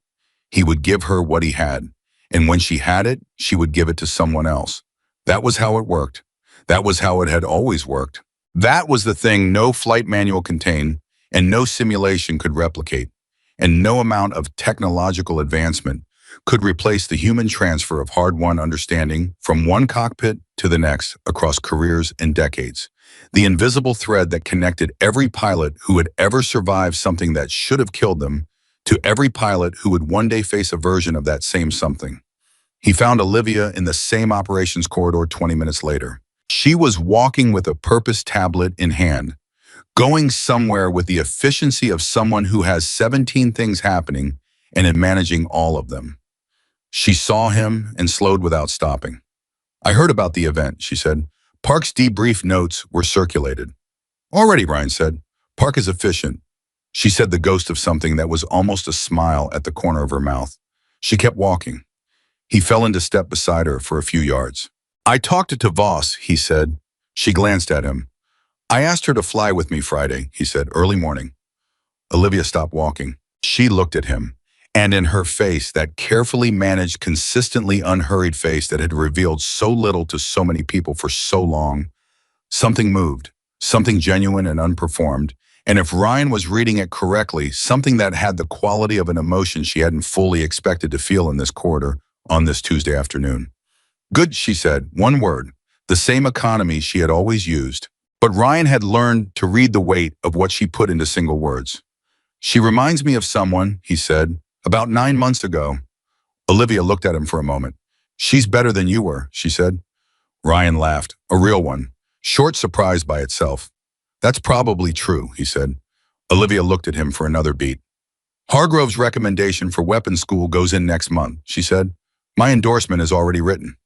He would give her what he had, and when she had it, she would give it to someone else. That was how it worked. That was how it had always worked. That was the thing no flight manual contained. and no simulation could replicate, and no amount of technological advancement could replace the human transfer of hard-won understanding from one cockpit to the next across careers and decades. The invisible thread that connected every pilot who had ever survived something that should have killed them to every pilot who would one day face a version of that same something. He found Olivia in the same operations corridor 20 minutes later. She was walking with a purpose tablet in hand, going somewhere with the efficiency of someone who has 17 things happening and is managing all of them. She saw him and slowed without stopping. "I heard about the event," she said. "Park's debrief notes were circulated." "Already," Ryan said. "Park is efficient." She said, the ghost of something that was almost a smile at the corner of her mouth. She kept walking. He fell into step beside her for a few yards. "I talked to Voss," he said. She glanced at him. "I asked her to fly with me Friday," he said, "early morning." Olivia stopped walking. She looked at him, and in her face, that carefully managed, consistently unhurried face that had revealed so little to so many people for so long, something moved, something genuine and unperformed, and if Ryan was reading it correctly, something that had the quality of an emotion she hadn't fully expected to feel in this corridor on this Tuesday afternoon. "Good," she said, one word, the same economy she had always used. But Ryan had learned to read the weight of what she put into single words. "She reminds me of someone," he said, "about 9 months ago." Olivia looked at him for a moment. "She's better than you were," she said. Ryan laughed, a real one, short surprise by itself. "That's probably true," he said. Olivia looked at him for another beat. "Hargrove's recommendation for weapons school goes in next month," she said. "My endorsement is already written."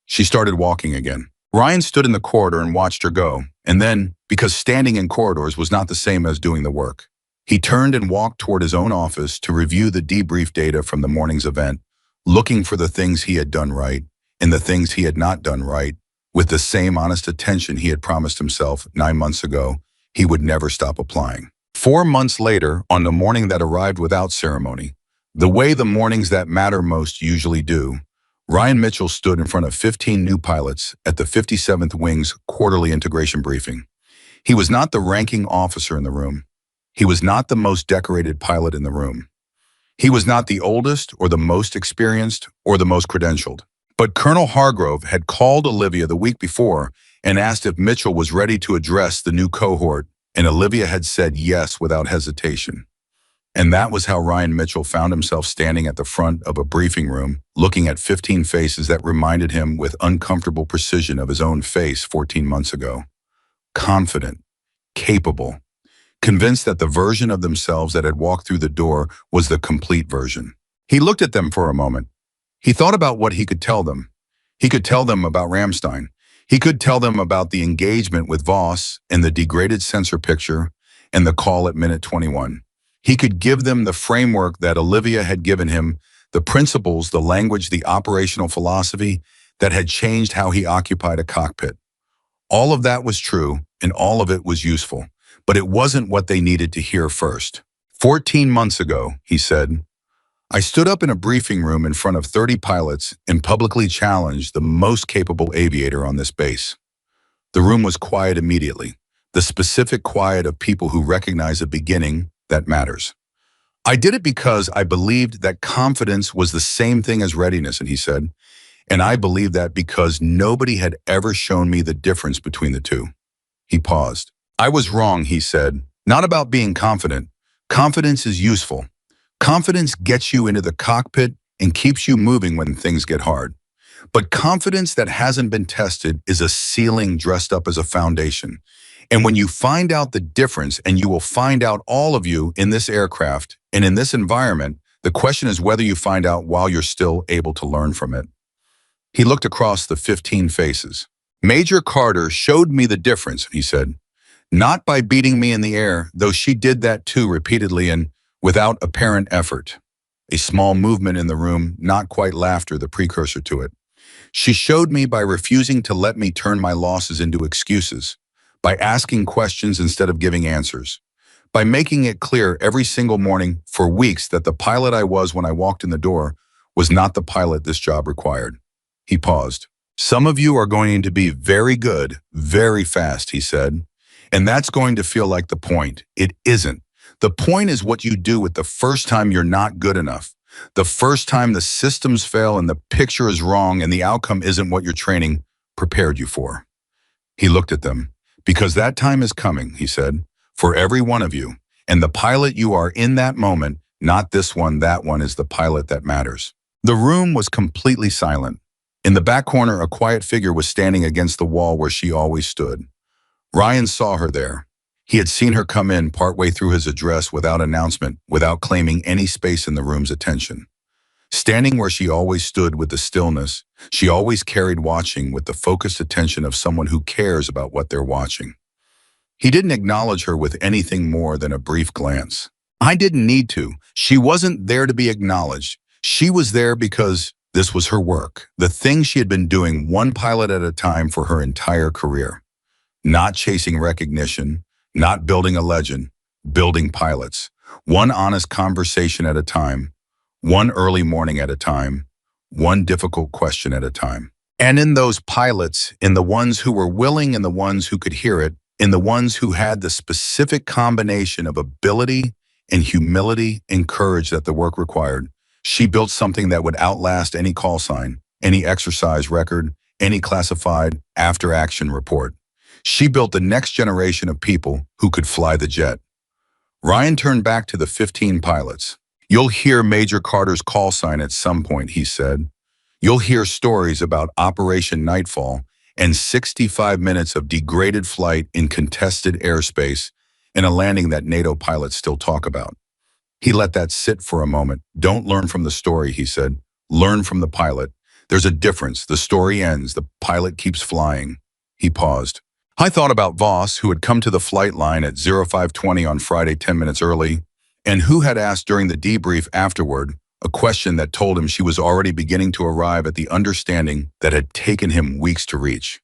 She started walking again. Ryan stood in the corridor and watched her go, and then, because standing in corridors was not the same as doing the work, he turned and walked toward his own office to review the debrief data from the morning's event, looking for the things he had done right and the things he had not done right, with the same honest attention he had promised himself 9 months ago he would never stop applying. 4 months later, on the morning that arrived without ceremony, the way the mornings that matter most usually do, Ryan Mitchell stood in front of 15 new pilots at the 57th Wing's quarterly integration briefing. He was not the ranking officer in the room. He was not the most decorated pilot in the room. He was not the oldest or the most experienced or the most credentialed. But Colonel Hargrove had called Olivia the week before and asked if Mitchell was ready to address the new cohort, and Olivia had said yes without hesitation. And that was how Ryan Mitchell found himself standing at the front of a briefing room, looking at 15 faces that reminded him with uncomfortable precision of his own face 14 months ago. Confident, capable, convinced that the version of themselves that had walked through the door was the complete version. He looked at them for a moment. He thought about what he could tell them. He could tell them about Ramstein. He could tell them about the engagement with Voss and the degraded sensor picture and the call at minute 21. He could give them the framework that Olivia had given him, the principles, the language, the operational philosophy that had changed how he occupied a cockpit. All of that was true, and all of it was useful, but it wasn't what they needed to hear first. 14 months ago, he said, I stood up in a briefing room in front of 30 pilots and publicly challenged the most capable aviator on this base. The room was quiet immediately, the specific quiet of people who recognize a beginning that matters. I did it because I believed that confidence was the same thing as readiness, and he said, and I believed that because nobody had ever shown me the difference between the two. He paused. I was wrong, he said, not about being confident. Confidence is useful. Confidence gets you into the cockpit and keeps you moving when things get hard. But confidence that hasn't been tested is a ceiling dressed up as a foundation. And when you find out the difference, and you will find out all of you in this aircraft and in this environment, the question is whether you find out while you're still able to learn from it. He looked across the 15 faces. Major Carter showed me the difference, he said. Not by beating me in the air, though she did that too repeatedly and without apparent effort. A small movement in the room, not quite laughter, the precursor to it. She showed me by refusing to let me turn my losses into excuses, by asking questions instead of giving answers, by making it clear every single morning for weeks that the pilot I was when I walked in the door was not the pilot this job required. He paused. Some of you are going to be very good, very fast, he said, and that's going to feel like the point. It isn't. The point is what you do with the first time you're not good enough. The first time the systems fail and the picture is wrong and the outcome isn't what your training prepared you for. He looked at them. Because that time is coming, he said, for every one of you. And the pilot you are in that moment, not this one, that one is the pilot that matters. The room was completely silent. In the back corner, a quiet figure was standing against the wall where she always stood. Ryan saw her there. He had seen her come in partway through his address without announcement, without claiming any space in the room's attention. Standing where she always stood with the stillness she always carried, watching with the focused attention of someone who cares about what they're watching. He didn't acknowledge her with anything more than a brief glance. I didn't need to. She wasn't there to be acknowledged. She was there because this was her work, the thing she had been doing one pilot at a time for her entire career. Not chasing recognition, not building a legend, building pilots. One honest conversation at a time, one early morning at a time, one difficult question at a time. And in those pilots, in the ones who were willing and the ones who could hear it, in the ones who had the specific combination of ability and humility and courage that the work required, she built something that would outlast any call sign, any exercise record, any classified after-action report. She built the next generation of people who could fly the jet. Ryan turned back to the 15 pilots. You'll hear Major Carter's call sign at some point, he said. You'll hear stories about Operation Nightfall and 65 minutes of degraded flight in contested airspace and a landing that NATO pilots still talk about. He let that sit for a moment. Don't learn from the story, he said. Learn from the pilot. There's a difference. The story ends. The pilot keeps flying. He paused. I thought about Voss, who had come to the flight line at 0520 on Friday 10 minutes early, and who had asked during the debrief afterward a question that told him she was already beginning to arrive at the understanding that had taken him weeks to reach.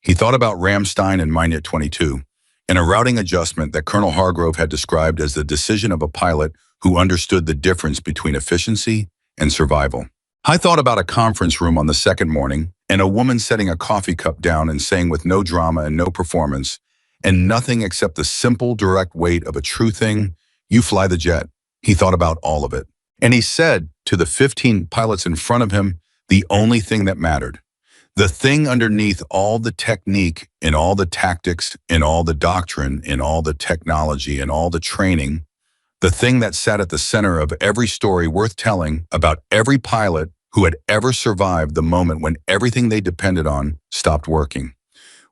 He thought about Ramstein and Minute 22, and a routing adjustment that Colonel Hargrove had described as the decision of a pilot who understood the difference between efficiency and survival. I thought about a conference room on the second morning, and a woman setting a coffee cup down and saying with no drama and no performance, and nothing except the simple, direct weight of a true thing, you fly the jet. He thought about all of it. And he said to the 15 pilots in front of him, the only thing that mattered, the thing underneath all the technique and all the tactics and all the doctrine and all the technology and all the training, the thing that sat at the center of every story worth telling about every pilot who had ever survived the moment when everything they depended on stopped working.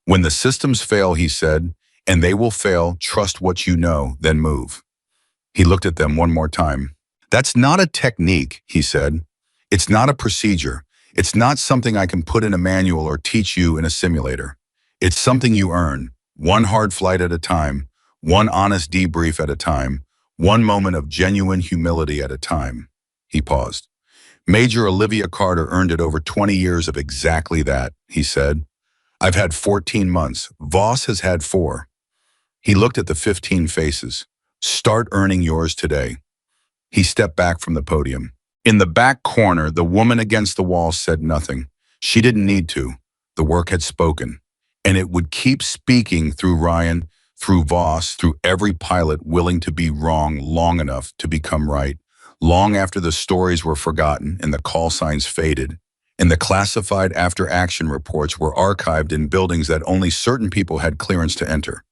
When the systems fail, he said, and they will fail, trust what you know, then move. He looked at them one more time. That's not a technique, he said. It's not a procedure. It's not something I can put in a manual or teach you in a simulator. It's something you earn, one hard flight at a time, one honest debrief at a time, one moment of genuine humility at a time. He paused. Major Olivia Carter earned it over 20 years of exactly that, he said. I've had 14 months. Voss has had 4. He looked at the 15 faces. Start earning yours today. He stepped back from the podium. In the back corner, the woman against the wall said nothing. She didn't need to. The work had spoken. And it would keep speaking through Ryan, through Voss, through every pilot willing to be wrong long enough to become right, long after the stories were forgotten and the call signs faded, and the classified after-action reports were archived in buildings that only certain people had clearance to enter.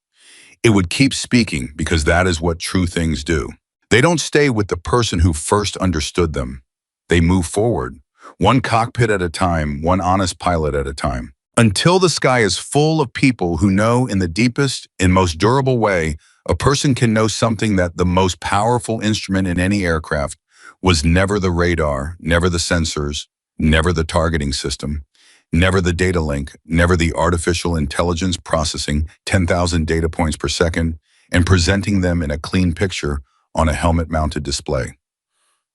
It would keep speaking because that is what true things do. They don't stay with the person who first understood them. They move forward, one cockpit at a time, one honest pilot at a time, until the sky is full of people who know in the deepest and most durable way a person can know something that the most powerful instrument in any aircraft was never the radar, never the sensors, never the targeting system, never the data link, never the artificial intelligence processing 10,000 data points per second and presenting them in a clean picture on a helmet-mounted display.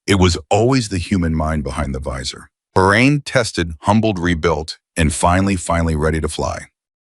It was always the human mind behind the visor. Brain tested, humbled, rebuilt, and finally ready to fly.